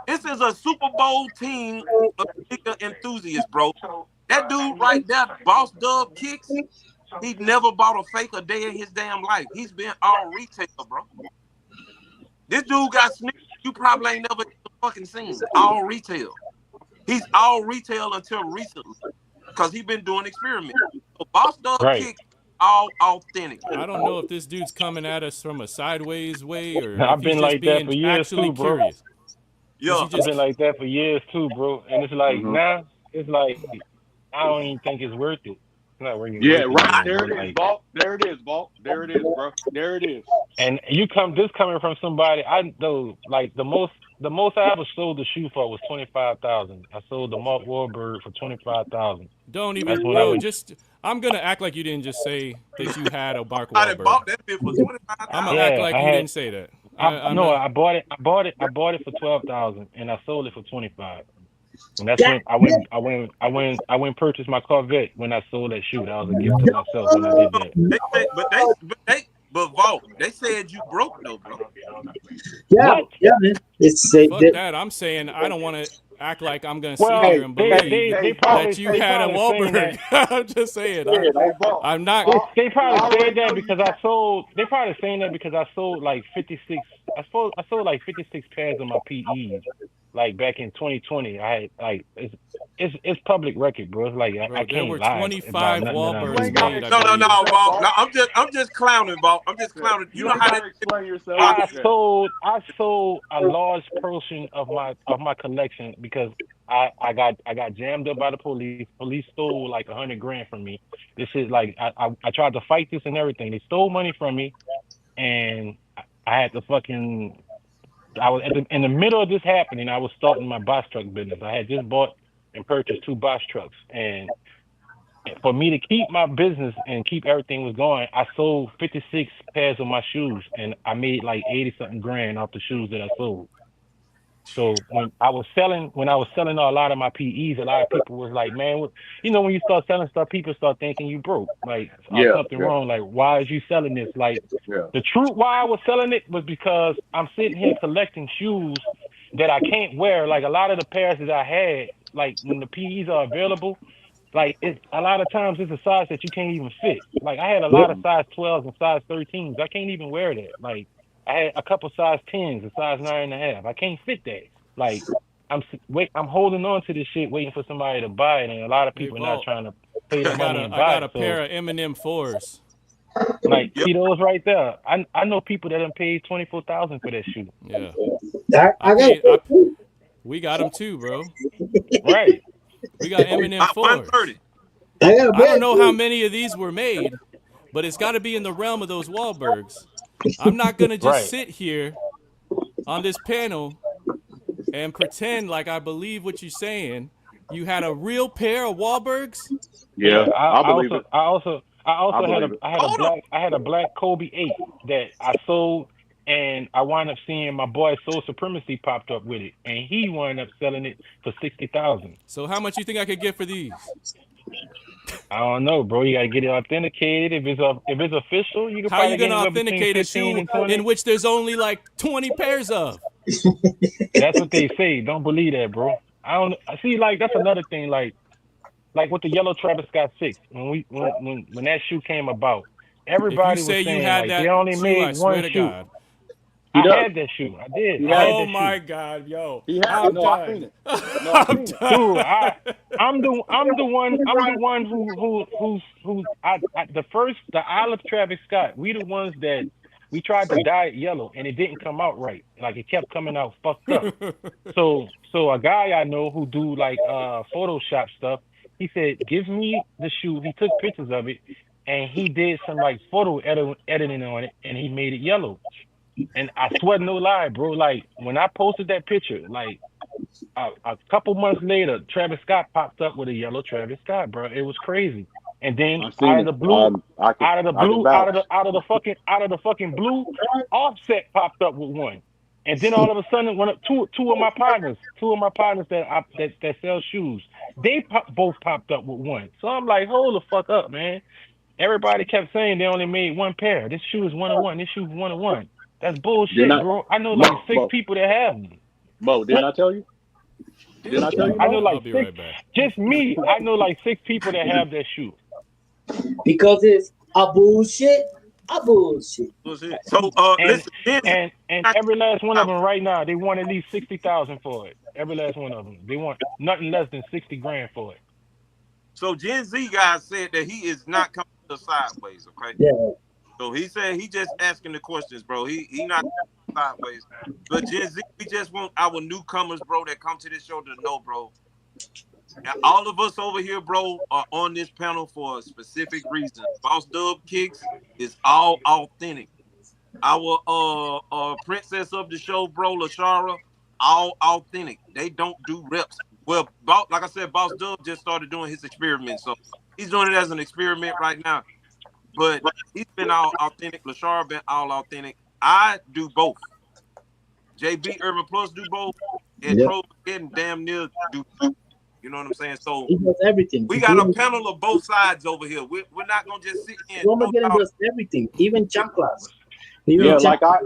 [SPEAKER 1] This is a Super Bowl team of sneaker enthusiasts, bro. That dude right there, Boss Dub Kicks, he never bought a fake a day in his damn life. He's been all retail, bro. This dude got sneakers you probably ain't never fucking seen. All retail. He's all retail until recently because he been doing experiments. So Boss Dub Kicks, all authentic.
[SPEAKER 5] I don't know if this dude's coming at us from a sideways way or
[SPEAKER 4] I've
[SPEAKER 5] if
[SPEAKER 4] been
[SPEAKER 5] he's just
[SPEAKER 4] like that
[SPEAKER 5] being
[SPEAKER 4] for years
[SPEAKER 5] actually
[SPEAKER 4] too, bro.
[SPEAKER 5] curious.
[SPEAKER 1] Yeah,
[SPEAKER 4] I've been like that for years too, bro. And it's like now, it's like I don't even think it's worth it. It's not worth it.
[SPEAKER 3] Right there it is, Bolt. There it is, Bolt. There it is, bro. There it is.
[SPEAKER 4] And this coming from somebody I know, like the most I ever sold the shoe for was $25,000. I sold the Mark Wahlberg for $25,000.
[SPEAKER 5] Don't even, bro. I'm gonna act like you didn't just say that you had a Mark
[SPEAKER 1] I done
[SPEAKER 5] Wahlberg.
[SPEAKER 1] bought that bit for $25,000.
[SPEAKER 5] I'm gonna act like you didn't say that.
[SPEAKER 4] I bought it for $12,000 and I sold it for $25,000. And that's when I went purchased my Corvette when I sold that shoe. That was a gift to myself when I did that.
[SPEAKER 1] But Vault, they said you broke though, bro.
[SPEAKER 2] Yeah, man.
[SPEAKER 5] Fuck that. I'm saying I don't want to act like I'm gonna sit here and believe that you had a Wahlberg. I'm just saying. I'm not.
[SPEAKER 4] They probably said that because I sold. They probably saying that because I sold like 56. I sold like 56 pairs of my PEs. Like back in 2020, I had like it's public record, bro. It's like
[SPEAKER 5] bro,
[SPEAKER 4] I can't
[SPEAKER 5] there were
[SPEAKER 4] lie
[SPEAKER 5] 25 Wahlbergs made.
[SPEAKER 1] No, Vault. No, I'm just clowning, Vault. I'm just clowning. You know how to explain yourself.
[SPEAKER 4] I sold a large portion of my collection because I got jammed up by the police. Police stole like $100,000 from me. This is like I tried to fight this and everything. They stole money from me, and I had to fucking. I was in the middle of this happening. I was starting my box truck business. I had just bought and purchased 2 box trucks, and for me to keep my business and keep everything was going, I sold 56 pairs of my shoes, and I made like 80 something grand off the shoes that I sold. So when I was selling a lot of my PEs, a lot of people was like, man, when you start selling stuff, people start thinking you broke, like something wrong. Like, why is you selling this? Like, the truth why I was selling it was because I'm sitting here collecting shoes that I can't wear. Like a lot of the pairs that I had, like when the PEs are available, like it's a lot of times it's a size that you can't even fit. Like I had a lot of size 12s and size 13s. I can't even wear that. Like I had a couple size 10s, a size 9.5. I can't fit that. Like I'm holding on to this shit, waiting for somebody to buy it, and a lot of people are not trying to pay the money and buy it.
[SPEAKER 5] I got a pair of Eminem 4s.
[SPEAKER 4] Like see those right there. I know people that have paid $24,000 for that shoe.
[SPEAKER 5] Yeah. We got them too, bro.
[SPEAKER 4] Right.
[SPEAKER 5] We got Eminem 4s.
[SPEAKER 1] 130.
[SPEAKER 5] I don't know how many of these were made, but it's got to be in the realm of those Wahlbergs. I'm not gonna just sit here on this panel and pretend like I believe what you're saying. You had a real pair of Wahlbergs?
[SPEAKER 3] Yeah, I believe
[SPEAKER 4] I also had a black Kobe 8 that I sold and I wound up seeing my boy Soul Supremacy popped up with it, and he wound up selling it for 60,000.
[SPEAKER 5] So how much you think I could get for these?
[SPEAKER 4] I don't know, bro. You gotta get it authenticated. If it's official, you could
[SPEAKER 5] How you
[SPEAKER 4] probably get
[SPEAKER 5] gonna
[SPEAKER 4] anywhere between
[SPEAKER 5] authenticate a
[SPEAKER 4] 15
[SPEAKER 5] shoe
[SPEAKER 4] and 20.
[SPEAKER 5] in which there's only like 20 pairs of?
[SPEAKER 4] That's what they say. Don't believe that, bro. I don't see. Like that's another thing. Like with the yellow Travis Scott 6, when that shoe came about,
[SPEAKER 5] If you
[SPEAKER 4] everybody was
[SPEAKER 5] say you
[SPEAKER 4] saying
[SPEAKER 5] had
[SPEAKER 4] like they
[SPEAKER 5] that
[SPEAKER 4] only
[SPEAKER 5] shoe, I
[SPEAKER 4] made
[SPEAKER 5] swear
[SPEAKER 4] one
[SPEAKER 5] to
[SPEAKER 4] shoe.
[SPEAKER 5] God.
[SPEAKER 3] He
[SPEAKER 4] I
[SPEAKER 3] does.
[SPEAKER 4] had that shoe. I did.
[SPEAKER 3] He
[SPEAKER 4] I had
[SPEAKER 3] has.
[SPEAKER 5] Oh
[SPEAKER 4] that
[SPEAKER 5] my
[SPEAKER 4] shoe.
[SPEAKER 5] God, yo.
[SPEAKER 3] He has.
[SPEAKER 5] I'm
[SPEAKER 3] No, I seen
[SPEAKER 5] done.
[SPEAKER 3] it. No, I
[SPEAKER 5] I'm
[SPEAKER 3] seen it.
[SPEAKER 5] done.
[SPEAKER 4] Dude, I'm the one who's the Olive Travis Scott. We the ones that we tried to dye it yellow and it didn't come out right. Like it kept coming out fucked up. So a guy I know who do like Photoshop stuff, he said, give me the shoe. He took pictures of it and he did some like editing on it and he made it yellow. And I swear no lie, bro. Like when I posted that picture, like a couple months later, Travis Scott popped up with a yellow Travis Scott, bro. It was crazy. And then
[SPEAKER 3] I've seen it. I can vouch.
[SPEAKER 4] out of the fucking blue, Offset popped up with one. And then all of a sudden, two of my partners that sell shoes, both popped up with one. So I'm like, hold the fuck up, man. Everybody kept saying they only made one pair. This shoe is 101. This shoe is 101. That's
[SPEAKER 3] Didn't
[SPEAKER 4] bullshit,
[SPEAKER 3] I,
[SPEAKER 4] bro. I know like six
[SPEAKER 3] Mo,
[SPEAKER 4] people that have them.
[SPEAKER 3] Mo, didn't I tell you? Didn't I tell you,
[SPEAKER 4] I know
[SPEAKER 3] Mo?
[SPEAKER 4] like
[SPEAKER 5] I'll be
[SPEAKER 4] six.
[SPEAKER 5] right back.
[SPEAKER 4] Just me. I know like six people that have that shoe.
[SPEAKER 2] Because it's a bullshit.
[SPEAKER 1] So
[SPEAKER 4] And
[SPEAKER 1] listen, Gen Z,
[SPEAKER 4] and every last one of them right now, they want at least 60,000 for it. Every last one of them, they want nothing less than 60 grand for it.
[SPEAKER 1] so Gen Z guy said that he is not coming to sideways, okay?
[SPEAKER 2] Yeah.
[SPEAKER 1] So he said he just asking the questions, bro. He not sideways. But Gen Z, we just want our newcomers, bro, that come to this show to know, bro. Now, all of us over here, bro, are on this panel for a specific reason. Boss Dub Kicks is all authentic. Our princess of the show, bro, Lashara, all authentic. They don't do reps. Well, like I said, Boss Dub just started doing his experiment, so he's doing it as an experiment right now. But he's been all authentic. Lashara been all authentic. I do both. JB Urban Plus do both, and
[SPEAKER 2] Yep.
[SPEAKER 1] Troll and damn near do both. You know what I'm saying? So
[SPEAKER 2] He does everything.
[SPEAKER 1] we got a panel of both sides over here. We're not gonna just sit here and
[SPEAKER 2] Roma does everything, even chanclas. Even
[SPEAKER 3] Yeah,
[SPEAKER 2] chanclas,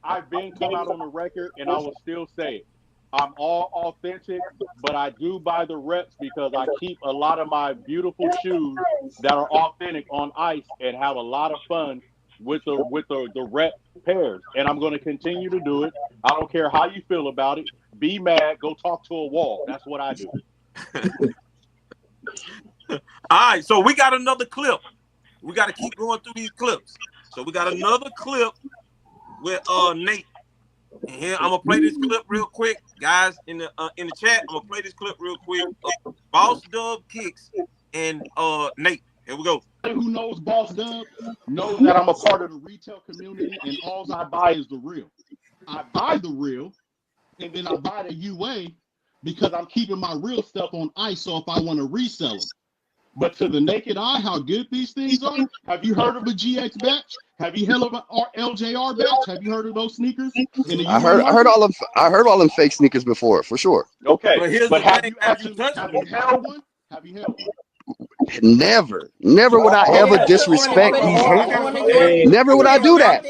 [SPEAKER 3] I've been come out on the record, and I will still say it. I'm all authentic, but I do buy the reps because I keep a lot of my beautiful shoes that are authentic on ice and have a lot of fun with the rep pairs. And I'm going to continue to do it. I don't care how you feel about it. Be mad. Go talk to a wall. That's what I do.
[SPEAKER 1] All right, so we got another clip. We got to keep going through these clips. So we got another clip with Nate. And here I'm gonna play this clip real quick, guys. In the chat, I'm gonna play this clip real quick. Boss Dub Kicks and Nate. Here we go.
[SPEAKER 7] Who knows Boss Dub knows that I'm a part of the retail community, and all I buy is the real. I buy the real, and then I buy the UA because I'm keeping my real stuff on ice. So if I want to resell them. But to the naked eye, how good these things are. Have you heard of a GX batch? Have you heard of an LJR batch? Have you heard of those sneakers?
[SPEAKER 6] I heard all them fake sneakers before, for sure.
[SPEAKER 3] Okay,
[SPEAKER 1] But here's
[SPEAKER 3] but
[SPEAKER 1] the
[SPEAKER 3] have
[SPEAKER 1] thing,
[SPEAKER 3] you actually
[SPEAKER 7] Have you held one? Have you held one?
[SPEAKER 6] Never would I ever disrespect these haters. Never would I do that.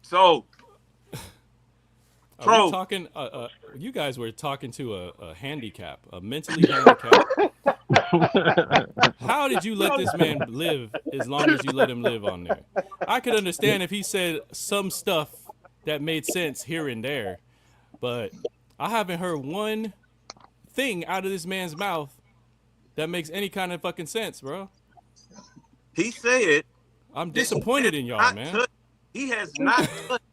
[SPEAKER 1] So,
[SPEAKER 5] Are
[SPEAKER 1] Troll.
[SPEAKER 5] we talking? You guys were talking to a handicap, a mentally handicapped. How did you let this man live as long as you let him live on there? I could understand if he said some stuff that made sense here and there, but I haven't heard one thing out of this man's mouth that makes any kind of fucking sense, bro.
[SPEAKER 1] He said
[SPEAKER 5] I'm disappointed in y'all, man.
[SPEAKER 1] he has not touched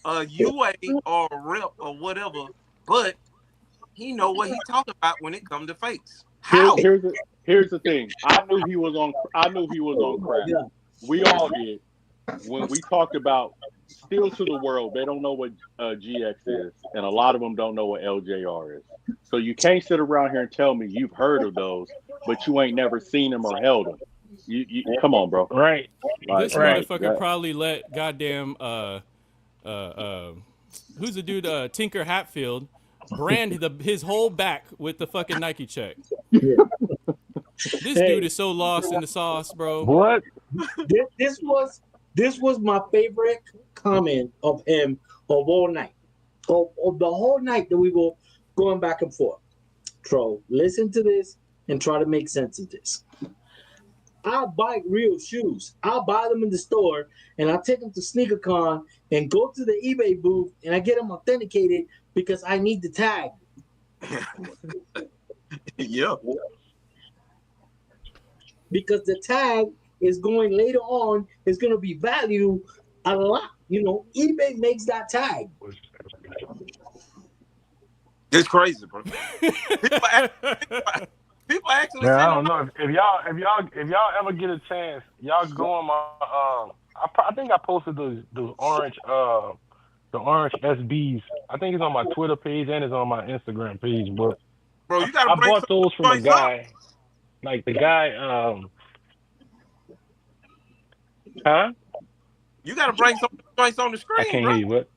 [SPEAKER 1] a UA or a rep or whatever, but he know what he talking about when it come to fakes. How?
[SPEAKER 3] Here's the thing. I knew he was on crap.
[SPEAKER 2] Yeah.
[SPEAKER 3] We all did. When we talked about still to the world, they don't know what GX is, and a lot of them don't know what LJR is. So you can't sit around here and tell me you've heard of those, but you ain't never seen them or held them. You come on, bro.
[SPEAKER 4] Right.
[SPEAKER 5] This
[SPEAKER 3] Like,
[SPEAKER 5] motherfucker probably let goddamn who's the dude Tinker Hatfield brand his whole back with the fucking Nike check. This
[SPEAKER 2] Hey.
[SPEAKER 5] dude is so lost in the sauce, bro.
[SPEAKER 4] What?
[SPEAKER 2] This was my favorite comment of him of all night, of the whole night that we were going back and forth. Troll, listen to this and try to make sense of this. I buy real shoes. I'll buy them in the store and I take them to SneakerCon and go to the eBay booth and I get them authenticated because I need the tag.
[SPEAKER 1] Yeah.
[SPEAKER 2] Because the tag is going later on, is going to be valued a lot. You know, eBay makes that tag.
[SPEAKER 1] It's crazy, bro. People actually.
[SPEAKER 4] Man, I don't know if y'all ever get a chance, y'all go on my I think I posted those orange the orange SBs. I think it's on my Twitter page and it's on my Instagram page. But
[SPEAKER 1] Bro, you gotta
[SPEAKER 4] I
[SPEAKER 1] bring
[SPEAKER 4] bought those from a
[SPEAKER 1] joints up.
[SPEAKER 4] guy, like the guy. Huh?
[SPEAKER 1] You gotta bring some joints on the
[SPEAKER 4] I
[SPEAKER 1] screen,
[SPEAKER 4] can't
[SPEAKER 1] bro.
[SPEAKER 4] hear you. What?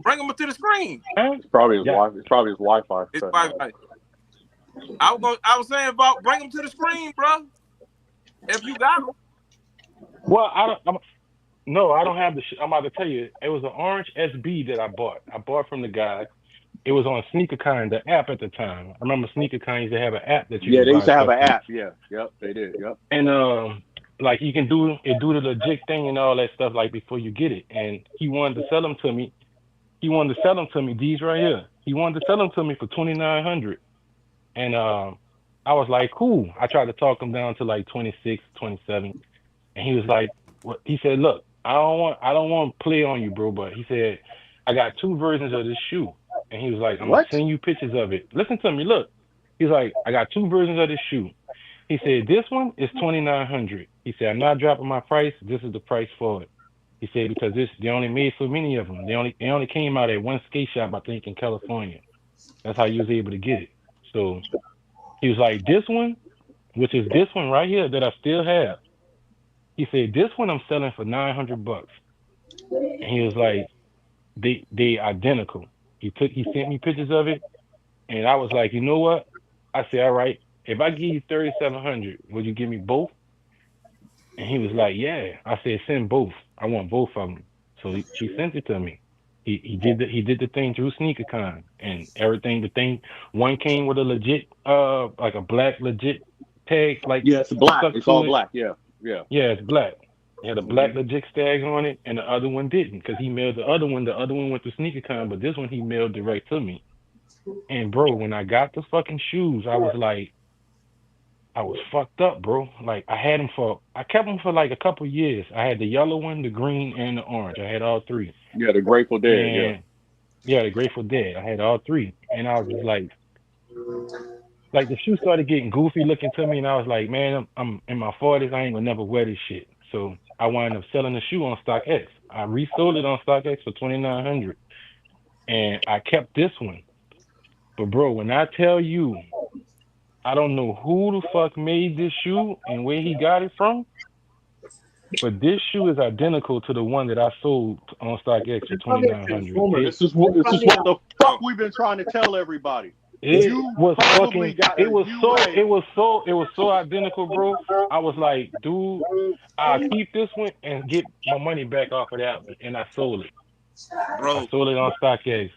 [SPEAKER 1] Bring them to the screen.
[SPEAKER 4] Huh?
[SPEAKER 3] it's probably his
[SPEAKER 4] Yeah.
[SPEAKER 3] Wi. It's probably his Wi-Fi.
[SPEAKER 1] It's Wi-Fi. I was saying about bring them to the screen, bro. If you got them.
[SPEAKER 4] Well, I don't have the. I'm about to tell you. It was an orange SB that I bought. I bought from the guy. It was on SneakerCon, the app at the time. I remember SneakerCon used to have an app that you
[SPEAKER 3] Yeah,
[SPEAKER 4] could
[SPEAKER 3] they
[SPEAKER 4] buy
[SPEAKER 3] used to have
[SPEAKER 4] stuff
[SPEAKER 3] an
[SPEAKER 4] from.
[SPEAKER 3] app. Yeah, yep, they did. Yep.
[SPEAKER 4] And like you can do the legit thing and all that stuff like before you get it. And he wanted to sell them to me. These right here. He wanted to sell them to me for $2,900. And I was like, cool. I tried to talk him down to like 26, 27. And he was like, what? He said, look, I don't want to play on you, bro. But he said, I got two versions of this shoe. And he was like, I'm gonna
[SPEAKER 3] What?
[SPEAKER 4] send you pictures of it. Listen to me, look. He's like, I got two versions of this shoe. He said, this one is $2,900. He said, I'm not dropping my price. This is the price for it. He said, because they only made so many of them. They only came out at one skate shop, I think, in California. That's how you was able to get it. So he was like, this one, which is this one right here that I still have. He said, this one I'm selling for $900. And he was like, they identical. He sent me pictures of it, and I was like, you know what? I said, all right, if I give you $3,700, would you give me both? And he was like, yeah. I said, send both. I want both of them. So he sent it to me. He did the thing through SneakerCon and everything. The thing, one came with a legit like a black legit tag, like
[SPEAKER 3] Yeah, it's black.
[SPEAKER 4] stuck
[SPEAKER 3] It's
[SPEAKER 4] to
[SPEAKER 3] all
[SPEAKER 4] it.
[SPEAKER 3] black. Yeah, yeah.
[SPEAKER 4] Yeah, it's black. It had a black legit tag on it, and the other one didn't, because he mailed the other one. The other one went to SneakerCon, but this one he mailed direct to me. And bro, when I got the fucking shoes, I was like, I was fucked up, bro. Like I kept them for like a couple years. I had the yellow one, the green, and the orange. I had all three.
[SPEAKER 3] Yeah, the Grateful Dead. Yeah.
[SPEAKER 4] And yeah, the Grateful Dead. I had all three, and I was just like the shoe started getting goofy looking to me, and I was like, man, I'm in my 40s. I ain't gonna never wear this shit. So I wound up selling the shoe on StockX. I resold it on StockX for $2,900, and I kept this one. But bro, when I tell you, I don't know who the fuck made this shoe and where he got it from, but this shoe is identical to the one that I sold on StockX for $2,900.
[SPEAKER 3] This is what the fuck we've been trying to tell everybody.
[SPEAKER 4] It
[SPEAKER 3] You
[SPEAKER 4] was
[SPEAKER 3] probably
[SPEAKER 4] fucking.
[SPEAKER 3] got a
[SPEAKER 4] It was
[SPEAKER 3] UA.
[SPEAKER 4] so identical, bro. I was like, dude, I'll keep this one and get my money back off of that one, and I sold it.
[SPEAKER 1] Bro,
[SPEAKER 4] I sold it on StockX.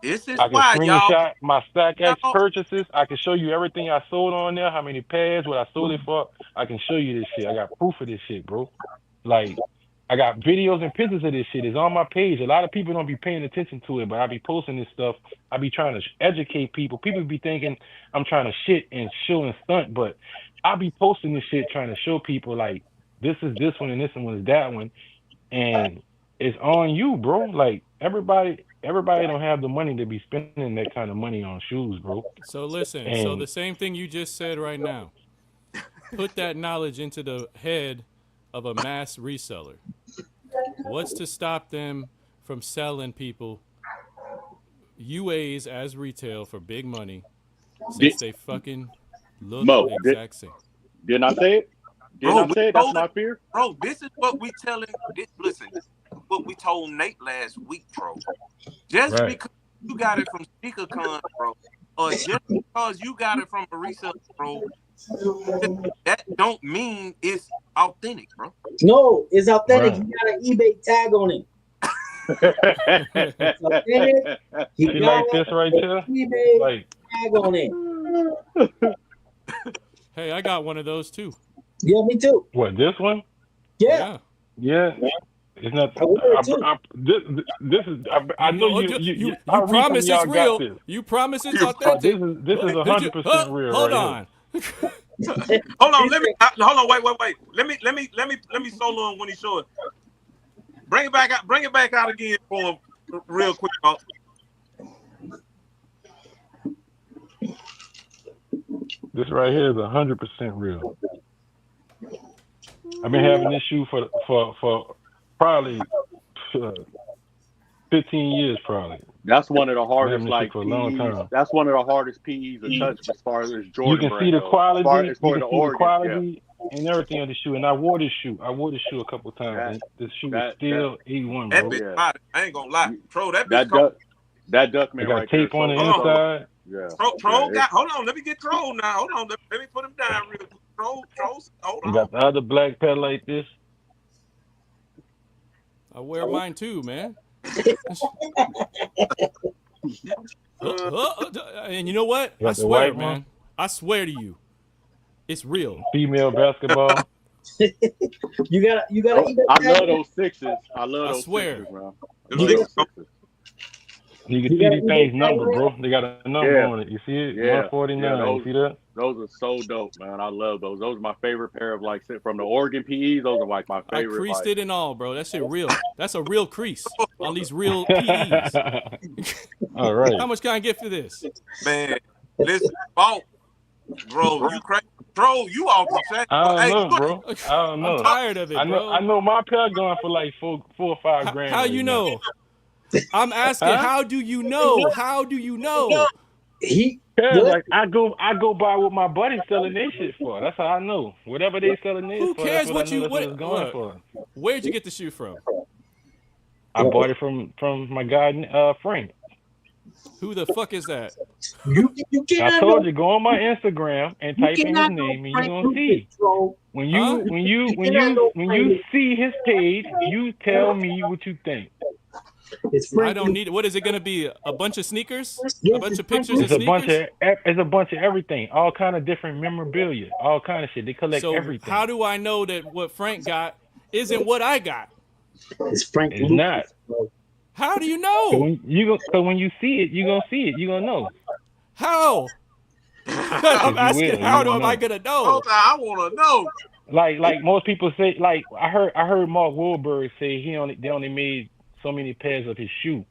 [SPEAKER 1] this is
[SPEAKER 4] I can
[SPEAKER 1] why y'all.
[SPEAKER 4] screenshot my StockX
[SPEAKER 1] y'all-
[SPEAKER 4] purchases. I can show you everything I sold on there, how many pairs, what I sold it for. I can show you this shit. I got proof of this shit, bro. Like, I got videos and pictures of this shit. It's on my page. A lot of people don't be paying attention to it, but I be posting this stuff. I be trying to educate people. People be thinking I'm trying to shit and show and stunt, but I be posting this shit trying to show people, like, this is this one and this one is that one. And it's on you, bro. Like, everybody don't have the money to be spending that kind of money on shoes, bro.
[SPEAKER 5] So listen,
[SPEAKER 4] And
[SPEAKER 5] so the same thing you just said right now, put that knowledge into the head of a mass reseller. What's to stop them from selling people UAs as retail for big money since they fucking look the exact same?
[SPEAKER 3] Didn't I say it? Didn't
[SPEAKER 1] Bro,
[SPEAKER 3] I say it? That's my fear.
[SPEAKER 1] Bro, this is what we telling. Listen, what we told Nate last week, bro. Just
[SPEAKER 4] Right.
[SPEAKER 1] because you got it from SpeakerCon, bro, or just because you got it from a reseller, bro, that don't mean it's authentic, bro.
[SPEAKER 2] No, it's authentic.
[SPEAKER 4] Right.
[SPEAKER 2] You got an eBay tag on it. It's authentic. You
[SPEAKER 4] See,
[SPEAKER 2] got
[SPEAKER 4] like this right
[SPEAKER 2] an
[SPEAKER 4] here,
[SPEAKER 2] eBay
[SPEAKER 4] like
[SPEAKER 2] tag on it.
[SPEAKER 5] Hey, I got one of those too.
[SPEAKER 2] Yeah, me too.
[SPEAKER 4] what, this one?
[SPEAKER 2] Yeah,
[SPEAKER 4] Yeah. It's not.
[SPEAKER 2] I wear it too.
[SPEAKER 4] This is. I know you. I read some
[SPEAKER 5] promise
[SPEAKER 4] of y'all
[SPEAKER 5] it's real.
[SPEAKER 4] got this.
[SPEAKER 5] You promise it's
[SPEAKER 4] But
[SPEAKER 5] authentic.
[SPEAKER 4] this is 100% real.
[SPEAKER 5] Hold
[SPEAKER 4] right
[SPEAKER 5] on.
[SPEAKER 1] Hold on, hold on, wait. Let me solo him when he show it. Bring it back out again for him real quick.
[SPEAKER 4] This right here is 100% real. I've been having this shoe for probably 15 years, probably.
[SPEAKER 3] That's one of the hardest,
[SPEAKER 4] Having this
[SPEAKER 3] like
[SPEAKER 4] shit for a long
[SPEAKER 3] PEs.
[SPEAKER 4] time.
[SPEAKER 3] That's one of the hardest PEs to touch as far as Jordan.
[SPEAKER 4] You can see
[SPEAKER 3] brand
[SPEAKER 4] the
[SPEAKER 3] goes.
[SPEAKER 4] quality.
[SPEAKER 3] As far
[SPEAKER 4] You
[SPEAKER 3] as
[SPEAKER 4] can see the
[SPEAKER 3] Oregon,
[SPEAKER 4] quality and everything of the shoe. And I wore this shoe. A couple times.
[SPEAKER 3] That-
[SPEAKER 4] and this shoe
[SPEAKER 3] that-
[SPEAKER 4] is still A1,
[SPEAKER 1] That
[SPEAKER 4] bro.
[SPEAKER 1] bitch
[SPEAKER 3] Yeah.
[SPEAKER 1] body, I ain't gonna lie. Troll, that bitch
[SPEAKER 3] That
[SPEAKER 1] cold.
[SPEAKER 3] duck, that
[SPEAKER 4] They
[SPEAKER 3] Duckman
[SPEAKER 4] got
[SPEAKER 3] right there.
[SPEAKER 4] tape on the
[SPEAKER 1] Hold on.
[SPEAKER 4] inside.
[SPEAKER 3] Yeah.
[SPEAKER 1] Troll
[SPEAKER 3] Yeah,
[SPEAKER 1] got. Hold on, let me get Troll now. Hold on, let me put him down real quick. Troll, hold
[SPEAKER 4] You
[SPEAKER 1] on.
[SPEAKER 4] got the other black pet like this.
[SPEAKER 5] I wear mine too, man. And you know what?
[SPEAKER 4] You
[SPEAKER 5] I
[SPEAKER 4] got the
[SPEAKER 5] swear,
[SPEAKER 4] white one?
[SPEAKER 5] man. I swear to you, it's real.
[SPEAKER 4] Female basketball.
[SPEAKER 2] You got an eBay
[SPEAKER 3] I
[SPEAKER 2] tag.
[SPEAKER 3] love those sixes. I love
[SPEAKER 5] I
[SPEAKER 3] those
[SPEAKER 5] swear.
[SPEAKER 3] sixes, man. I
[SPEAKER 1] Them
[SPEAKER 3] love
[SPEAKER 1] niggas
[SPEAKER 3] those
[SPEAKER 1] come-
[SPEAKER 3] sixes.
[SPEAKER 4] You can
[SPEAKER 2] You
[SPEAKER 4] see
[SPEAKER 2] got
[SPEAKER 4] these
[SPEAKER 2] an
[SPEAKER 4] things
[SPEAKER 2] eBay
[SPEAKER 4] numbered,
[SPEAKER 2] tag?
[SPEAKER 4] bro. They got a number
[SPEAKER 3] Yeah.
[SPEAKER 4] on it. You see it?
[SPEAKER 3] Yeah.
[SPEAKER 4] 149.
[SPEAKER 3] Yeah,
[SPEAKER 4] You see that?
[SPEAKER 3] Those are so dope, man. I love those. Those are my favorite pair of like from the Oregon PEs. Those are like my
[SPEAKER 5] I
[SPEAKER 3] favorite.
[SPEAKER 5] creased
[SPEAKER 3] like,
[SPEAKER 5] it and all, bro. That shit real. That's a real crease on these real PEs.
[SPEAKER 4] All right.
[SPEAKER 5] How much can I get for this?
[SPEAKER 1] Man, listen, fault, bro. You crazy, Troll. You off the chain.
[SPEAKER 4] I don't
[SPEAKER 1] Hey,
[SPEAKER 4] know,
[SPEAKER 1] you-
[SPEAKER 4] bro. I don't know.
[SPEAKER 5] I'm tired of it,
[SPEAKER 4] I know.
[SPEAKER 5] bro.
[SPEAKER 4] I know my pair going for like four or five grand.
[SPEAKER 5] How
[SPEAKER 4] right
[SPEAKER 5] you
[SPEAKER 4] now.
[SPEAKER 5] know? I'm asking,
[SPEAKER 4] Huh?
[SPEAKER 5] how do you know? How do you know?
[SPEAKER 4] Yeah, like I go by what my buddy's selling their shit for. That's how I know. Whatever they selling theirs
[SPEAKER 5] Who
[SPEAKER 4] for,
[SPEAKER 5] cares
[SPEAKER 4] that's what
[SPEAKER 5] what
[SPEAKER 4] I know
[SPEAKER 5] you
[SPEAKER 4] that's what it's going
[SPEAKER 5] look,
[SPEAKER 4] for.
[SPEAKER 5] Where'd you get the shoe from?
[SPEAKER 4] I bought it from my guy Frank.
[SPEAKER 5] Who the fuck is that?
[SPEAKER 2] You
[SPEAKER 4] I
[SPEAKER 2] cannot
[SPEAKER 4] told
[SPEAKER 2] know.
[SPEAKER 4] you, go on my Instagram and
[SPEAKER 2] You
[SPEAKER 4] type in his
[SPEAKER 2] cannot know
[SPEAKER 4] name, and
[SPEAKER 2] Frank
[SPEAKER 4] you're gonna see.
[SPEAKER 2] Lucas, bro.
[SPEAKER 4] When
[SPEAKER 5] Huh?
[SPEAKER 4] you see his page, you tell me what you think.
[SPEAKER 2] It's
[SPEAKER 5] I
[SPEAKER 2] Frank
[SPEAKER 5] don't
[SPEAKER 2] Lucas.
[SPEAKER 5] need it. What is it gonna be? A bunch of sneakers?
[SPEAKER 2] Yes,
[SPEAKER 5] A bunch
[SPEAKER 2] it's
[SPEAKER 5] of pictures
[SPEAKER 2] Frank
[SPEAKER 5] of
[SPEAKER 4] It's
[SPEAKER 5] sneakers?
[SPEAKER 4] a bunch of everything, all kind of different memorabilia, all kind of shit. They collect
[SPEAKER 5] So
[SPEAKER 4] everything.
[SPEAKER 5] how do I know that what Frank got isn't what I got?
[SPEAKER 2] It's Frank
[SPEAKER 4] It's
[SPEAKER 2] Lucas,
[SPEAKER 4] not.
[SPEAKER 2] bro.
[SPEAKER 5] How do you
[SPEAKER 4] So
[SPEAKER 5] know?
[SPEAKER 4] when you see it, you're gonna see it. You're gonna know.
[SPEAKER 5] How? I'm
[SPEAKER 4] You
[SPEAKER 5] asking,
[SPEAKER 4] will.
[SPEAKER 5] how
[SPEAKER 4] You
[SPEAKER 5] am
[SPEAKER 4] will
[SPEAKER 5] I
[SPEAKER 4] know.
[SPEAKER 5] gonna know?
[SPEAKER 1] Troll, I want to know.
[SPEAKER 4] Like most people say, like I heard Mark Wahlberg say they only made so many pairs of his shoe.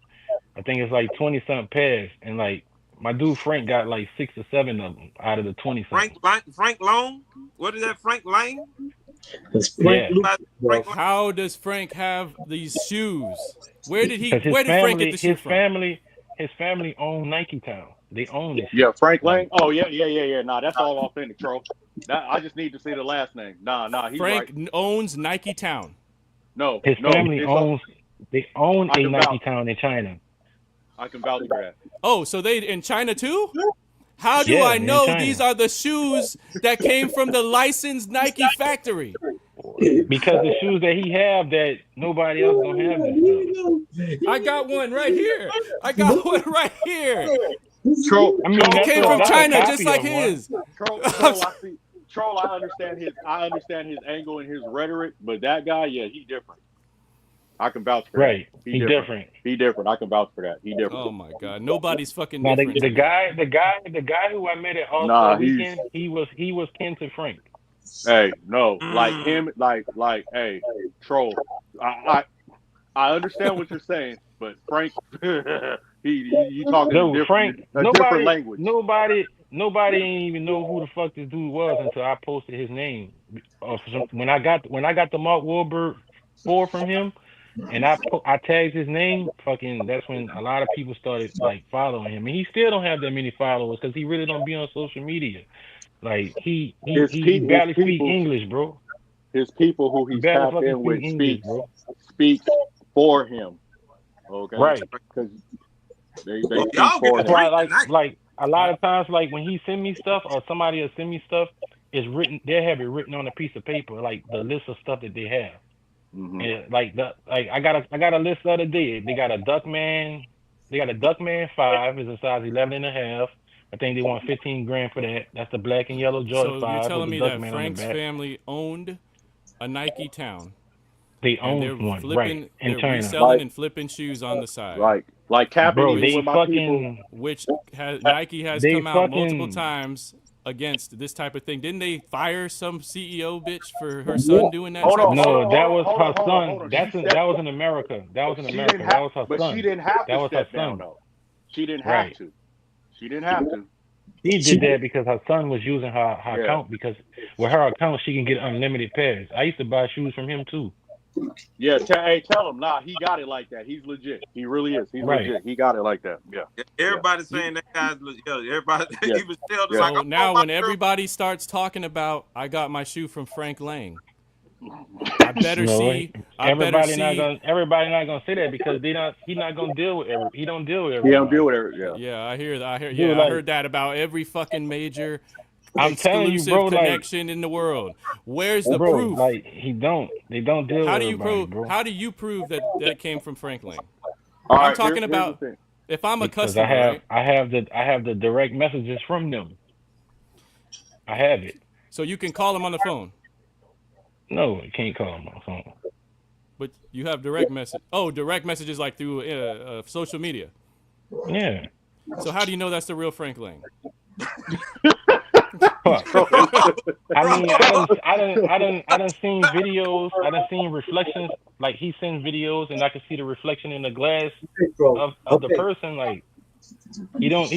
[SPEAKER 4] I think it's like 20 something pairs, and like my dude Frank got like 6 or 7 of them out of the 20 something.
[SPEAKER 1] Frank Long. What is that? Frank Lane.
[SPEAKER 2] It's Frank
[SPEAKER 4] Yeah.
[SPEAKER 2] Lucas, bro.
[SPEAKER 5] How does Frank have these shoes? Where did
[SPEAKER 4] Because
[SPEAKER 5] Frank get the shoe from?
[SPEAKER 4] his family owned Nike Town. They own this.
[SPEAKER 3] Yeah,
[SPEAKER 4] shit.
[SPEAKER 3] Frank Lane. Oh yeah. Nah, that's all authentic, Troll. I just need to see the last name. Nah, he's
[SPEAKER 5] Frank
[SPEAKER 3] right.
[SPEAKER 5] owns Nike Town.
[SPEAKER 3] No,
[SPEAKER 4] His family
[SPEAKER 3] it's
[SPEAKER 4] owns. They own
[SPEAKER 3] I
[SPEAKER 4] a
[SPEAKER 3] can
[SPEAKER 4] Nike
[SPEAKER 3] vouch.
[SPEAKER 4] Town in China.
[SPEAKER 3] I can vouch for that.
[SPEAKER 5] Oh, so they in China too? How do
[SPEAKER 4] Yeah,
[SPEAKER 5] I
[SPEAKER 4] in
[SPEAKER 5] know
[SPEAKER 4] China.
[SPEAKER 5] these are the shoes that came from the licensed Nike factory?
[SPEAKER 4] Because the shoes that he have that nobody else gonna have this stuff.
[SPEAKER 5] I got one right here. I got one right here.
[SPEAKER 3] Troll.
[SPEAKER 4] I mean,
[SPEAKER 5] It
[SPEAKER 4] that's
[SPEAKER 5] came
[SPEAKER 4] a-
[SPEAKER 5] from
[SPEAKER 4] that's a
[SPEAKER 5] China,
[SPEAKER 4] copy
[SPEAKER 5] just like
[SPEAKER 4] of one.
[SPEAKER 5] his.
[SPEAKER 3] Troll. I see. Troll. I understand his angle and his rhetoric, but that guy, yeah, he different. I can vouch for
[SPEAKER 4] Right.
[SPEAKER 3] that.
[SPEAKER 4] He different.
[SPEAKER 3] He different. I can vouch for that. He different.
[SPEAKER 5] Oh my God, nobody's fucking
[SPEAKER 4] Now
[SPEAKER 5] different.
[SPEAKER 4] the guy who I met at All
[SPEAKER 3] Nah,
[SPEAKER 4] Star Weekend, he was kin to Frank.
[SPEAKER 3] Hey, no, like him, like, hey, Troll. I understand what you're saying, but Frank, you talking
[SPEAKER 4] No,
[SPEAKER 3] different,
[SPEAKER 4] Frank.
[SPEAKER 3] different language.
[SPEAKER 4] Nobody ain't even know who the fuck this dude was until I posted his name. When I got the Mark Wahlberg 4 from him, and I tagged his name. Fucking, that's when a lot of people started like following him, and he still don't have that many followers because he really don't be on social media. Like he
[SPEAKER 3] His
[SPEAKER 4] barely speak
[SPEAKER 3] people,
[SPEAKER 4] English, bro.
[SPEAKER 3] his people who
[SPEAKER 4] He
[SPEAKER 3] he's
[SPEAKER 4] barely
[SPEAKER 3] tapped
[SPEAKER 4] fucking
[SPEAKER 3] in
[SPEAKER 4] speak
[SPEAKER 3] with
[SPEAKER 4] English, bro.
[SPEAKER 3] speaks for him. Okay,
[SPEAKER 4] Right.
[SPEAKER 3] because they
[SPEAKER 1] Well,
[SPEAKER 3] speak
[SPEAKER 1] y'all get
[SPEAKER 3] for
[SPEAKER 1] the
[SPEAKER 4] That's
[SPEAKER 3] him.
[SPEAKER 4] why
[SPEAKER 1] treat tonight.
[SPEAKER 4] like a lot of times like when he send me stuff or somebody will send me stuff, it's written they have it written on a piece of paper, like the list of stuff that they have.
[SPEAKER 3] Hmm.
[SPEAKER 4] And like I got a list the other day. They got a Duckman 5 is a size 11 and a half. I think they want 15 grand for that. That's the black and yellow Jordan
[SPEAKER 5] So you're
[SPEAKER 4] 5 with
[SPEAKER 5] telling
[SPEAKER 4] the
[SPEAKER 5] me that
[SPEAKER 4] Duckman on the
[SPEAKER 5] Frank's
[SPEAKER 4] back.
[SPEAKER 5] family owned a Nike town
[SPEAKER 4] They
[SPEAKER 5] and
[SPEAKER 4] own one, right, in
[SPEAKER 5] they're
[SPEAKER 4] China.
[SPEAKER 5] reselling
[SPEAKER 3] Like
[SPEAKER 5] and flipping shoes on the side,
[SPEAKER 3] like tapping
[SPEAKER 4] Bro,
[SPEAKER 3] in
[SPEAKER 4] they
[SPEAKER 3] with my people.
[SPEAKER 4] fucking
[SPEAKER 5] which Nike has
[SPEAKER 4] they
[SPEAKER 5] come out multiple
[SPEAKER 4] fucking
[SPEAKER 5] times against this type of thing. Didn't they fire some CEO bitch for her
[SPEAKER 2] Yeah.
[SPEAKER 5] son doing that type of shit?
[SPEAKER 4] no, that was her
[SPEAKER 3] Hold
[SPEAKER 4] son.
[SPEAKER 3] on. She
[SPEAKER 4] That
[SPEAKER 3] stepped
[SPEAKER 4] was
[SPEAKER 3] up,
[SPEAKER 4] in America. That was
[SPEAKER 3] but
[SPEAKER 4] in
[SPEAKER 3] she didn't
[SPEAKER 4] America. That
[SPEAKER 3] have.
[SPEAKER 4] was her
[SPEAKER 3] But she
[SPEAKER 4] son.
[SPEAKER 3] didn't have
[SPEAKER 4] That
[SPEAKER 3] to
[SPEAKER 4] was her
[SPEAKER 3] step down
[SPEAKER 4] son.
[SPEAKER 3] though. She didn't have
[SPEAKER 4] Right.
[SPEAKER 3] to. She didn't have to.
[SPEAKER 4] She
[SPEAKER 2] She-
[SPEAKER 4] did that because her son was using her
[SPEAKER 3] Yeah.
[SPEAKER 4] account because with her account she can get unlimited pairs. I used to buy shoes from him too.
[SPEAKER 3] Yeah. Tell him. Nah, he got it like that. He's legit. He really is. He's
[SPEAKER 4] Right.
[SPEAKER 3] legit. He got it like that. Yeah.
[SPEAKER 1] Everybody saying that guy's everybody
[SPEAKER 3] Yeah.
[SPEAKER 1] even still
[SPEAKER 3] Yeah.
[SPEAKER 1] like
[SPEAKER 5] So
[SPEAKER 1] I'm
[SPEAKER 5] now
[SPEAKER 1] my
[SPEAKER 5] when
[SPEAKER 1] girl.
[SPEAKER 5] everybody starts talking about I got my shoe from Frank Lang, I better
[SPEAKER 4] No,
[SPEAKER 5] see I better see
[SPEAKER 4] everybody not gonna say that because he not gonna deal with he don't deal with
[SPEAKER 3] He don't
[SPEAKER 4] everybody.
[SPEAKER 3] deal with it. Yeah.
[SPEAKER 5] yeah, I hear
[SPEAKER 4] Dude,
[SPEAKER 5] yeah, I
[SPEAKER 4] like
[SPEAKER 5] heard that about every fucking major
[SPEAKER 4] I'm telling you,
[SPEAKER 5] exclusive
[SPEAKER 4] bro, like
[SPEAKER 5] connection in the world. Where's the
[SPEAKER 4] bro,
[SPEAKER 5] proof?
[SPEAKER 4] like they don't deal
[SPEAKER 5] How
[SPEAKER 4] with
[SPEAKER 5] do you
[SPEAKER 4] everybody,
[SPEAKER 5] prove
[SPEAKER 4] bro.
[SPEAKER 5] how do you prove that came from Frank Lang?
[SPEAKER 3] All
[SPEAKER 5] I'm
[SPEAKER 3] right.
[SPEAKER 5] talking
[SPEAKER 3] Here's
[SPEAKER 5] about
[SPEAKER 3] the thing.
[SPEAKER 5] if I'm a
[SPEAKER 4] Because
[SPEAKER 5] customer, right?
[SPEAKER 4] I have the direct messages from them. I have it.
[SPEAKER 5] So you can call them on the phone,
[SPEAKER 4] No, you can't call them on the phone.
[SPEAKER 5] but you have direct message. Oh, direct messages like through social media.
[SPEAKER 4] Yeah.
[SPEAKER 5] So how do you know that's the real Frank Lang?
[SPEAKER 4] Fuck. I mean, I done seen videos. I done seen reflections. Like he sends videos, and I can see the reflection in the glass
[SPEAKER 2] bro.
[SPEAKER 4] of the
[SPEAKER 2] Okay.
[SPEAKER 4] person. Like he don't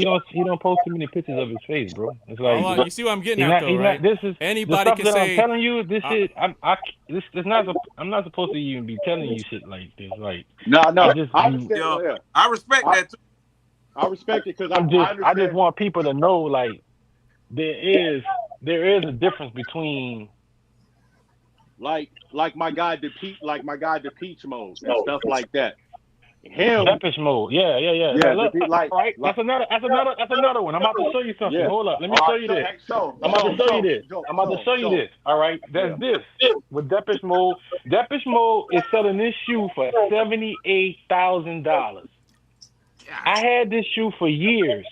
[SPEAKER 4] post too many pictures of his face, bro. It's like
[SPEAKER 5] You see what I'm getting at, though,
[SPEAKER 4] he's
[SPEAKER 5] right?
[SPEAKER 4] not. This is the
[SPEAKER 5] Anybody
[SPEAKER 4] stuff
[SPEAKER 5] can
[SPEAKER 4] that I'm
[SPEAKER 5] say,
[SPEAKER 4] telling you. This shit. I'm not supposed to even be telling you shit like this. Like
[SPEAKER 3] No.
[SPEAKER 4] I just
[SPEAKER 3] I understand.
[SPEAKER 1] Yo,
[SPEAKER 3] Yeah.
[SPEAKER 1] I respect that too.
[SPEAKER 3] I respect it because
[SPEAKER 4] I just want people to know like there is a difference between
[SPEAKER 3] like my guy the Peach Mode and stuff like that. Him.
[SPEAKER 4] Depeche Mode. Yeah.
[SPEAKER 3] Yeah.
[SPEAKER 4] Look,
[SPEAKER 3] Like
[SPEAKER 4] right. That's another one. I'm about to show you something.
[SPEAKER 3] Yeah.
[SPEAKER 4] Hold up. Let me show you this. I'm about to show you this. I'm about to show you this. All right. That's this with Depeche Mode. Depeche Mode is selling this shoe for $78,000. I had this shoe for years.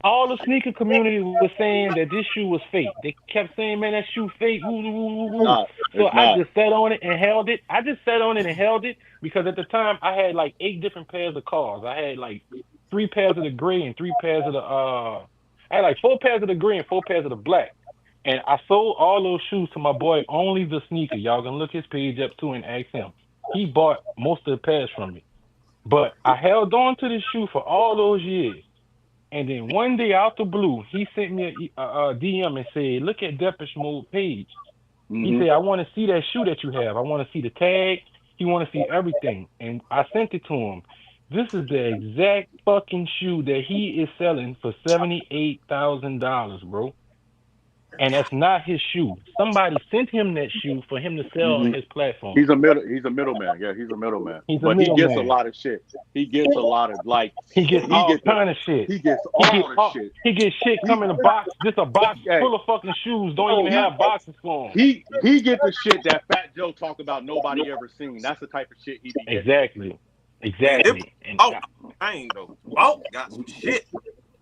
[SPEAKER 4] All the sneaker community was saying that this shoe was fake. They kept saying, "Man, that shoe fake." So I just sat on it and held it. I just sat on it and held it because at the time I had like 8 different pairs of cars. I had like 3 pairs of the gray and 3 pairs of the I had like 4 pairs of the gray and 4 pairs of the black. And I sold all those shoes to my boy Only the Sneaker. Y'all can look his page up too and ask him. He bought most of the pairs from me. But I held on to this shoe for all those years. And then one day out the blue, he sent me a DM and said, "Look at Depeche Mode page." He said, "I want to see that shoe that you have. I want to see the tag. He want to see everything." And I sent it to him. This is the exact fucking shoe that he is selling for $78,000, bro. And that's not his shoe. Somebody sent him that shoe for him to sell on his platform.
[SPEAKER 3] He's a middleman. Yeah, he's a middleman. But he gets a lot of shit. He gets a lot of like.
[SPEAKER 4] He gets all kind of shit.
[SPEAKER 3] He gets all the shit.
[SPEAKER 4] He gets shit come in a box. Just a box full of fucking shoes. Don't even have boxes for him.
[SPEAKER 3] He get the shit that Fat Joe talk about nobody ever seen. That's the type of shit he be getting.
[SPEAKER 4] Exactly.
[SPEAKER 1] Dang though. Oh, got some shit.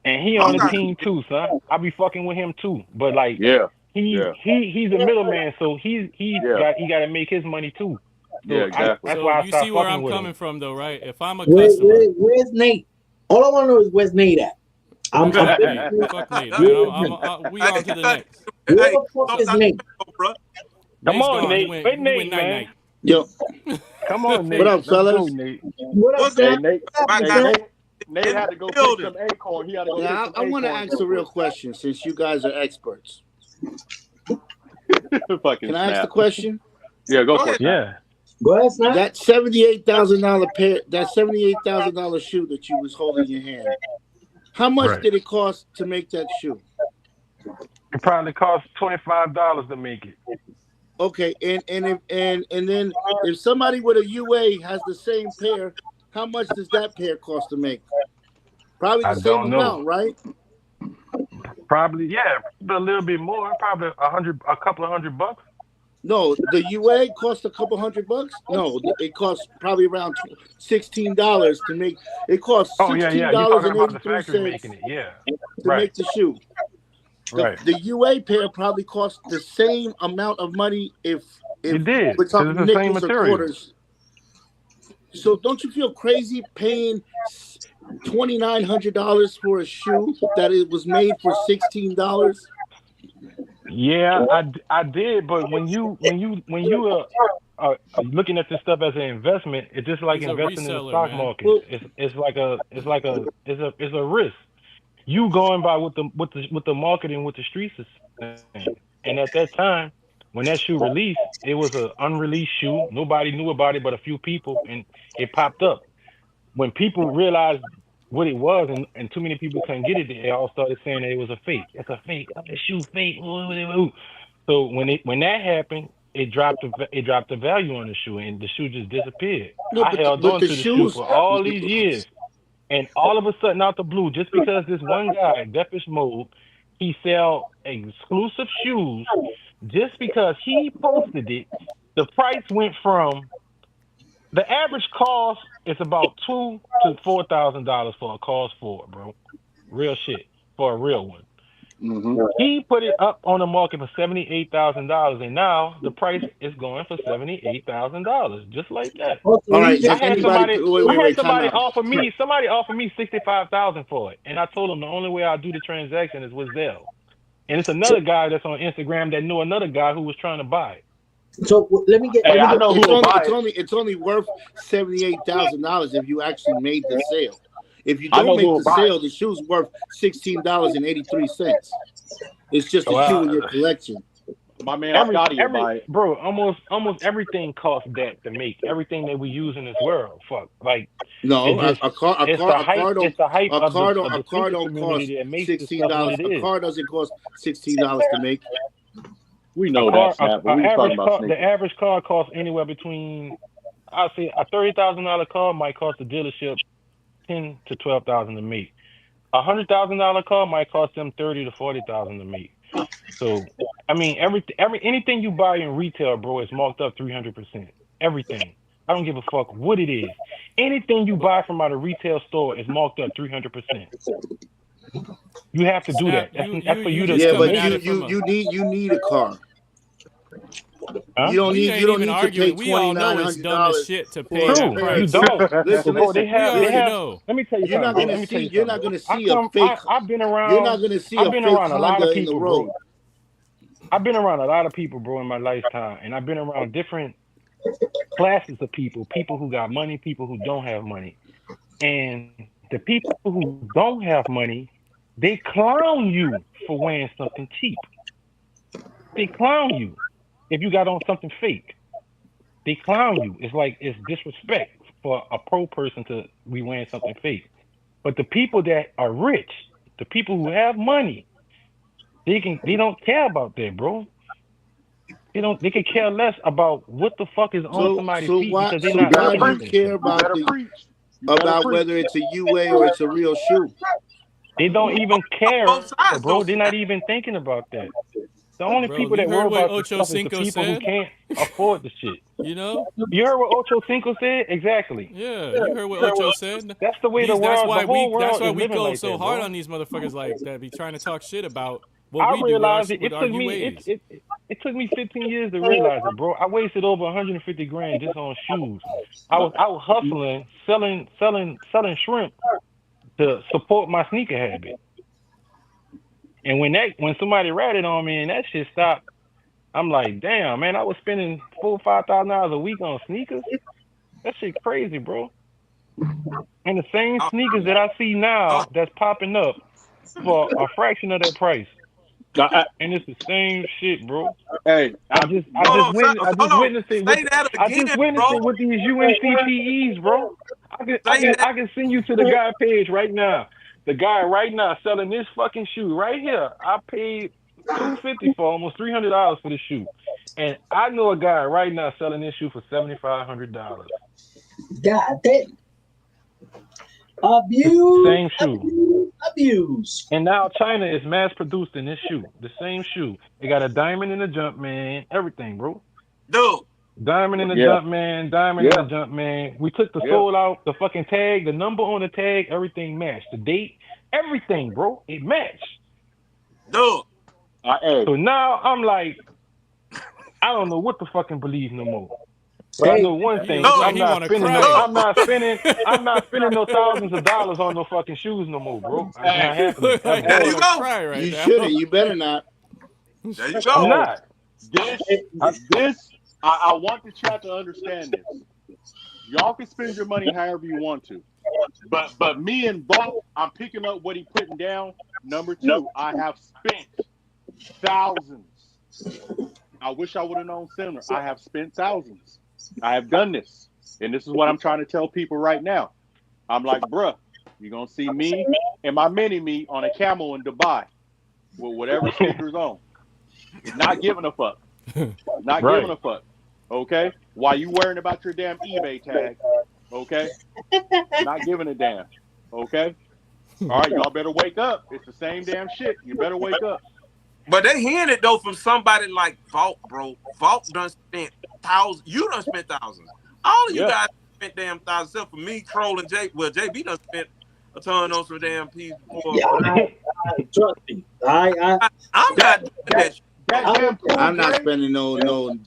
[SPEAKER 4] And he on the team too, son. I be fucking with him too. But like, he's a middleman, so he got to make his money too. So
[SPEAKER 3] yeah, exactly.
[SPEAKER 5] So
[SPEAKER 4] why I
[SPEAKER 5] you see where I'm
[SPEAKER 4] with
[SPEAKER 5] coming
[SPEAKER 4] him.
[SPEAKER 5] from, though, right? If I'm a customer,
[SPEAKER 2] Where's Nate? All I want to know is where's Nate at.
[SPEAKER 5] fuck Nate. We on to the next.
[SPEAKER 2] Where the fuck is Nate?
[SPEAKER 4] Come on,
[SPEAKER 5] gone.
[SPEAKER 4] Nate.
[SPEAKER 5] He
[SPEAKER 4] Wait, Nate,
[SPEAKER 5] went
[SPEAKER 4] man.
[SPEAKER 5] night-night.
[SPEAKER 8] Yo,
[SPEAKER 4] Come on, Nate.
[SPEAKER 8] what up,
[SPEAKER 4] Let's go,
[SPEAKER 8] fellas?
[SPEAKER 4] Nate.
[SPEAKER 2] What up,
[SPEAKER 3] Hey,
[SPEAKER 2] Sam?
[SPEAKER 3] Nate had to go pick some acorn. He had to go
[SPEAKER 8] Yeah,
[SPEAKER 3] pick
[SPEAKER 8] I
[SPEAKER 3] some
[SPEAKER 8] want to
[SPEAKER 3] acorn
[SPEAKER 8] ask a real question since you guys are experts.
[SPEAKER 3] Fucking
[SPEAKER 8] Can I ask
[SPEAKER 3] snap.
[SPEAKER 8] the question?
[SPEAKER 3] Yeah, go for it.
[SPEAKER 4] Yeah.
[SPEAKER 2] Go ahead, Snap.
[SPEAKER 8] That $78,000 pair, that $78,000 shoe that you was holding in your hand. How much did it cost to make that shoe?
[SPEAKER 4] It probably costs $25 to make it.
[SPEAKER 8] Okay, and then if somebody with a UA has the same pair, how much does that pair cost to make? Probably
[SPEAKER 4] I
[SPEAKER 8] the same
[SPEAKER 4] don't know.
[SPEAKER 8] amount, right?
[SPEAKER 4] Probably, yeah, a little bit more. Probably a couple of $100.
[SPEAKER 8] No, the UA costs a couple $100. No, it costs probably around $16 to make. It costs
[SPEAKER 4] Oh yeah,
[SPEAKER 8] sixteen
[SPEAKER 4] yeah. You're
[SPEAKER 8] dollars
[SPEAKER 4] talking
[SPEAKER 8] and
[SPEAKER 4] about
[SPEAKER 8] eighty
[SPEAKER 4] the
[SPEAKER 8] three
[SPEAKER 4] factory
[SPEAKER 8] cents
[SPEAKER 4] making it. Yeah.
[SPEAKER 8] to
[SPEAKER 4] Right.
[SPEAKER 8] make the shoe.
[SPEAKER 4] Right.
[SPEAKER 8] The UA pair probably costs the same amount of money if
[SPEAKER 4] It did
[SPEAKER 8] we're
[SPEAKER 4] because
[SPEAKER 8] talking
[SPEAKER 4] it's the same
[SPEAKER 8] nickels or
[SPEAKER 4] material.
[SPEAKER 8] quarters. So don't you feel crazy paying $2,900 for a shoe that it was made for $16?
[SPEAKER 4] Yeah, I did, but when you looking at this stuff as an investment, it's just like
[SPEAKER 5] He's a
[SPEAKER 4] investing in the
[SPEAKER 5] reseller,
[SPEAKER 4] stock
[SPEAKER 5] man.
[SPEAKER 4] market.
[SPEAKER 8] Well,
[SPEAKER 4] It's a risk. You going by what the market and what the streets is saying. And at that time, when that shoe released, it was an unreleased shoe. Nobody knew about it but a few people, and it popped up. When people realized what it was, and too many people couldn't get it, they all started saying that it was a fake. It's a fake. Oh, the shoe fake. So when that happened, it dropped the value on the shoe, and the shoe just disappeared.
[SPEAKER 8] no,
[SPEAKER 4] I held
[SPEAKER 8] but
[SPEAKER 4] on
[SPEAKER 8] the
[SPEAKER 4] to the shoe
[SPEAKER 8] shoes.
[SPEAKER 4] for all these years, and all of a sudden, out the blue, just because this one guy, Depeche Mode, he sell exclusive shoes, just because he posted it, the price went from the average cost is about $2,000 to $4,000 for a cause four, bro. Real shit for a real one.
[SPEAKER 6] Hmm.
[SPEAKER 4] He put it up on the market for $78,000, and now the price is going for $78,000, just like that.
[SPEAKER 2] Also,
[SPEAKER 8] All
[SPEAKER 2] let me
[SPEAKER 8] right.
[SPEAKER 2] get
[SPEAKER 8] Has
[SPEAKER 2] let me
[SPEAKER 8] anybody?
[SPEAKER 4] I had
[SPEAKER 8] Wait. Time
[SPEAKER 4] somebody
[SPEAKER 8] out.
[SPEAKER 4] offer me $65,000 for it, and I told him the only way I'll do the transaction is with Zelle. And it's another guy that's on Instagram that knew another guy who was trying to buy it.
[SPEAKER 2] so let me get
[SPEAKER 3] Hey, I know
[SPEAKER 8] It's
[SPEAKER 3] who will
[SPEAKER 8] only
[SPEAKER 3] buy it.
[SPEAKER 8] it's only worth $78,000 if you actually made the sale. If you
[SPEAKER 3] I
[SPEAKER 8] don't
[SPEAKER 3] know who
[SPEAKER 8] make
[SPEAKER 3] will
[SPEAKER 8] the
[SPEAKER 3] buy
[SPEAKER 8] sale,
[SPEAKER 3] it.
[SPEAKER 8] the shoe's worth $16.83. It's just a shoe in your
[SPEAKER 4] Well,
[SPEAKER 8] collection.
[SPEAKER 3] My man Scotty will buy it.
[SPEAKER 4] bro, almost everything costs that to make. Everything that we use in this world, fuck, like
[SPEAKER 8] No,
[SPEAKER 4] it's just it's the hype, it's the hype of the
[SPEAKER 8] a car
[SPEAKER 4] sneaker
[SPEAKER 8] don't cost
[SPEAKER 4] community that makes this
[SPEAKER 8] sixteen
[SPEAKER 4] stuff what
[SPEAKER 8] dollars.
[SPEAKER 4] it
[SPEAKER 8] A
[SPEAKER 4] is.
[SPEAKER 8] car doesn't cost $16 to make.
[SPEAKER 3] We know that, Snap, but we was talking about
[SPEAKER 4] The
[SPEAKER 3] sneakers.
[SPEAKER 4] average car costs anywhere between, I'd say, a $30,000 car might cost the dealership $10,000 to $12,000 to make. $100,000 car might cost them $30,000 to $40,000 to make. So, I mean, anything you buy in retail, bro, is marked up 300%. Everything. I don't give a fuck what it is. Anything you buy from out a retail store is marked up 300%. You have to do
[SPEAKER 5] Snap,
[SPEAKER 4] that.
[SPEAKER 5] you
[SPEAKER 4] That's for
[SPEAKER 5] you
[SPEAKER 4] you
[SPEAKER 5] just
[SPEAKER 8] Yeah,
[SPEAKER 4] to
[SPEAKER 8] but
[SPEAKER 5] coming
[SPEAKER 4] make
[SPEAKER 5] at
[SPEAKER 4] it.
[SPEAKER 5] it from a.
[SPEAKER 8] you need a car.
[SPEAKER 4] Huh?
[SPEAKER 8] You don't
[SPEAKER 5] We
[SPEAKER 8] need
[SPEAKER 5] ain't
[SPEAKER 8] you don't
[SPEAKER 5] even
[SPEAKER 8] need to pay
[SPEAKER 5] arguing. We all know it's dumb as
[SPEAKER 8] $2,900
[SPEAKER 5] shit to
[SPEAKER 8] for
[SPEAKER 5] pay
[SPEAKER 8] a
[SPEAKER 5] that
[SPEAKER 4] True,
[SPEAKER 8] pair
[SPEAKER 4] you
[SPEAKER 8] of
[SPEAKER 5] price.
[SPEAKER 8] shoes.
[SPEAKER 4] don't.
[SPEAKER 8] Listen,
[SPEAKER 4] Bro,
[SPEAKER 8] listen.
[SPEAKER 5] We already
[SPEAKER 8] Listen.
[SPEAKER 5] know.
[SPEAKER 4] Let me tell you
[SPEAKER 8] You're not
[SPEAKER 4] something.
[SPEAKER 8] gonna
[SPEAKER 4] Let me tell
[SPEAKER 8] see
[SPEAKER 4] you
[SPEAKER 8] you're
[SPEAKER 4] something.
[SPEAKER 8] not gonna
[SPEAKER 4] I
[SPEAKER 8] see a
[SPEAKER 4] come.
[SPEAKER 8] fake
[SPEAKER 4] I've been
[SPEAKER 8] you're not
[SPEAKER 4] around.
[SPEAKER 8] gonna see
[SPEAKER 4] I've
[SPEAKER 8] a
[SPEAKER 4] been
[SPEAKER 8] fake
[SPEAKER 4] around a lot of
[SPEAKER 8] Honda in the
[SPEAKER 4] people,
[SPEAKER 8] road.
[SPEAKER 4] bro. I've been around a lot of people, bro, in my lifetime, and I've been around different classes of people. People who got money, people who don't have money, and the people who don't have money, they clown you for wearing something cheap. They clown you if you got on something fake. They clown you. It's like it's disrespect for a pro person to be wearing something fake. But the people that are rich, the people who have money, they don't care about that, bro. They could care less about what the fuck is on somebody's feet because they're
[SPEAKER 3] You
[SPEAKER 4] not
[SPEAKER 3] better
[SPEAKER 8] Why do
[SPEAKER 4] looking at
[SPEAKER 8] you
[SPEAKER 3] preach.
[SPEAKER 4] them
[SPEAKER 8] care
[SPEAKER 4] shit.
[SPEAKER 3] You
[SPEAKER 8] about
[SPEAKER 3] better
[SPEAKER 8] the
[SPEAKER 3] preach. You better preach.
[SPEAKER 8] whether it's a UA or it's a real shoe?
[SPEAKER 4] They don't even care,
[SPEAKER 1] Both sides
[SPEAKER 4] bro.
[SPEAKER 1] though.
[SPEAKER 4] They're not even thinking about that. The only
[SPEAKER 5] Bro,
[SPEAKER 4] people
[SPEAKER 5] you
[SPEAKER 4] that worry
[SPEAKER 5] heard what
[SPEAKER 4] about the
[SPEAKER 5] Ocho
[SPEAKER 4] stuff is the
[SPEAKER 5] Cinco
[SPEAKER 4] people who
[SPEAKER 5] said?
[SPEAKER 4] can't afford the shit.
[SPEAKER 5] You know?
[SPEAKER 4] You heard what Ocho Cinco said? Exactly.
[SPEAKER 5] Yeah, you heard what Ocho said.
[SPEAKER 4] That's the way the whole
[SPEAKER 5] That's
[SPEAKER 4] world
[SPEAKER 5] why
[SPEAKER 4] is
[SPEAKER 5] we
[SPEAKER 4] living
[SPEAKER 5] go
[SPEAKER 4] like
[SPEAKER 5] so
[SPEAKER 4] that,
[SPEAKER 5] hard
[SPEAKER 4] bro.
[SPEAKER 5] on these motherfuckers like that be trying to talk shit about what
[SPEAKER 4] I
[SPEAKER 5] we do
[SPEAKER 4] realized
[SPEAKER 5] with
[SPEAKER 4] it
[SPEAKER 5] our
[SPEAKER 4] took me
[SPEAKER 5] UAs.
[SPEAKER 4] it took me 15 years to realize it, bro. I wasted over 150 grand just on shoes. I was hustling, selling shrimp to support my sneaker habit. And when somebody ratted on me and that shit stopped, I'm like, damn, man, I was spending $4,000 or $5,000 a week on sneakers. That shit crazy, bro. And the same
[SPEAKER 1] Oh,
[SPEAKER 4] sneakers that I see
[SPEAKER 1] oh,
[SPEAKER 4] now that's popping up for a fraction of that price.
[SPEAKER 3] I,
[SPEAKER 4] And it's the same shit, bro.
[SPEAKER 3] hey,
[SPEAKER 1] hold on,
[SPEAKER 4] I
[SPEAKER 1] hold
[SPEAKER 4] just
[SPEAKER 1] on.
[SPEAKER 4] witnessed it with
[SPEAKER 1] Say that
[SPEAKER 4] I just
[SPEAKER 1] again,
[SPEAKER 4] witnessed
[SPEAKER 1] bro.
[SPEAKER 4] it with these UNCPEs, bro.
[SPEAKER 1] Say that.
[SPEAKER 4] I can send you to the guy page right now. The guy right now selling this fucking shoe right here. I paid $250 for almost $300 for this shoe. And I know a guy right now selling this shoe for $7,500.
[SPEAKER 2] God damn.
[SPEAKER 4] The
[SPEAKER 2] Abuse,
[SPEAKER 4] same shoe.
[SPEAKER 2] abuse, abuse.
[SPEAKER 4] And now China is mass produced in this shoe. The same shoe. It got a diamond in the jump, man. Everything, bro.
[SPEAKER 1] Dude,
[SPEAKER 4] Diamond in the
[SPEAKER 3] Yeah,
[SPEAKER 4] jump, man. Diamond in
[SPEAKER 3] yeah,
[SPEAKER 4] the jump, man. We took the
[SPEAKER 3] yeah.
[SPEAKER 4] sole out, the fucking tag, the number on the tag, everything matched. The date, everything, bro. It matched.
[SPEAKER 1] dude.
[SPEAKER 3] Hey,
[SPEAKER 4] So now I'm like, I don't know what to fucking believe no more. But I
[SPEAKER 2] Hey,
[SPEAKER 4] know one
[SPEAKER 5] He
[SPEAKER 4] thing:
[SPEAKER 5] look like
[SPEAKER 4] I'm
[SPEAKER 5] he
[SPEAKER 4] not
[SPEAKER 5] want to
[SPEAKER 4] spending
[SPEAKER 5] cry.
[SPEAKER 4] no,
[SPEAKER 1] Dude.
[SPEAKER 4] I'm not spending no thousands of dollars on no fucking shoes no more, bro. It's
[SPEAKER 3] hey,
[SPEAKER 4] not
[SPEAKER 5] He
[SPEAKER 4] happening
[SPEAKER 5] look like
[SPEAKER 4] ever.
[SPEAKER 5] he
[SPEAKER 1] There
[SPEAKER 3] hey,
[SPEAKER 1] you
[SPEAKER 5] want to
[SPEAKER 1] go.
[SPEAKER 5] cry right
[SPEAKER 8] You
[SPEAKER 5] now.
[SPEAKER 8] shouldn't. You better not.
[SPEAKER 1] There you
[SPEAKER 4] I'm
[SPEAKER 1] go.
[SPEAKER 3] hey.
[SPEAKER 4] not.
[SPEAKER 3] This,
[SPEAKER 4] I,
[SPEAKER 3] this, I want the chat to understand this. Y'all can spend your money however you want to, but me and Bo, I'm picking up what he putting down. Number two, I have spent thousands. I wish I would have known sooner. I have spent thousands. I have done this, and this is what I'm trying to tell people right now. I'm like, bruh, you're gonna see me and my mini me on a camel in Dubai with whatever sneakers on, not giving a fuck. Not giving
[SPEAKER 4] right.
[SPEAKER 3] a fuck. Okay? While you worrying about your damn eBay tag. Okay? Not giving a damn. Okay? All right, y'all better wake up. It's the same damn shit. You better wake up.
[SPEAKER 1] But they hearing it though from somebody like Vault, bro. Vault done spent thousands. You done spent thousands. All of you
[SPEAKER 3] Yeah.
[SPEAKER 1] guys spent damn thousands. Except for me, Troll, and Jay. Well, JB done spent a ton on some damn pieces
[SPEAKER 2] yeah,
[SPEAKER 1] for the.
[SPEAKER 2] trust me.
[SPEAKER 1] I'm not doing that shit.
[SPEAKER 3] That
[SPEAKER 2] I
[SPEAKER 3] damn cool
[SPEAKER 8] I'm not
[SPEAKER 3] gray.
[SPEAKER 8] spending no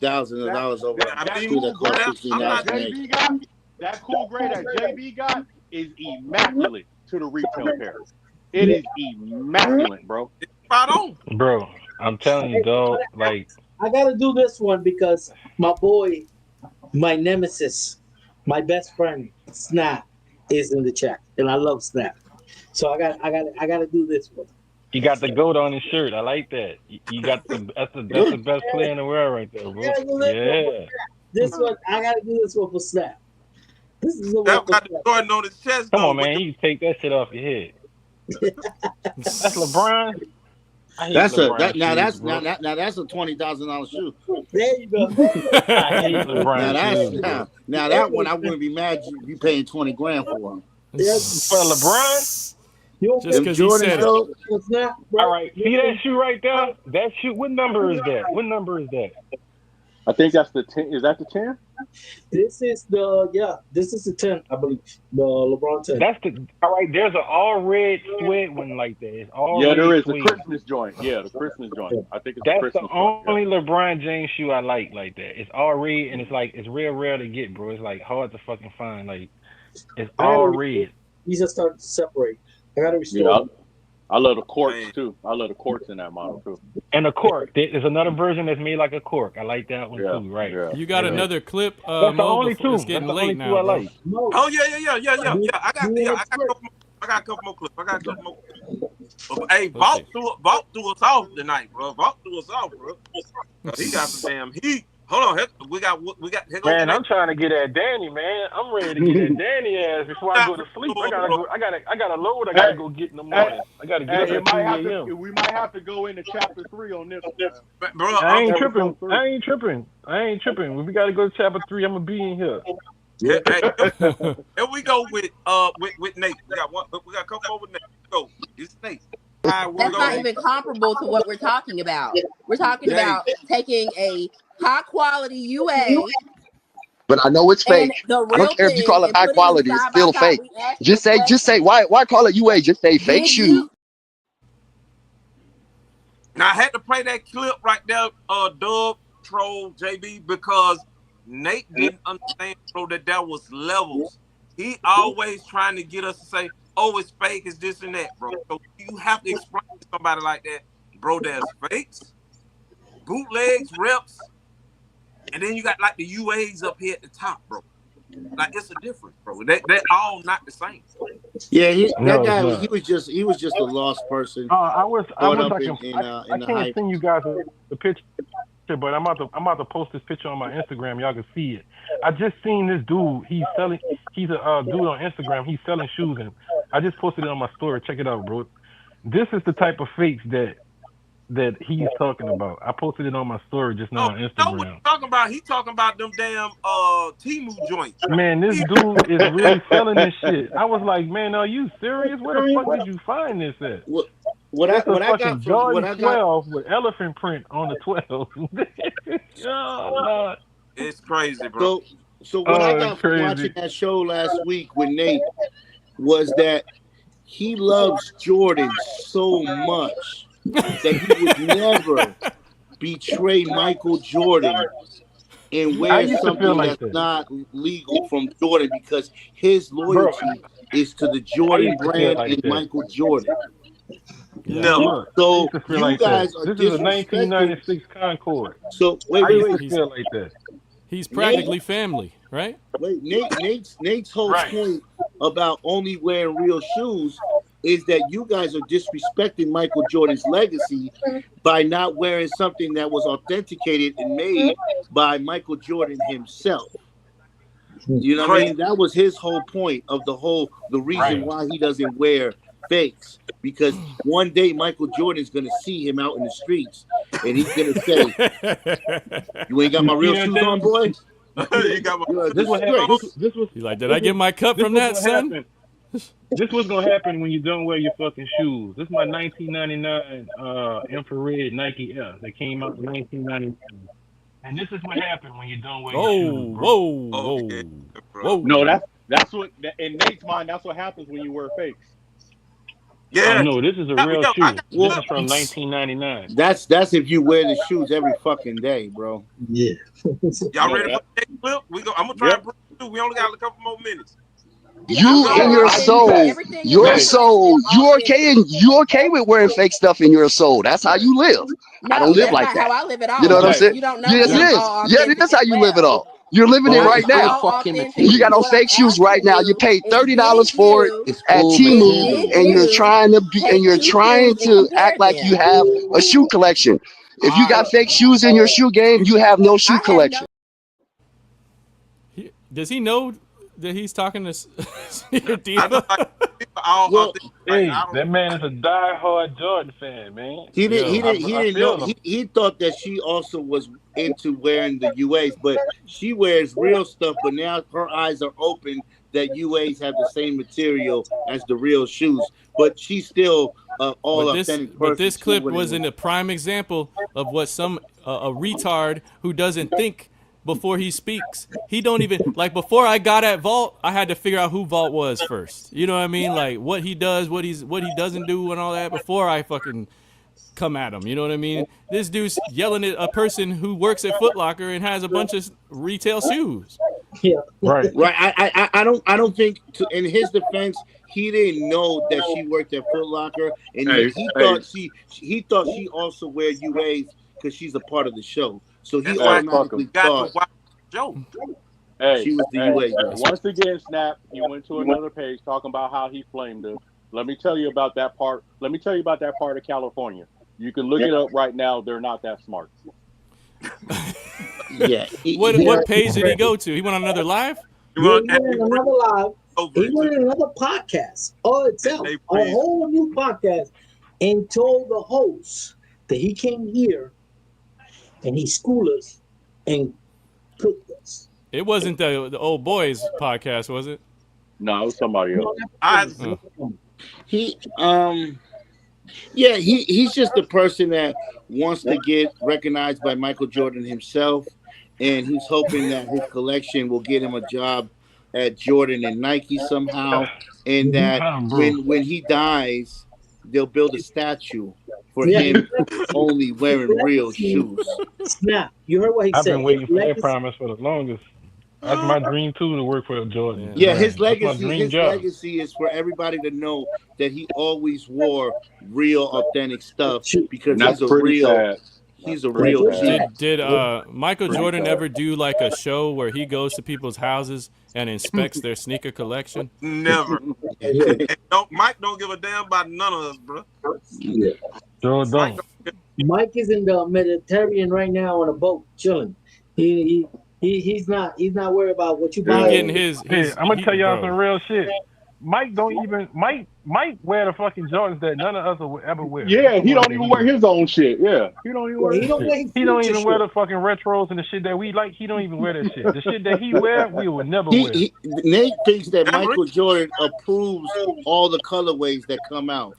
[SPEAKER 8] thousands of dollars over
[SPEAKER 3] That,
[SPEAKER 8] a
[SPEAKER 1] I
[SPEAKER 3] that
[SPEAKER 1] mean,
[SPEAKER 8] shoe that
[SPEAKER 3] cool
[SPEAKER 8] costs
[SPEAKER 3] gray
[SPEAKER 1] I'm
[SPEAKER 8] $1,600
[SPEAKER 1] not.
[SPEAKER 8] to make.
[SPEAKER 3] JB got, that cool gray that JB got is immaculate to the retail pair. It is immaculate, bro.
[SPEAKER 1] Spot on.
[SPEAKER 4] Bro, I'm telling you, dog. Like,
[SPEAKER 2] I gotta do this one because my boy, my nemesis, my best friend, Snap, is in the chat, and I love Snap. So I gotta do this one.
[SPEAKER 4] he got the goat on his shirt. I like that. You got that's the best player in the world right there,
[SPEAKER 2] I
[SPEAKER 4] bro.
[SPEAKER 2] gotta do this one.
[SPEAKER 4] Yeah.
[SPEAKER 2] This one, I gotta do this one for Snap. This is the one
[SPEAKER 1] That
[SPEAKER 2] for
[SPEAKER 1] got the
[SPEAKER 2] Snap.
[SPEAKER 1] Jordan on his chest
[SPEAKER 4] Come
[SPEAKER 1] though.
[SPEAKER 4] on, man. You can take that shit off your head. That's LeBron. I hate
[SPEAKER 8] That's a
[SPEAKER 4] LeBron
[SPEAKER 8] that now
[SPEAKER 4] shoes,
[SPEAKER 8] that's
[SPEAKER 4] bro.
[SPEAKER 8] now that's a $20,000 shoe.
[SPEAKER 2] There you go.
[SPEAKER 4] I hate
[SPEAKER 8] Now
[SPEAKER 4] LeBron
[SPEAKER 8] that's
[SPEAKER 4] shoes, bro.
[SPEAKER 8] now that one I wouldn't be mad you paying 20 grand for.
[SPEAKER 2] Yes.
[SPEAKER 4] For LeBron?
[SPEAKER 2] You don't
[SPEAKER 5] Just
[SPEAKER 2] pay
[SPEAKER 5] because he
[SPEAKER 8] Jordan
[SPEAKER 5] said it.
[SPEAKER 8] though,
[SPEAKER 2] for Snap, bro.
[SPEAKER 4] All right. See that shoe right there? That shoe. What number is that? What number is that?
[SPEAKER 3] I think that's the 10. Is that the 10?
[SPEAKER 2] This is the 10, I believe. The LeBron 10.
[SPEAKER 4] That's the. All right. There's an all red suede one like that. It's all
[SPEAKER 3] Yeah,
[SPEAKER 4] red
[SPEAKER 3] there is. The
[SPEAKER 4] suede.
[SPEAKER 3] Christmas joint. Yeah, the Christmas joint. I think it's the
[SPEAKER 4] That's
[SPEAKER 3] Christmas
[SPEAKER 4] the
[SPEAKER 3] joint.
[SPEAKER 4] only LeBron James shoe I like that. It's all red and it's real rare to get, bro. It's like hard to fucking find. Like it's all red.
[SPEAKER 2] He's just starting to separate. I gotta restore.
[SPEAKER 3] Yeah,
[SPEAKER 2] him.
[SPEAKER 3] I love the corks
[SPEAKER 1] Man.
[SPEAKER 3] too. I love the corks in that model too.
[SPEAKER 4] And a cork. There's another version that's made like a cork. I like that one
[SPEAKER 3] Yeah,
[SPEAKER 4] too. Right.
[SPEAKER 3] yeah.
[SPEAKER 5] You got
[SPEAKER 4] Yeah.
[SPEAKER 5] another clip,
[SPEAKER 4] That's the
[SPEAKER 5] Mo,
[SPEAKER 4] only
[SPEAKER 5] before
[SPEAKER 4] two.
[SPEAKER 5] it's getting
[SPEAKER 4] That's the only
[SPEAKER 5] late
[SPEAKER 4] two
[SPEAKER 5] now,
[SPEAKER 4] I
[SPEAKER 5] bro.
[SPEAKER 4] like.
[SPEAKER 2] No,
[SPEAKER 1] Oh yeah. I got
[SPEAKER 2] You
[SPEAKER 1] a
[SPEAKER 2] want
[SPEAKER 1] couple.
[SPEAKER 2] first?
[SPEAKER 1] I got a couple more clips. Hey,
[SPEAKER 5] Let's
[SPEAKER 1] Vault
[SPEAKER 5] see.
[SPEAKER 1] threw us off tonight, bro. Vault threw us off, bro. He got some damn heat. Hold on, we got. Here goes
[SPEAKER 4] Man,
[SPEAKER 1] Nate.
[SPEAKER 4] I'm trying to get at Danny, man. I'm ready to get at Danny ass before I go to sleep. I got a load I gotta go get in the morning. I gotta get
[SPEAKER 3] Hey,
[SPEAKER 4] up at 2 a.m.
[SPEAKER 3] we might have to go into chapter 3 on this one.
[SPEAKER 1] Bro,
[SPEAKER 4] I ain't
[SPEAKER 3] Episode
[SPEAKER 4] tripping.
[SPEAKER 3] three.
[SPEAKER 4] When we gotta go to chapter 3, I'm gonna be in here.
[SPEAKER 1] Hey, here we go with Nate. We got a couple more with Nate. Go. It's Nate. All right, we'll
[SPEAKER 9] That's
[SPEAKER 1] go.
[SPEAKER 9] not even comparable to what we're talking about. We're talking about taking a high quality UA
[SPEAKER 6] But I know it's
[SPEAKER 9] and
[SPEAKER 6] fake.
[SPEAKER 9] the
[SPEAKER 6] I
[SPEAKER 9] real
[SPEAKER 6] don't care if you
[SPEAKER 9] thing
[SPEAKER 6] call it
[SPEAKER 9] and
[SPEAKER 6] high
[SPEAKER 9] putting them
[SPEAKER 6] quality, it's
[SPEAKER 9] side by
[SPEAKER 6] still
[SPEAKER 9] side.
[SPEAKER 6] fake.
[SPEAKER 9] We asked you
[SPEAKER 6] Just
[SPEAKER 9] a
[SPEAKER 6] say,
[SPEAKER 9] question.
[SPEAKER 6] why call it UA? Just say fake
[SPEAKER 9] Did
[SPEAKER 6] shoe.
[SPEAKER 9] you
[SPEAKER 1] Now I had to play that clip right there, Dub, Troll, JB, because Nate didn't understand, bro, that there was levels. He always trying to get us to say, "Oh, it's fake, it's this and that, bro." So you have to explain to somebody like that, bro. There's fakes, bootlegs, reps, and then you got like the UAs up here at the top, bro. Like it's a difference, bro. They're all not the same.
[SPEAKER 8] yeah,
[SPEAKER 4] No,
[SPEAKER 8] that guy
[SPEAKER 4] it's not.
[SPEAKER 8] he was just a lost person
[SPEAKER 4] I wish
[SPEAKER 8] caught
[SPEAKER 4] I
[SPEAKER 8] up
[SPEAKER 4] can.
[SPEAKER 8] in
[SPEAKER 4] I
[SPEAKER 8] the
[SPEAKER 4] can't
[SPEAKER 8] hype.
[SPEAKER 4] send you guys the picture, but I'm about to post this picture on my Instagram. Y'all can see it. I just seen this dude. He's selling. He's a dude on Instagram. He's selling shoes, and I just posted it on my story. Check it out, bro. This is the type of fakes that that he's talking about. I posted it on my story just now on
[SPEAKER 1] know what
[SPEAKER 4] Instagram.
[SPEAKER 1] he's talking about? He talking about them damn Temu joints.
[SPEAKER 4] Man, this dude is really selling this shit. I was like, man, are you serious? Where the fuck did you find this at?
[SPEAKER 8] What
[SPEAKER 4] It's
[SPEAKER 8] I
[SPEAKER 4] a fucking
[SPEAKER 8] got from
[SPEAKER 4] Jordan
[SPEAKER 8] what I got.
[SPEAKER 4] 12 with elephant print on the 12. Oh, Lord.
[SPEAKER 1] It's crazy, bro.
[SPEAKER 8] So what I got
[SPEAKER 4] it's
[SPEAKER 8] from
[SPEAKER 4] crazy.
[SPEAKER 8] watching that show last week with Nate was that he loves Jordan so much that he would never betray Michael Jordan and
[SPEAKER 4] I
[SPEAKER 8] wear
[SPEAKER 4] used to feel
[SPEAKER 8] something
[SPEAKER 4] like
[SPEAKER 8] that's
[SPEAKER 4] that.
[SPEAKER 8] not legal from Jordan because his loyalty is to the Jordan
[SPEAKER 4] used to feel
[SPEAKER 8] brand
[SPEAKER 4] like
[SPEAKER 8] and
[SPEAKER 4] that.
[SPEAKER 8] Michael Jordan.
[SPEAKER 1] Never.
[SPEAKER 4] Look, I
[SPEAKER 8] So
[SPEAKER 4] used to feel
[SPEAKER 8] you
[SPEAKER 4] like
[SPEAKER 8] guys
[SPEAKER 4] that.
[SPEAKER 8] are
[SPEAKER 4] This is a
[SPEAKER 8] disrespecting.
[SPEAKER 4] 1996 Concorde.
[SPEAKER 8] So
[SPEAKER 4] I used
[SPEAKER 8] wait.
[SPEAKER 4] to feel like that.
[SPEAKER 5] He's practically family, right?
[SPEAKER 8] Wait, Nate's whole
[SPEAKER 4] Right.
[SPEAKER 8] point about only wearing real shoes is that you guys are disrespecting Michael Jordan's legacy by not wearing something that was authenticated and made by Michael Jordan himself. You know what I mean? That was his whole point of the reason
[SPEAKER 4] Right.
[SPEAKER 8] why he doesn't wear fakes. Because one day Michael Jordan's gonna see him out in the streets and he's gonna say, "You ain't got my real shoes on, boy."
[SPEAKER 1] You got my
[SPEAKER 8] You're a
[SPEAKER 4] This was
[SPEAKER 8] disgrace.
[SPEAKER 4] this was
[SPEAKER 5] He's like, did I get my cup from that, son?
[SPEAKER 4] happen. This was gonna happen when you don't wear your fucking shoes. This is my 1999 infrared Nike Air that came out in 1999. And this is what happened when you don't wear your shoes, bro.
[SPEAKER 5] Whoa.
[SPEAKER 1] yeah, bro.
[SPEAKER 5] Whoa.
[SPEAKER 3] No, that's what in Nate's mind. That's what happens when you wear fakes.
[SPEAKER 1] Yeah.
[SPEAKER 4] Oh no, this is a real
[SPEAKER 1] Yo,
[SPEAKER 4] shoe.
[SPEAKER 1] I got-
[SPEAKER 4] This is from 1999.
[SPEAKER 8] That's if you wear the shoes every fucking day, bro.
[SPEAKER 2] Yeah.
[SPEAKER 1] Y'all ready for the next clip? I'm gonna try and bring it through. We only got a couple more minutes.
[SPEAKER 6] You in your soul, you okay with wearing fake stuff in your soul. That's how you live. I don't live
[SPEAKER 9] that's
[SPEAKER 6] like
[SPEAKER 9] not
[SPEAKER 6] that.
[SPEAKER 9] how I live at all.
[SPEAKER 6] You know what I'm saying?
[SPEAKER 9] You don't know
[SPEAKER 6] Yes, it
[SPEAKER 9] me
[SPEAKER 6] is.
[SPEAKER 9] all
[SPEAKER 6] Yeah, it is how you live it all. You're living it right now. You got on fake shoes right now. You paid $30 for it at Temu, and you're trying to act like you have a shoe collection. If you got fake shoes in your shoe game, you have no shoe collection.
[SPEAKER 5] Does he know that he's talking to Senior
[SPEAKER 1] I
[SPEAKER 5] Diva?
[SPEAKER 1] know, like, all
[SPEAKER 8] Well,
[SPEAKER 1] authentic,
[SPEAKER 4] Hey,
[SPEAKER 1] I don't-
[SPEAKER 4] that man is a diehard Jordan fan, man.
[SPEAKER 8] He didn't
[SPEAKER 4] I
[SPEAKER 8] know.
[SPEAKER 4] feel him.
[SPEAKER 8] He thought that she also was into wearing the UAs, but she wears real stuff. But now her eyes are open that UAs have the same material as the real shoes. But she's still all authentic person.
[SPEAKER 5] But this
[SPEAKER 8] She
[SPEAKER 5] clip
[SPEAKER 8] wouldn't-
[SPEAKER 5] wasn't a prime example of what some a retard who doesn't think before he speaks. He don't even like. Before I got at Vault, I had to figure out who Vault was first. You know what I mean? Like what he does, what he doesn't do, and all that. Before I fucking come at him. You know what I mean? This dude's yelling at a person who works at Foot Locker and has a bunch of retail shoes.
[SPEAKER 2] Yeah.
[SPEAKER 4] Right.
[SPEAKER 8] I don't think in his defense he didn't know that she worked at Foot Locker, and he thought she also wear UAs because she's a part of the show. So he
[SPEAKER 1] That's why
[SPEAKER 8] automatically
[SPEAKER 1] got
[SPEAKER 8] thought
[SPEAKER 1] to watch the show.
[SPEAKER 3] Hey,
[SPEAKER 8] she was the UA girl.
[SPEAKER 3] Once again, Snap, he went to another page talking about how he flamed her. Let me tell you about that part. Let me tell you about that part of California. You can look it up right now. They're not that smart.
[SPEAKER 8] Yeah.
[SPEAKER 5] What page did he go to? He went on another live?
[SPEAKER 2] He went on another live.
[SPEAKER 1] Over
[SPEAKER 2] He
[SPEAKER 1] it,
[SPEAKER 2] went
[SPEAKER 1] too.
[SPEAKER 2] on another podcast all itself,
[SPEAKER 1] Hey,
[SPEAKER 2] a
[SPEAKER 1] please.
[SPEAKER 2] whole new podcast, and told the host that he came here and he schooled us and cooked us.
[SPEAKER 5] It wasn't the old boys podcast, was it?
[SPEAKER 3] No, it was somebody else.
[SPEAKER 8] He's just the person that wants to get recognized by Michael Jordan himself, and he's hoping that his collection will get him a job at Jordan and Nike somehow, and that when he dies, they'll build a statue for him only wearing real shoes.
[SPEAKER 2] Snap! You heard what he
[SPEAKER 4] I've
[SPEAKER 2] said.
[SPEAKER 4] been waiting for that
[SPEAKER 2] Legacy-
[SPEAKER 4] promise for the longest. That's my dream too, to work for Jordan.
[SPEAKER 8] Yeah,
[SPEAKER 4] Man,
[SPEAKER 8] his
[SPEAKER 4] that's my
[SPEAKER 8] legacy.
[SPEAKER 4] dream
[SPEAKER 8] His
[SPEAKER 4] job.
[SPEAKER 8] legacy is for everybody to know that he always wore real, authentic stuff because
[SPEAKER 3] That's
[SPEAKER 8] he's a
[SPEAKER 3] pretty
[SPEAKER 8] real.
[SPEAKER 3] sad.
[SPEAKER 8] He's a real G.
[SPEAKER 5] Did Michael Jordan ever do like a show where he goes to people's houses and inspects their sneaker collection?
[SPEAKER 1] Never. Mike don't give a damn about none of us, bro.
[SPEAKER 2] Yeah.
[SPEAKER 4] Sure don't.
[SPEAKER 2] Mike is in the Mediterranean right now on a boat chilling. He's not worried about what you
[SPEAKER 5] He
[SPEAKER 2] buy.
[SPEAKER 5] getting his
[SPEAKER 4] Hey, I'm gonna tell y'all
[SPEAKER 5] bro.
[SPEAKER 4] some real shit. Mike don't even Mike wear the fucking Jordans that none of us will ever wear.
[SPEAKER 3] Yeah, he
[SPEAKER 4] Come on,
[SPEAKER 3] don't even wear his own shit. Yeah, he don't even wear
[SPEAKER 2] He
[SPEAKER 3] his
[SPEAKER 2] don't
[SPEAKER 3] shit.
[SPEAKER 2] wear his
[SPEAKER 4] He don't
[SPEAKER 2] future
[SPEAKER 4] even wear
[SPEAKER 2] shit.
[SPEAKER 4] the fucking retros and the shit that we like. He don't even wear that shit. The shit that he wear, we would never wear.
[SPEAKER 8] Nate thinks that
[SPEAKER 1] That's
[SPEAKER 8] Michael Jordan approves all the colorways that come out.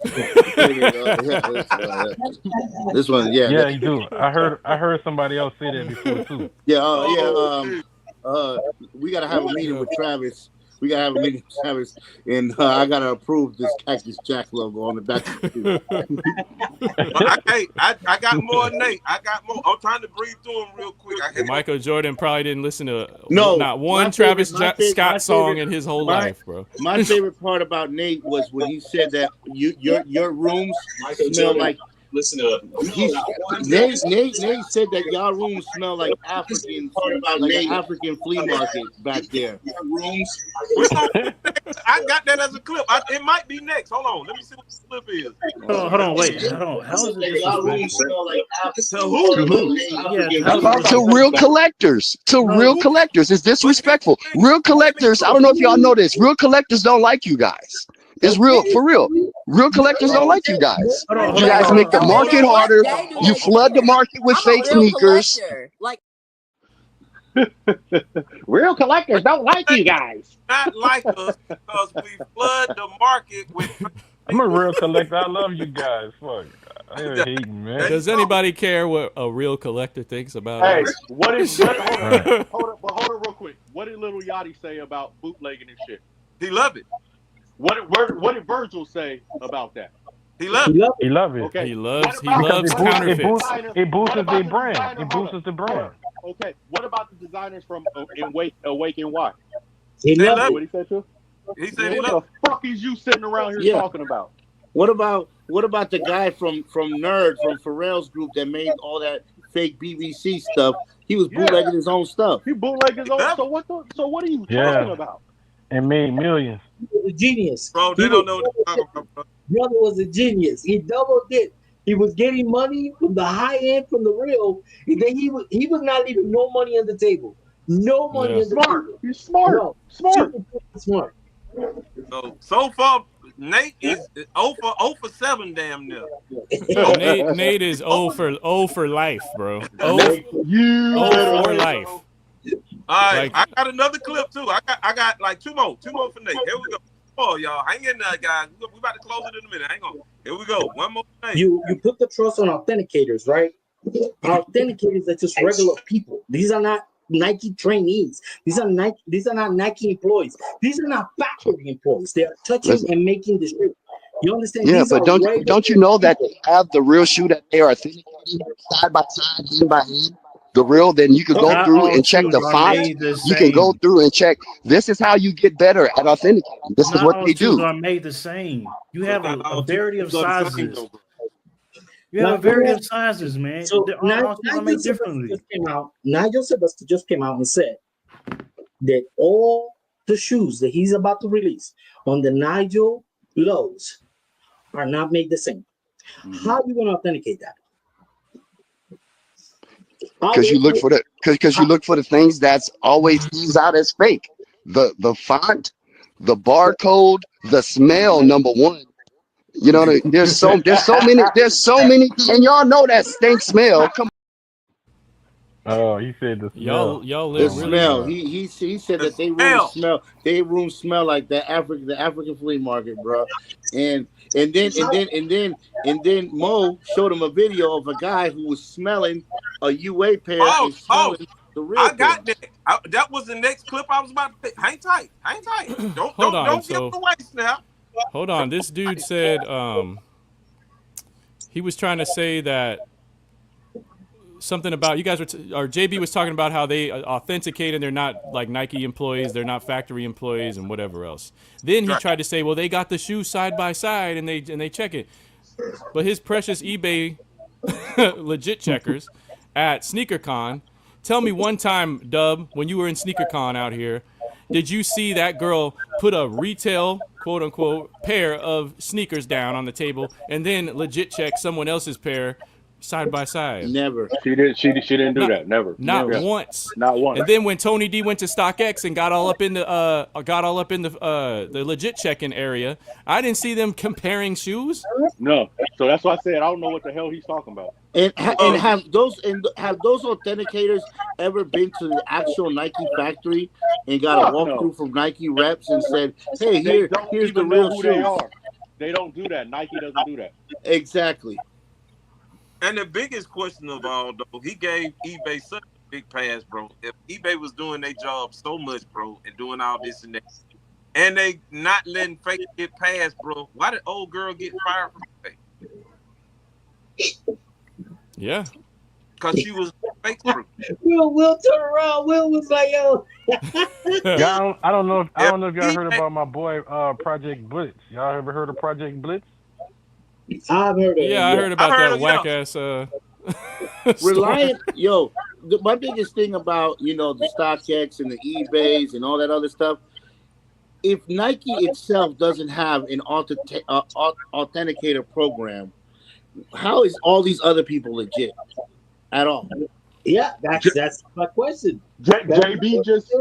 [SPEAKER 8] This one, yeah,
[SPEAKER 4] Yeah, he do. I heard somebody else say that before too.
[SPEAKER 8] yeah. We gotta have a meeting with Travis. We gotta have a meeting with Travis, and I gotta approve this Cactus Jack logo on the back.
[SPEAKER 1] But I got more than Nate. I got more. I'm trying to breathe through them real quick.
[SPEAKER 5] Michael Jordan probably didn't listen to
[SPEAKER 8] No,
[SPEAKER 5] not one
[SPEAKER 8] my
[SPEAKER 5] Travis
[SPEAKER 8] favorite- my
[SPEAKER 5] Scott song
[SPEAKER 8] favorite-
[SPEAKER 5] in his whole
[SPEAKER 8] my-
[SPEAKER 5] life, bro.
[SPEAKER 8] My favorite part about Nate was when he said that your rooms smell like.
[SPEAKER 2] Listen to
[SPEAKER 8] Nate said that y'all rooms smell like African, like an African flea market back there.
[SPEAKER 1] I got that as a clip. It might be next. Hold on. Let me see what the clip is.
[SPEAKER 10] Hold on, wait. Hold on. How is it disrespectful?
[SPEAKER 1] To who?
[SPEAKER 10] Yeah,
[SPEAKER 6] To real collectors. To real collectors. It's disrespectful. Real collectors, I don't know if y'all know this. Real collectors don't like you guys. It's real, for real. Real collectors don't like you guys. You guys make the market harder. You flood the market with fake sneakers.
[SPEAKER 9] Like,
[SPEAKER 3] Real collectors don't like you guys.
[SPEAKER 1] Not like us because we flood the market with.
[SPEAKER 4] I'm a real collector. I love you guys. Fuck. I ain't hating, man.
[SPEAKER 5] Does anybody care what a real collector thinks about
[SPEAKER 3] Hey,
[SPEAKER 5] us?
[SPEAKER 3] hold on real quick. What did Little Yachty say about bootlegging and shit?
[SPEAKER 1] He love it.
[SPEAKER 3] What did Virgil say about that?
[SPEAKER 1] He love it.
[SPEAKER 4] He love it.
[SPEAKER 3] Okay.
[SPEAKER 5] He loves
[SPEAKER 4] Because
[SPEAKER 5] counterfeits.
[SPEAKER 4] it boosts the brand. It boosts the brand.
[SPEAKER 3] Okay. What about the designers from Awake and Why?
[SPEAKER 2] He
[SPEAKER 1] They
[SPEAKER 2] loved
[SPEAKER 1] love
[SPEAKER 2] it.
[SPEAKER 3] What he said too?
[SPEAKER 1] He said he
[SPEAKER 3] What
[SPEAKER 1] love
[SPEAKER 3] the fuck is you sitting around here
[SPEAKER 8] Yeah.
[SPEAKER 3] talking about?
[SPEAKER 8] What about the guy from Nerd from Pharrell's group that made all that fake BBC stuff? He was bootlegging his own stuff.
[SPEAKER 3] He bootlegged his own. So what are you talking about?
[SPEAKER 4] And made millions.
[SPEAKER 2] He was a genius.
[SPEAKER 1] Bro, they don't know what they're talking about, bro.
[SPEAKER 2] Brother was a genius. He doubled it. He was getting money from the high end, from the real, and then he was not leaving no money on the table. No money
[SPEAKER 5] Yeah.
[SPEAKER 2] on the
[SPEAKER 3] Smart.
[SPEAKER 2] table.
[SPEAKER 3] You're smart.
[SPEAKER 2] No.
[SPEAKER 3] Smart.
[SPEAKER 2] Smart.
[SPEAKER 1] So far, Nate is 0 for 7 damn near.
[SPEAKER 5] Nate is 0 for life, bro. 0 for life.
[SPEAKER 1] All right,
[SPEAKER 5] Like-
[SPEAKER 1] I got another clip too. I got like two more for Nate. Here we go. Oh, y'all, hang in there, guys. We about to close it in a minute. Hang on. Here we go. One more thing.
[SPEAKER 2] You put the trust on authenticators, right? Authenticators are just regular people. These are not Nike trainees. These are not Nike employees. These are not factory employees. They are touching and making the shoe. You understand?
[SPEAKER 6] Yeah,
[SPEAKER 2] These
[SPEAKER 6] but
[SPEAKER 2] are regular
[SPEAKER 6] don't you know that they have the real shoe that they are authenticating side by side, hand by hand? The real, then you could go
[SPEAKER 10] Not
[SPEAKER 6] through
[SPEAKER 10] all
[SPEAKER 6] and check
[SPEAKER 10] shoes
[SPEAKER 6] the
[SPEAKER 10] are
[SPEAKER 6] font.
[SPEAKER 10] made the
[SPEAKER 6] You can go
[SPEAKER 10] same.
[SPEAKER 6] through and check. This is how you get better at authenticating. This is
[SPEAKER 10] Not
[SPEAKER 6] what
[SPEAKER 10] all
[SPEAKER 6] they
[SPEAKER 10] shoes
[SPEAKER 6] do.
[SPEAKER 10] are made the same. You have a variety of
[SPEAKER 1] Go to the same,
[SPEAKER 10] sizes.
[SPEAKER 1] though, bro.
[SPEAKER 10] You have a
[SPEAKER 2] Now,
[SPEAKER 10] variety
[SPEAKER 2] you
[SPEAKER 10] of sizes, man.
[SPEAKER 2] So
[SPEAKER 10] All shoes are made differently.
[SPEAKER 2] Nigel Sylvester just came out and said that all the shoes that he's about to release on the Nigel lows are not made the same. How are you going to authenticate that?
[SPEAKER 6] Because you look for the things that's always stands out as fake. The font, the barcode, the smell. Number one. You know, there's so many, and y'all know that stink smell. Come
[SPEAKER 4] Oh, he said the smell.
[SPEAKER 5] Y'all
[SPEAKER 8] The
[SPEAKER 5] live really
[SPEAKER 8] smell.
[SPEAKER 5] hard.
[SPEAKER 8] He said that they
[SPEAKER 1] smell.
[SPEAKER 8] rooms smell like the African flea market, bro. And then Mo showed him a video of a guy who was smelling a UA pair and smelling the real
[SPEAKER 1] I got
[SPEAKER 8] pair.
[SPEAKER 1] that. That was the next clip I was about to pick. Hang tight. Don't
[SPEAKER 5] on,
[SPEAKER 1] give away, Snap.
[SPEAKER 5] Hold on. This dude said he was trying to say that something about you guys were or JB was talking about how they authenticate and they're not like Nike employees, they're not factory employees and whatever else. Then he tried to say, well, they got the shoes side by side and they check it. But his precious eBay legit checkers at SneakerCon, tell me one time, Dub, when you were in SneakerCon out here, did you see that girl put a retail, quote unquote, pair of sneakers down on the table and then legit check someone else's pair side by side.
[SPEAKER 8] Never.
[SPEAKER 3] She didn't do
[SPEAKER 5] Not-
[SPEAKER 3] that. Never.
[SPEAKER 5] Not
[SPEAKER 3] Yeah.
[SPEAKER 5] once.
[SPEAKER 3] Not once.
[SPEAKER 5] And then when Tony D went to StockX and got all up in the legit check-in area, I didn't see them comparing shoes.
[SPEAKER 3] No. So that's why I said I don't know what the hell he's talking about.
[SPEAKER 8] And have those authenticators ever been to the actual Nike factory and got a
[SPEAKER 3] Fuck no.
[SPEAKER 8] walkthrough from Nike reps and said, "Hey,
[SPEAKER 3] They don't
[SPEAKER 8] here's the
[SPEAKER 3] even know
[SPEAKER 8] real
[SPEAKER 3] who they
[SPEAKER 8] shoes."
[SPEAKER 3] are. They don't do that. Nike doesn't do that.
[SPEAKER 8] Exactly.
[SPEAKER 1] And the biggest question of all, though, he gave eBay such a big pass, bro. If eBay was doing their job so much, bro, and doing all this and that, and they not letting fake get past, bro, why did old girl get fired from eBay?
[SPEAKER 5] Yeah.
[SPEAKER 1] Because she was fake proof.
[SPEAKER 2] Will turn around. Will was like, yo.
[SPEAKER 4] Y'all, I don't know if y'all heard about my boy Project Blitz. Y'all ever heard of Project Blitz?
[SPEAKER 2] I've heard of it.
[SPEAKER 5] Yeah, I heard about
[SPEAKER 1] I heard
[SPEAKER 5] that
[SPEAKER 1] of-
[SPEAKER 5] whack ass
[SPEAKER 8] Reliant, yo, my biggest thing about, the StockX and the eBays and all that other stuff, if Nike itself doesn't have an authenticator program, how is all these other people legit at all?
[SPEAKER 2] Yeah, that's my question.
[SPEAKER 7] JB just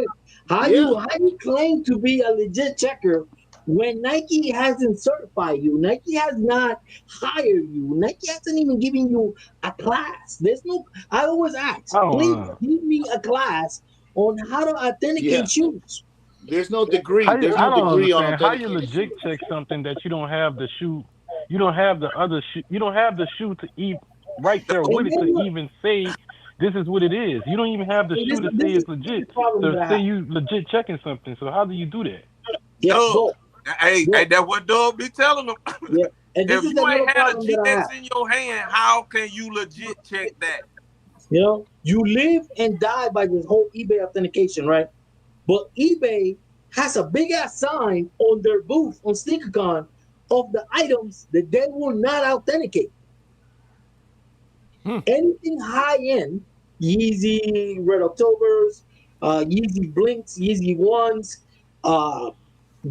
[SPEAKER 2] How you claim to be a legit checker when Nike hasn't certified you? Nike has not hired you. Nike hasn't even given you a class. There's no. I always ask, please give me a class on how to authenticate shoes.
[SPEAKER 8] There's no degree. There's
[SPEAKER 4] I
[SPEAKER 8] no
[SPEAKER 4] don't
[SPEAKER 8] degree on
[SPEAKER 4] understand. How you
[SPEAKER 8] authentication.
[SPEAKER 4] legit check something that you don't have the shoe? You don't have the other shoe. You don't have the shoe to eat right there with it to even say this is what it is. You don't even have the shoe to say it's legit. To say you legit checking something. So how do you do that?
[SPEAKER 2] Yeah,
[SPEAKER 1] Dub. Hey, that's what Dub be telling them.
[SPEAKER 2] yeah. And this
[SPEAKER 1] If
[SPEAKER 2] is
[SPEAKER 1] you ain't
[SPEAKER 2] another
[SPEAKER 1] had a
[SPEAKER 2] problem that I have.
[SPEAKER 1] GX in your hand, how can you legit check that?
[SPEAKER 2] You live and die by this whole eBay authentication, right? But eBay has a big ass sign on their booth on SneakerCon of the items that they will not authenticate. Anything high end, Yeezy Red Octobers, Yeezy Blinks, Yeezy Ones,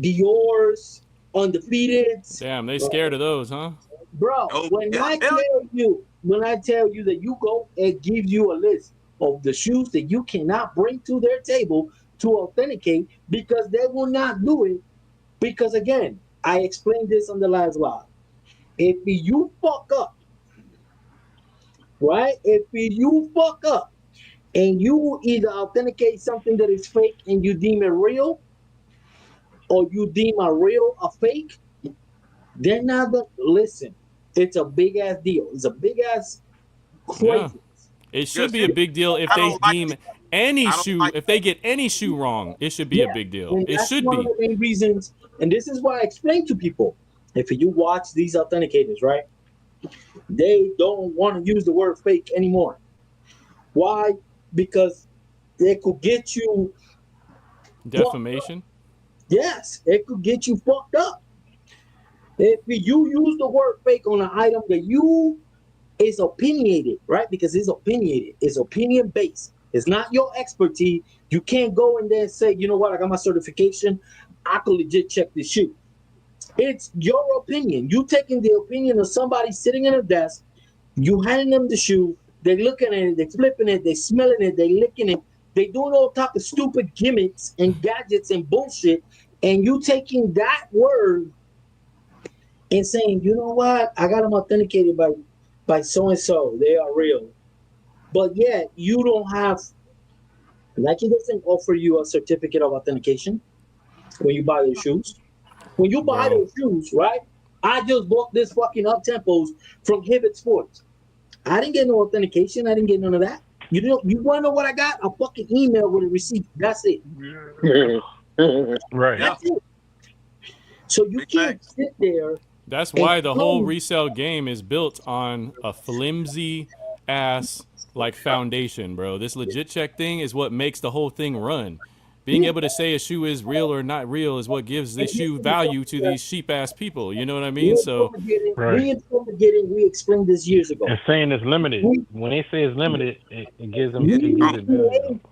[SPEAKER 2] Dior's, Undefeateds.
[SPEAKER 5] Damn, they scared of those, huh?
[SPEAKER 2] Bro, when I tell you that you go, it gives you a list of the shoes that you cannot bring to their table to authenticate because they will not do it. Because again, I explained this on the last live. If you fuck up, right? If you fuck up and you either authenticate something that is fake and you deem it real, or you deem a real a fake, they're not gonna listen. It's a big ass deal. It's a big ass crazy.
[SPEAKER 5] Yeah. It should be a big deal if they deem any shoe, if they get any shoe wrong, it should be a big deal.
[SPEAKER 2] And
[SPEAKER 5] It
[SPEAKER 2] that's
[SPEAKER 5] should
[SPEAKER 2] one
[SPEAKER 5] be.
[SPEAKER 2] of the main reasons, and this is why I explain to people, if you watch these authenticators, right, they don't want to use the word fake anymore. Why? Because they could get you
[SPEAKER 5] Defamation.
[SPEAKER 2] Yes, it could get you fucked up. If you use the word fake on an item that you is opinionated, right? Because it's opinionated, it's opinion based. It's not your expertise. You can't go in there and say, you know what, I got my certification. I could legit check this shoe. It's your opinion. You taking the opinion of somebody sitting in a desk, you handing them the shoe, they looking at it, they flipping it, they smelling it, they licking it, they doing all type of stupid gimmicks and gadgets and bullshit, and you taking that word and saying, you know what, I got them authenticated by so and so, they are real. But yet you don't have, Nike doesn't offer you a certificate of authentication when you buy their shoes. When you buy their shoes, right? I just bought this fucking up tempos from Hibbett Sports. I didn't get no authentication. I didn't get none of that. You want to know what I got? A fucking email with a receipt. That's it.
[SPEAKER 4] Right.
[SPEAKER 2] That's it. So you can't sit there.
[SPEAKER 5] That's why the whole resale game is built on a flimsy ass like foundation, bro. This legit check thing is what makes the whole thing run. Being able to say a shoe is real or not real is what gives the shoe value to these sheep ass people. You know what I mean? So
[SPEAKER 2] We explained this years ago.
[SPEAKER 4] And saying it's limited. When they say it's limited, it gives them.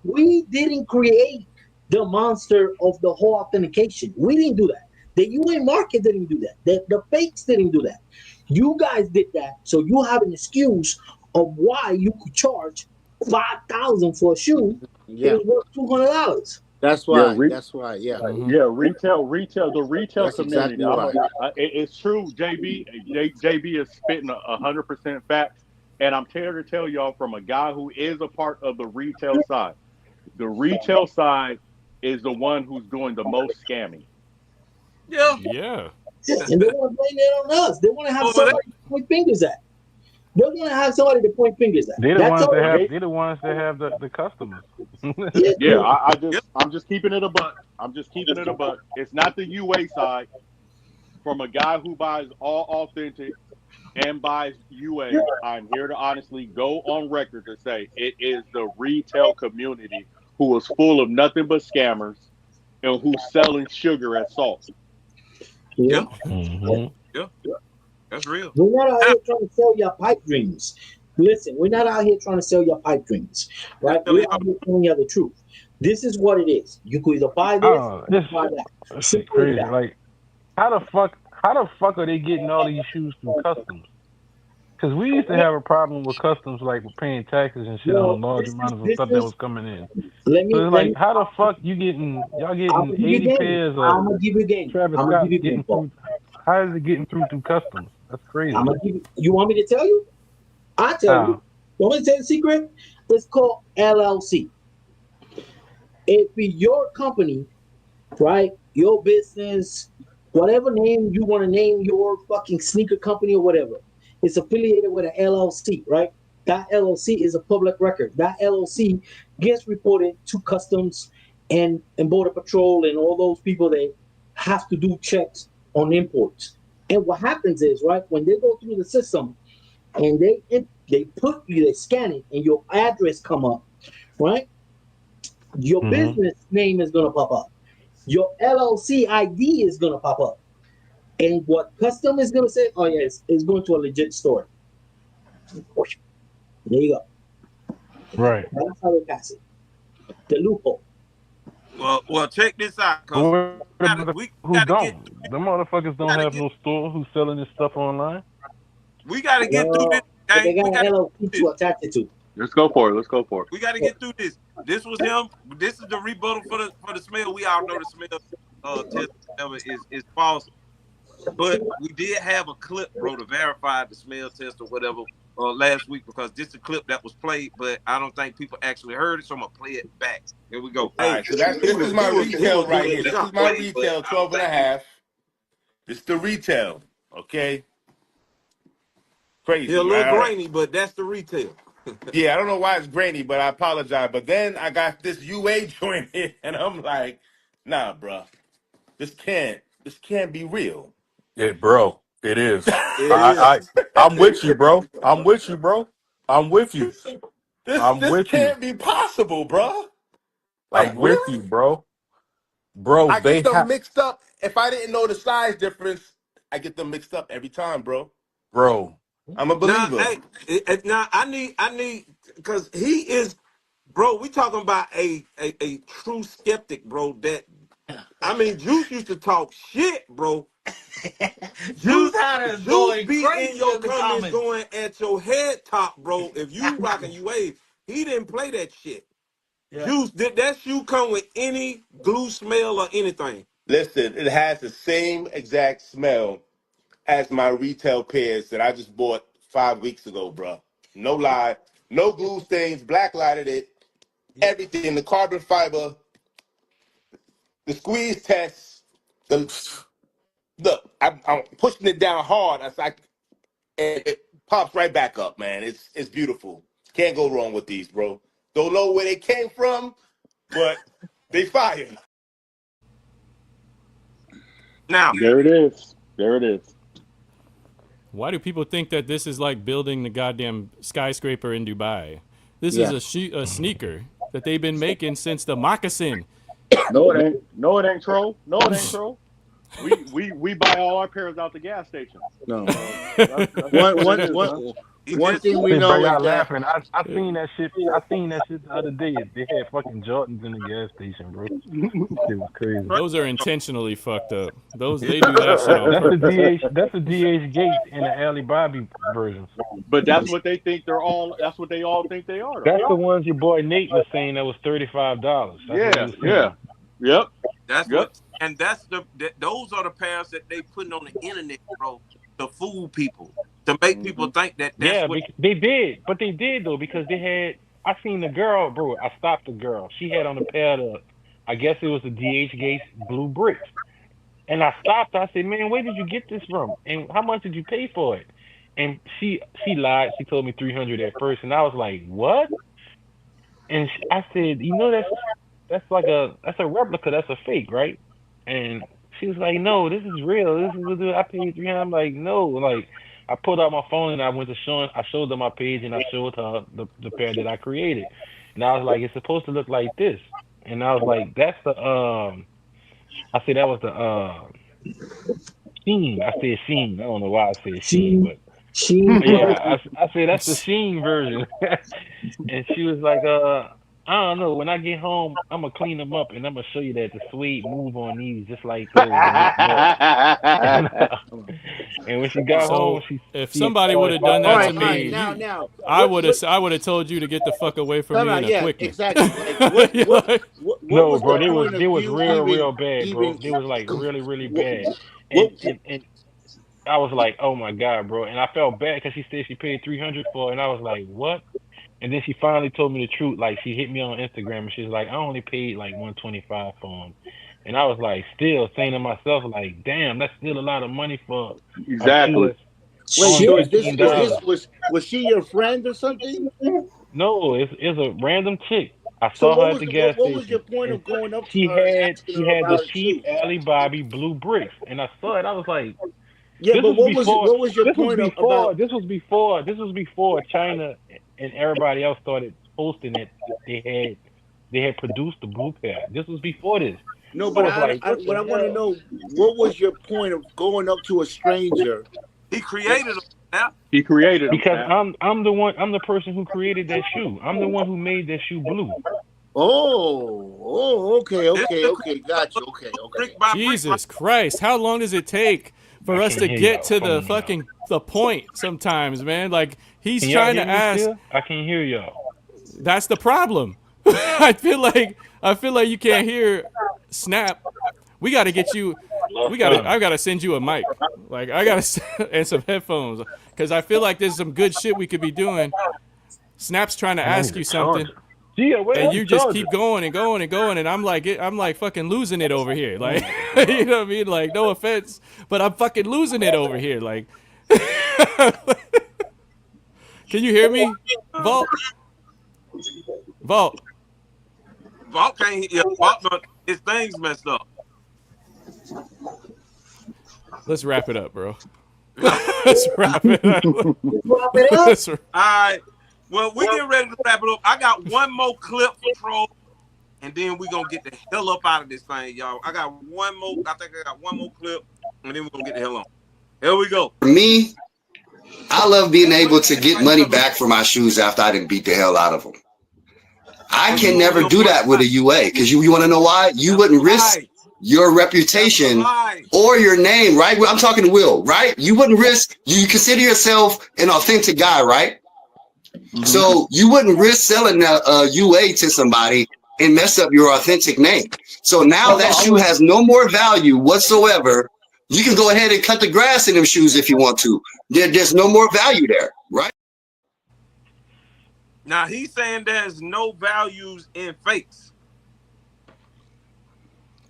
[SPEAKER 2] We didn't create the monster of the whole authentication. We didn't do that. The UA market didn't do that. The fakes didn't do that. You guys did that, so you have an excuse of why you could charge $5,000 for a shoe
[SPEAKER 8] Yeah,
[SPEAKER 2] that is worth $200.
[SPEAKER 8] that's
[SPEAKER 3] Yeah,
[SPEAKER 8] why. That's why. Yeah,
[SPEAKER 3] yeah, the retail
[SPEAKER 8] that's
[SPEAKER 3] community.
[SPEAKER 8] exactly why.
[SPEAKER 3] It's true. JB is spitting 100% facts, and I'm here to tell y'all from a guy who is a part of the retail side. The retail side is the one who's doing the most scamming.
[SPEAKER 1] Yeah.
[SPEAKER 5] Yeah.
[SPEAKER 2] And they want to blame it on us. They want to have
[SPEAKER 1] Over
[SPEAKER 2] somebody to point fingers at. They want to have somebody to point fingers at.
[SPEAKER 4] They're the
[SPEAKER 2] That's
[SPEAKER 4] ones
[SPEAKER 2] all.
[SPEAKER 4] that have.
[SPEAKER 3] They-
[SPEAKER 4] They're the ones that have the customers.
[SPEAKER 3] Yeah, I'm just keeping it a buck. I'm just keeping it a buck. It's not the UA side. From a guy who buys all authentic and buys UA, I'm here to honestly go on record to say it is the retail community who is full of nothing but scammers and who's selling sugar as salt.
[SPEAKER 2] Yeah.
[SPEAKER 4] Mhm.
[SPEAKER 1] Yeah. That's real.
[SPEAKER 2] We're not out here trying to sell your pipe dreams. Listen, we're not out here trying to sell your pipe dreams, right? We're out here telling you the truth. This is what it is. You could either buy this or
[SPEAKER 4] This
[SPEAKER 2] buy that.
[SPEAKER 4] shit
[SPEAKER 2] Simple as
[SPEAKER 4] crazy.
[SPEAKER 2] that.
[SPEAKER 4] Like, how the fuck are they getting all these shoes through customs? Because we used to have a problem with customs, like with paying taxes and shit on
[SPEAKER 2] Well,
[SPEAKER 4] the large amounts of stuff that was coming in.
[SPEAKER 2] Let me,
[SPEAKER 4] So it's
[SPEAKER 2] let me,
[SPEAKER 4] like, how the fuck y'all
[SPEAKER 2] I'm
[SPEAKER 4] getting
[SPEAKER 2] gonna give you
[SPEAKER 4] 80
[SPEAKER 2] game.
[SPEAKER 4] pairs
[SPEAKER 2] I'm
[SPEAKER 4] of
[SPEAKER 2] gonna give you game.
[SPEAKER 4] Travis
[SPEAKER 2] I'm gonna give
[SPEAKER 4] Scott
[SPEAKER 2] you
[SPEAKER 4] getting
[SPEAKER 2] game. Paul.
[SPEAKER 4] through? How is it getting through customs? That's crazy.
[SPEAKER 2] I'm gonna give you. You want me to tell you? I tell you.
[SPEAKER 4] How?
[SPEAKER 2] You want me to tell you the secret? It's called LLC. If your company, right, your business, whatever name you want to name your fucking sneaker company or whatever, it's affiliated with an LLC, right? That LLC is a public record. That LLC gets reported to customs and border patrol and all those people that have to do checks on imports. And what happens is, right, when they go through the system and they put you, they scan it, and your address come up, right? Your business name is gonna pop up. Your LLC ID is gonna pop up. And what custom is gonna say, oh yes, it's going to a legit store. There you go.
[SPEAKER 4] Right.
[SPEAKER 2] That's how they pass it. The loophole.
[SPEAKER 1] Well, check this out, cause
[SPEAKER 4] Who don't? Them motherfuckers don't have no store who's selling this stuff online.
[SPEAKER 1] We gotta get through this.
[SPEAKER 2] But they
[SPEAKER 1] Gang.
[SPEAKER 2] got an LLC to attach it to.
[SPEAKER 3] Let's go for it.
[SPEAKER 1] We got to get through this. This was him. This is the rebuttal for the smell. We all know the smell test is false. But we did have a clip, bro, to verify the smell test or whatever last week, because this is a clip that was played, but I don't think people actually heard it, so I'm gonna play it back. Here we go.
[SPEAKER 11] All right, so this is my retail right here. This is my retail, 12 and a half. This is the retail, okay? Crazy,
[SPEAKER 1] It's a little
[SPEAKER 11] right?
[SPEAKER 1] grainy, but that's the retail.
[SPEAKER 11] Yeah, I don't know why it's grainy, but I apologize. But then I got this UA joint here, and I'm like, nah, bro, this can't be real.
[SPEAKER 12] Yeah, bro, it is.
[SPEAKER 1] It
[SPEAKER 12] I'm with you, bro. I'm with you, bro. I'm with you.
[SPEAKER 11] This can't be possible, bro. Like,
[SPEAKER 12] I'm with
[SPEAKER 11] really?
[SPEAKER 12] you, bro. Bro,
[SPEAKER 11] I
[SPEAKER 12] they
[SPEAKER 11] get them
[SPEAKER 12] have,
[SPEAKER 11] mixed up. If I didn't know the size difference, I get them mixed up every time, bro.
[SPEAKER 12] bro.
[SPEAKER 11] I'm a believer.
[SPEAKER 1] Now I need, because he is, bro. We talking about a true skeptic, bro. That I mean, Juice used to talk shit, bro. Juice be in your comments going at your head top, bro. If you rocking UA, he didn't play that shit. Yeah. Juice, did that shoe come with any glue smell or anything?
[SPEAKER 11] Listen, it has the same exact smell as my retail pairs that I just bought 5 weeks ago, bro. No lie. No glue stains, black lighted it, everything, the carbon fiber, the squeeze test, look, I'm pushing it down hard. It's like, and it pops right back up, man. It's beautiful. Can't go wrong with these, bro. Don't know where they came from, but they fire.
[SPEAKER 1] Now,
[SPEAKER 3] there it is.
[SPEAKER 5] Why do people think that this is like building the goddamn skyscraper in Dubai? This is a sneaker that they've been making since the moccasin.
[SPEAKER 3] No, it ain't. No, it ain't, troll. No, it ain't, troll. We buy all our pairs out the gas station.
[SPEAKER 8] No.
[SPEAKER 1] He
[SPEAKER 8] One
[SPEAKER 1] just
[SPEAKER 8] thing we
[SPEAKER 4] See, bro,
[SPEAKER 8] know is
[SPEAKER 4] y'all
[SPEAKER 8] that
[SPEAKER 4] laughing. I seen that shit. I seen that shit the other day. They had fucking Jordans in the gas station, bro. Shit was crazy.
[SPEAKER 5] Those are intentionally fucked up. Those
[SPEAKER 1] Yeah.
[SPEAKER 5] they do that shit on
[SPEAKER 4] That's the
[SPEAKER 5] purpose.
[SPEAKER 4] DH. That's the DH Gate and the Ali Bobby versions.
[SPEAKER 3] But that's what they think they're all. That's what they all think they are, though.
[SPEAKER 4] That's the ones your boy Nate was saying that was $35. That's what he
[SPEAKER 3] Yeah,
[SPEAKER 4] was
[SPEAKER 3] yeah,
[SPEAKER 4] saying.
[SPEAKER 3] yep,
[SPEAKER 1] That's
[SPEAKER 3] yep.
[SPEAKER 1] what, and that's those are the pairs that they putting on the internet, bro, to fool people, to make people think that that's
[SPEAKER 4] Yeah,
[SPEAKER 1] what.
[SPEAKER 4] they did, but they did though because they had. I seen the girl, bro. I stopped the girl. She had on a pair of, I guess it was the DH Gates blue bricks. And I stopped. I said, "Man, where did you get this from? And how much did you pay for it?" And she lied. She told me 300 at first, and I was like, "What?" And I said, that's like that's a replica. That's a fake, right?" And she was like, "No, this is real. This is what I paid 300." I'm like, "No." Like I pulled out my phone and I went to I showed her my page and I showed her the pair that I created, and I was like, "It's supposed to look like this." And I was like, "That's the I said that was the Sheen. I said Sheen. I don't know why I said Sheen, but
[SPEAKER 2] She
[SPEAKER 4] yeah, I said that's the Sheen version. And she was like, I don't know. When I get home, I'm gonna clean them up and I'm gonna show you that the suede move on these just like those. And, and when she got home,
[SPEAKER 5] So
[SPEAKER 4] she
[SPEAKER 5] if
[SPEAKER 4] she
[SPEAKER 5] somebody would
[SPEAKER 4] started
[SPEAKER 5] have done
[SPEAKER 8] all
[SPEAKER 5] that
[SPEAKER 4] following
[SPEAKER 5] to
[SPEAKER 8] right,
[SPEAKER 4] my
[SPEAKER 8] all right.
[SPEAKER 5] me,
[SPEAKER 4] page.
[SPEAKER 8] Now,
[SPEAKER 5] I would have told you to get the fuck away from
[SPEAKER 8] time
[SPEAKER 5] me
[SPEAKER 8] out,
[SPEAKER 5] in a
[SPEAKER 8] yeah,
[SPEAKER 5] quickie.
[SPEAKER 8] exactly. Like what
[SPEAKER 5] You're
[SPEAKER 8] what
[SPEAKER 5] like,
[SPEAKER 8] what
[SPEAKER 4] No,
[SPEAKER 8] was the
[SPEAKER 4] bro,
[SPEAKER 8] point
[SPEAKER 4] they
[SPEAKER 8] of
[SPEAKER 4] was
[SPEAKER 8] you
[SPEAKER 4] real bad, bro.
[SPEAKER 8] even
[SPEAKER 4] They was like really
[SPEAKER 8] what
[SPEAKER 4] bad.
[SPEAKER 8] what,
[SPEAKER 4] And I was like, oh my god, bro. And I felt bad because she said she paid 300 for it, and I was like, what? And then she finally told me the truth. Like she hit me on Instagram and she's like, I only paid like 125 for them. And I was like, still saying to myself, like, damn, that's still a lot of money for a shoe
[SPEAKER 3] Exactly.
[SPEAKER 4] that's
[SPEAKER 8] wait,
[SPEAKER 4] only
[SPEAKER 8] so
[SPEAKER 4] $15.
[SPEAKER 8] was she your friend or something?
[SPEAKER 4] No, it's a random chick. I
[SPEAKER 8] So
[SPEAKER 4] saw
[SPEAKER 8] what
[SPEAKER 4] her at
[SPEAKER 8] was
[SPEAKER 4] the
[SPEAKER 8] what,
[SPEAKER 4] gas
[SPEAKER 8] what was your
[SPEAKER 4] station,
[SPEAKER 8] point
[SPEAKER 4] and
[SPEAKER 8] of going up to
[SPEAKER 4] she
[SPEAKER 8] her and
[SPEAKER 4] had
[SPEAKER 8] asking
[SPEAKER 4] she
[SPEAKER 8] her
[SPEAKER 4] had the
[SPEAKER 8] about a
[SPEAKER 4] cheap
[SPEAKER 8] shoe?
[SPEAKER 4] Ali Bobby blue bricks, and I saw it. I was like,
[SPEAKER 8] Yeah,
[SPEAKER 4] this
[SPEAKER 8] but
[SPEAKER 4] was before
[SPEAKER 8] what was your
[SPEAKER 4] this was
[SPEAKER 8] point of
[SPEAKER 4] before
[SPEAKER 8] about
[SPEAKER 4] this was before this was before China and everybody else started posting that they had produced the blue pair. This was before this.
[SPEAKER 8] no,
[SPEAKER 4] I
[SPEAKER 8] but
[SPEAKER 4] was like, what
[SPEAKER 8] what
[SPEAKER 4] the
[SPEAKER 8] I want to
[SPEAKER 4] hell?
[SPEAKER 8] know, what was your point of going up to a stranger?
[SPEAKER 1] He created them. Now
[SPEAKER 3] He created them,
[SPEAKER 4] Because
[SPEAKER 3] Snap.
[SPEAKER 4] I'm the person who created that shoe. I'm the one who made that shoe blue.
[SPEAKER 8] Okay,
[SPEAKER 1] this is the
[SPEAKER 8] got you. Okay,
[SPEAKER 1] brick by brick, right?
[SPEAKER 5] Jesus Christ, how long does it take
[SPEAKER 4] I
[SPEAKER 5] for us
[SPEAKER 4] can't
[SPEAKER 5] to
[SPEAKER 4] hear
[SPEAKER 5] get
[SPEAKER 4] y'all
[SPEAKER 5] to the
[SPEAKER 4] phone now.
[SPEAKER 5] fucking the point sometimes, man? Like he's
[SPEAKER 4] Can y'all
[SPEAKER 5] trying
[SPEAKER 4] hear
[SPEAKER 5] to
[SPEAKER 4] me
[SPEAKER 5] ask.
[SPEAKER 4] still? I can't hear y'all.
[SPEAKER 5] That's the problem. I feel like you can't hear Snap. We got to get you.
[SPEAKER 4] Lost
[SPEAKER 5] I
[SPEAKER 4] service.
[SPEAKER 5] gotta send you a mic. Like I gotta and some headphones because I feel like there's some good shit we could be doing. Snap's trying to
[SPEAKER 4] And I
[SPEAKER 5] ask
[SPEAKER 4] need
[SPEAKER 5] you
[SPEAKER 4] a
[SPEAKER 5] something,
[SPEAKER 4] charger. Gee,
[SPEAKER 5] and
[SPEAKER 4] where's the
[SPEAKER 5] you just
[SPEAKER 4] charger?
[SPEAKER 5] keep going and going and going, and I'm like fucking losing it over here. Like you know what I mean? Like no offense, but I'm fucking losing it over here. Like, can you hear me, Vault? Vault.
[SPEAKER 1] Vault can't. Yeah, Vault, his thing's messed up.
[SPEAKER 5] Let's wrap it up, bro. Let's wrap it up.
[SPEAKER 2] wrap it up.
[SPEAKER 5] Let's-
[SPEAKER 1] All right. Well, we getting ready to wrap it up. I got one more clip for Troll, and then we gonna get the hell up out of this thing, y'all. I got one more. I think I got one more clip, and then we're gonna get the hell on. Here we go.
[SPEAKER 6] For me, I love being able to get money back for my shoes after I didn't beat the hell out of them. I can never do that with a UA because you want to know why? You wouldn't risk your reputation or your name, right? I'm talking to Will, right? You wouldn't risk, you consider yourself an authentic guy, right? Mm-hmm. So you wouldn't risk selling a UA to somebody and mess up your authentic name. So now that shoe has no more value whatsoever. You can go ahead and cut the grass in them shoes if you want to. There's no more value there, right?
[SPEAKER 1] Now he's saying there's no values in fakes.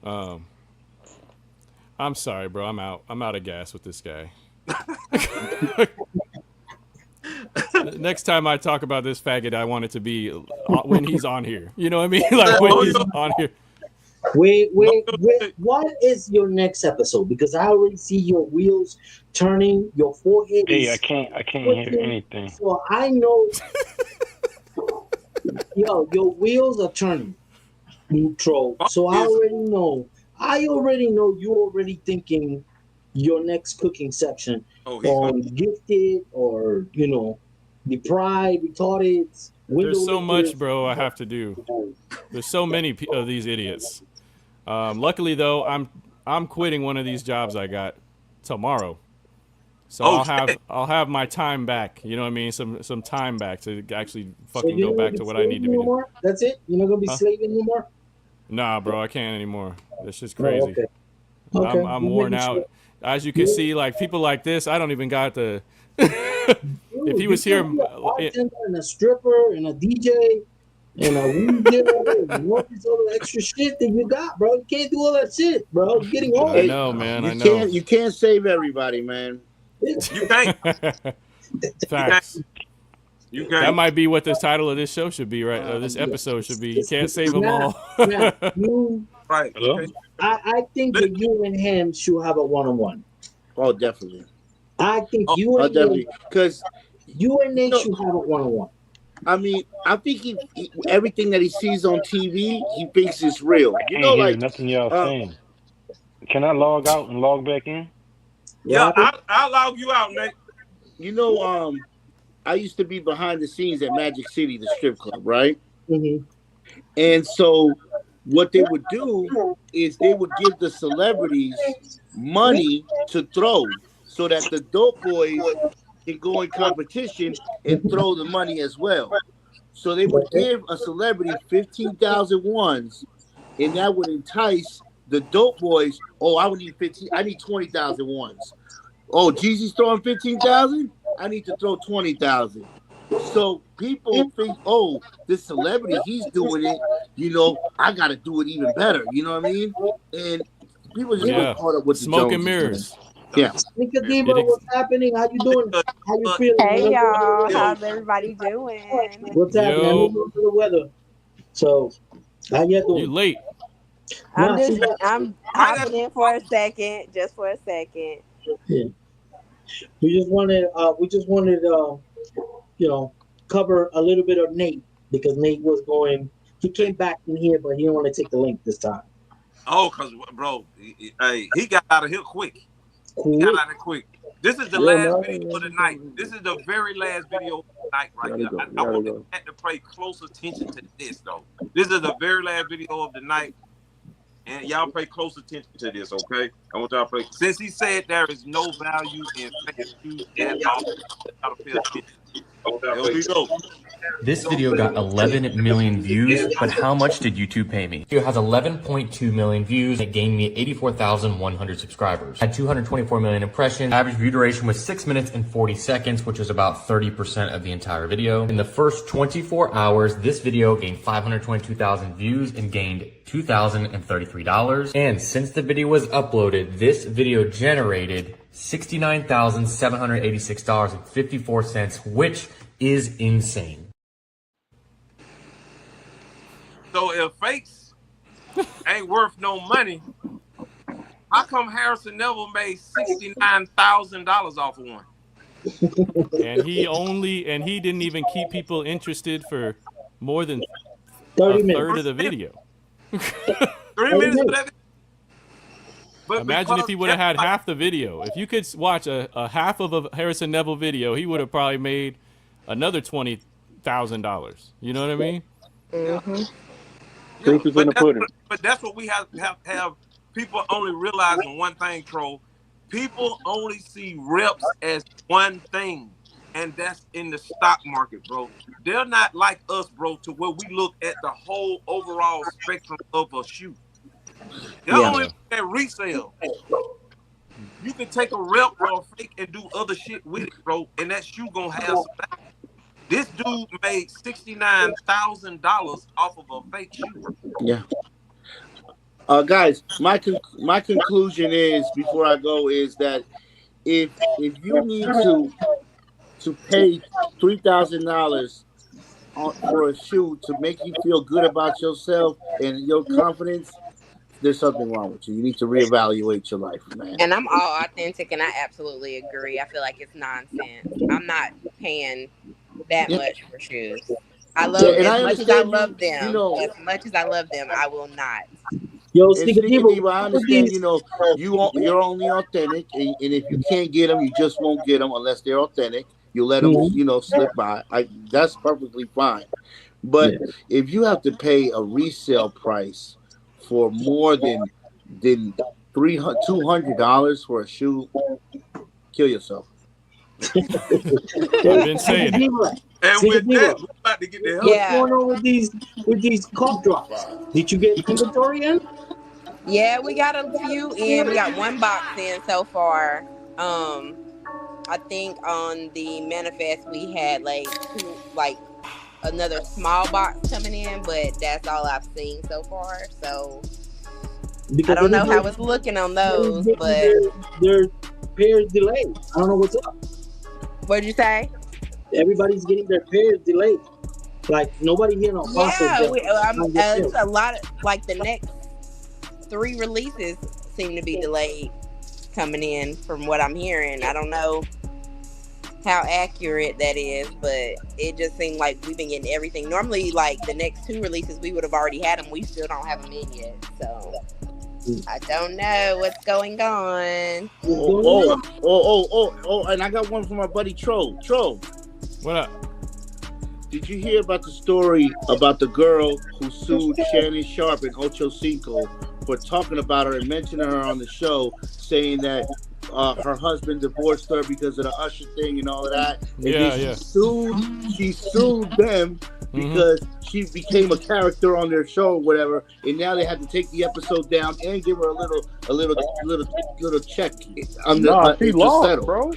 [SPEAKER 5] I'm sorry, bro. I'm out. I'm out of gas with this guy. Next time I talk about this faggot, I want it to be when he's on here. You know what I mean? Like when he's on here.
[SPEAKER 2] Wait. What is your next episode? Because I already see your wheels turning. Your forehead is.
[SPEAKER 4] Hey, I can't hear anything.
[SPEAKER 2] So I know. Yo, your wheels are turning, Troll. So I already know you already thinking your next cooking section on gifted or deprived, retarded, window
[SPEAKER 5] There's so
[SPEAKER 2] lickers.
[SPEAKER 5] much, bro, I have to do. There's so many of these idiots. Luckily, though, I'm quitting one of these jobs I got tomorrow. So I'll have my time back. You know what I mean? Some time back to actually fucking go back to what I need to be doing.
[SPEAKER 2] More? That's it? You're not gonna be
[SPEAKER 5] Huh?
[SPEAKER 2] slaving anymore?
[SPEAKER 5] Nah, bro, I can't anymore. That's just
[SPEAKER 2] Oh,
[SPEAKER 5] crazy.
[SPEAKER 2] okay. Okay.
[SPEAKER 5] I'm worn out. As you can see, like people like this, I don't even got the. If he was here,
[SPEAKER 2] A bartender and a stripper and a DJ and a weed dealer and all this other extra shit that you got, bro. You can't do all that shit, bro. You're getting old.
[SPEAKER 5] I know, man. I know.
[SPEAKER 8] You can't save everybody, man.
[SPEAKER 1] You can't.
[SPEAKER 5] Facts.
[SPEAKER 1] You can't.
[SPEAKER 5] That might be what the title of this show should be, right? This episode should be. You can't save them all.
[SPEAKER 1] Right.
[SPEAKER 2] I think that you and him should have a one-on-one.
[SPEAKER 8] Oh, definitely.
[SPEAKER 2] I think you and
[SPEAKER 8] definitely, because
[SPEAKER 2] you and Nate should have a one-on-one.
[SPEAKER 8] I mean, I think he everything that he sees on TV, he thinks is real. You know,
[SPEAKER 4] hear
[SPEAKER 8] like
[SPEAKER 4] nothing y'all saying. Can I log out and log back in?
[SPEAKER 1] Yeah, I'll log you out, Nate.
[SPEAKER 8] You know, I used to be behind the scenes at Magic City, the strip club, right?
[SPEAKER 2] Mm-hmm.
[SPEAKER 8] And so what they would do is they would give the celebrities money to throw so that the dope boys can go in competition and throw the money as well. So they would give a celebrity 15,000 ones, and that would entice the dope boys. Oh, I would need 15. I need 20,000 ones. Oh, Jeezy's throwing 15,000. I need to throw 20,000. So people think, oh, this celebrity, he's doing it. You know, I got to do it even better. You know what I mean? And people just get caught up with the
[SPEAKER 5] smoke and
[SPEAKER 8] Joneses,
[SPEAKER 5] mirrors.
[SPEAKER 8] Yeah.
[SPEAKER 2] Nicodemo, what's happening? How you doing? How you feeling?
[SPEAKER 9] Hey y'all, how's everybody doing?
[SPEAKER 2] What's happening? I'm looking for the weather. So, how you doing?
[SPEAKER 5] You late?
[SPEAKER 9] I'm hopping in for a second, just for a second.
[SPEAKER 2] Yeah. We just wanted, you know, cover a little bit of Nate because Nate was going. He came back in here, but he didn't want to take the link this time.
[SPEAKER 1] Oh, cause bro, he got out of here quick. He got out of here quick. This is the last video of the night. This is the very last video of the night right here. I want to pay close attention to this though. This is the very last video of the night. And y'all pay close attention to this, okay? I want y'all to pay. Since he said there is no value in fake shoes at all, y'all pay attention. Here we go.
[SPEAKER 13] This video got 11 million views, but how much did YouTube pay me? This video has 11.2 million views. It gained me 84,100 subscribers. Had 224 million impressions. Average view duration was 6 minutes and 40 seconds, which was about 30% of the entire video. In the first 24 hours, this video gained 522,000 views and gained $2,033. And since the video was uploaded, this video generated $69,786.54, which is insane.
[SPEAKER 1] So if fakes ain't worth no money, how come Harrison Neville made $69,000 off of one?
[SPEAKER 5] And he didn't even keep people interested for more than
[SPEAKER 2] 30
[SPEAKER 5] minutes. Third of the video.
[SPEAKER 1] 3 minutes of that. But
[SPEAKER 5] imagine if he would have had half the video. If you could watch a half of a Harrison Neville video, he would have probably made another $20,000. You know what I mean?
[SPEAKER 9] Mm-hmm.
[SPEAKER 1] But that's what we have people only realizing one thing, Troll. People only see reps as one thing, and that's in the stock market, bro. They're not like us, bro, to where we look at the whole overall spectrum of a shoe. They only look at resale. You can take a rep or a fake and do other shit with it, bro, and that shoe gonna have some value. This dude made $69,000 off of a fake shoe.
[SPEAKER 8] Yeah. Guys, my conclusion is, before I go, is that if you need to pay $3,000 for a shoe to make you feel good about yourself and your confidence, there's something wrong with you. You need to reevaluate your life, man.
[SPEAKER 9] And I'm all authentic, and I absolutely agree. I feel like it's nonsense. I'm not paying that much for shoes. I love as much as I love them. You know, as much as I love them, I will not.
[SPEAKER 2] Yo,
[SPEAKER 8] I understand. You know, you're only authentic, and if you can't get them, you just won't get them unless they're authentic. You let them, slip by. That's perfectly fine. But if you have to pay a resale price for more than $200 for a shoe, kill yourself.
[SPEAKER 5] I've been saying it.
[SPEAKER 1] And with that, we're about to get the hell.
[SPEAKER 2] What's going on with these cough drops? Did you get inventory in?
[SPEAKER 9] Yeah, we got a few in. We got one box in so far. I think on the manifest we had like another small box coming in, but that's all I've seen so far. So I don't know how it's looking on those, but
[SPEAKER 2] their pairs delayed. I don't know what's up.
[SPEAKER 9] What'd you say?
[SPEAKER 2] Everybody's getting their pairs delayed. Like nobody here on Apostle.
[SPEAKER 9] Yeah, it's a lot of like the next 3 releases seem to be delayed coming in from what I'm hearing. I don't know how accurate that is, but it just seemed like we've been getting everything. Normally, like the next 2 releases, we would have already had them. We still don't have them in yet, so I don't know what's going on.
[SPEAKER 8] And I got one from my buddy Troll.
[SPEAKER 5] What up?
[SPEAKER 8] Did you hear about the story about the girl who sued Shannon Sharp and Ocho Cinco for talking about her and mentioning her on the show, saying that her husband divorced her because of the Usher thing and all of that? And she sued them because she became a character on their show or whatever, and now they had to take the episode down and give her a little check on
[SPEAKER 3] she lost, bro.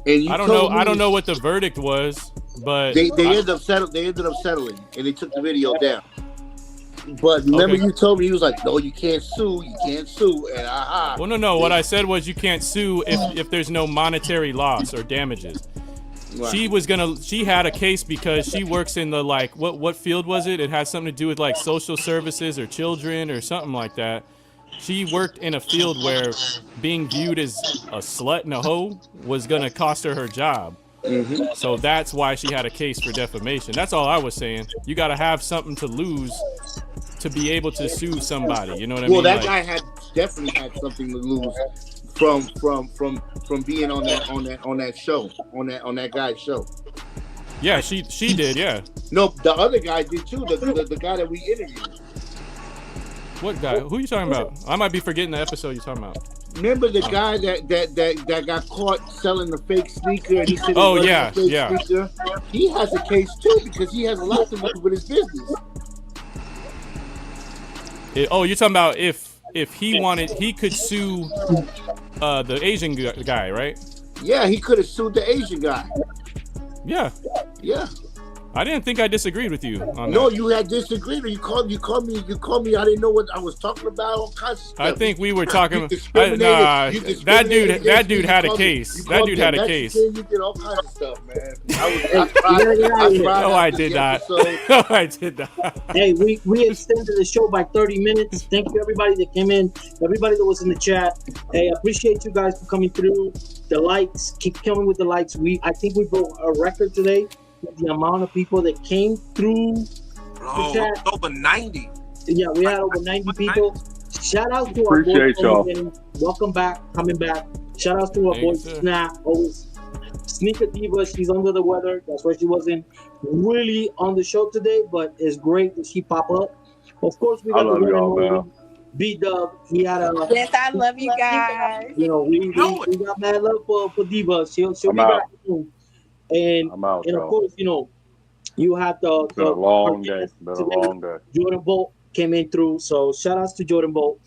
[SPEAKER 8] And
[SPEAKER 5] I don't know what the verdict was, but
[SPEAKER 8] they ended up settling, and they took the video down. But remember, you told me, he was like, "No, you can't sue, and
[SPEAKER 5] Well, no. What I said was you can't sue if there's no monetary loss or damages. Right. She had a case because she works in the what field was it? It had something to do with like social services or children or something like that. She worked in a field where being viewed as a slut and a hoe was gonna cost her job. Mm-hmm. So that's why she had a case for defamation. That's all I was saying. You gotta have something to lose to be able to sue somebody. You know what I mean?
[SPEAKER 8] Well, that guy definitely had something to lose from being on that show, on that guy's show.
[SPEAKER 5] Yeah, she did. Yeah.
[SPEAKER 8] No, the other guy did too. The guy that we interviewed.
[SPEAKER 5] What guy? Who are you talking about? I might be forgetting the episode you're talking about.
[SPEAKER 8] Remember the guy that got caught selling the fake sneaker? And he said sneaker? He has a case too because he has a lot to do with his business.
[SPEAKER 5] You're talking about if he wanted, he could sue the Asian guy, right?
[SPEAKER 8] Yeah, he could have sued the Asian guy.
[SPEAKER 5] Yeah. I didn't think I disagreed with you on
[SPEAKER 8] No,
[SPEAKER 5] that.
[SPEAKER 8] you had disagreed. You called me. I didn't know what I was talking about. All kinds of stuff.
[SPEAKER 5] I think we were talking. That dude had a case. That dude had a case.
[SPEAKER 8] You did all kinds of stuff, man.
[SPEAKER 5] No, I did not. No, I did not.
[SPEAKER 2] Hey, we extended the show by 30 minutes. Thank you, everybody that came in, everybody that was in the chat. Hey, I appreciate you guys for coming through. The likes, keep coming with the likes. I think we broke a record today. The amount of people that came through the chat.
[SPEAKER 1] Over 90.
[SPEAKER 2] Yeah, we had over 90 people. Shout out to our boy. Y'all. Welcome back, coming back. Shout out to our boy Snap. Always Sneaker Diva. She's under the weather. That's why she wasn't really on the show today, but it's great that she pop up. Of course, we got the one and only B-Dub. He had a.
[SPEAKER 9] Yes, I love you guys.
[SPEAKER 2] You know, we got mad love for Diva. She'll be back soon. And of course, you know, you had the
[SPEAKER 3] long day.
[SPEAKER 2] Jordan Bolt came in through, so shout outs to Jordan Bolt.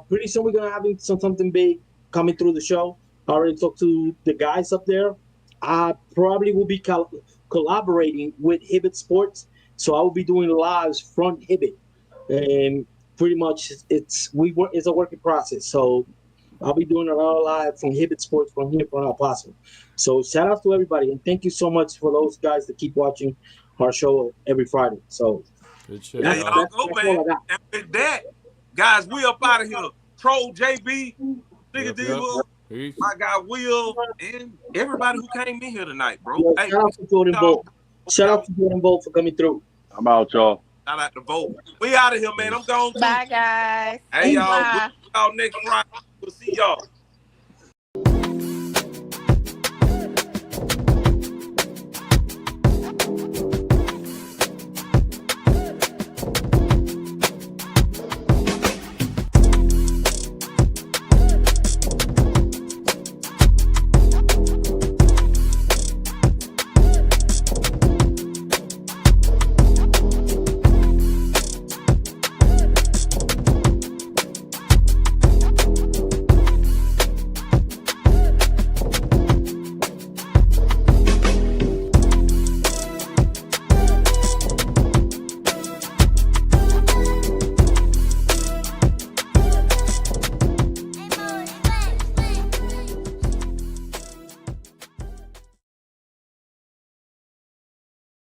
[SPEAKER 2] Pretty soon we're gonna have something big coming through the show. I already talked to the guys up there. I probably will be collaborating with Hibbett Sports, so I will be doing lives from Hibbett, and pretty much it's a working process. So I'll be doing a lot of live from Hibbett Sports from here from El Paso. So shout out to everybody, and thank you so much for those guys that keep watching our show every Friday. So
[SPEAKER 5] good shit.
[SPEAKER 1] There y'all go, man. And with that, guys, we up out of here. Troll JB, Nigga Diva, my guy Will, and everybody who came in here tonight, bro.
[SPEAKER 2] Hey, shout out to Jordan Bolt. Shout out to Jordan Bolt for coming through.
[SPEAKER 3] I'm out, y'all.
[SPEAKER 1] Shout out to Bolt. We out of here, man. I'm going.
[SPEAKER 9] Bye, guys.
[SPEAKER 1] Hey, y'all. We'll see y'all next Friday. We'll see y'all.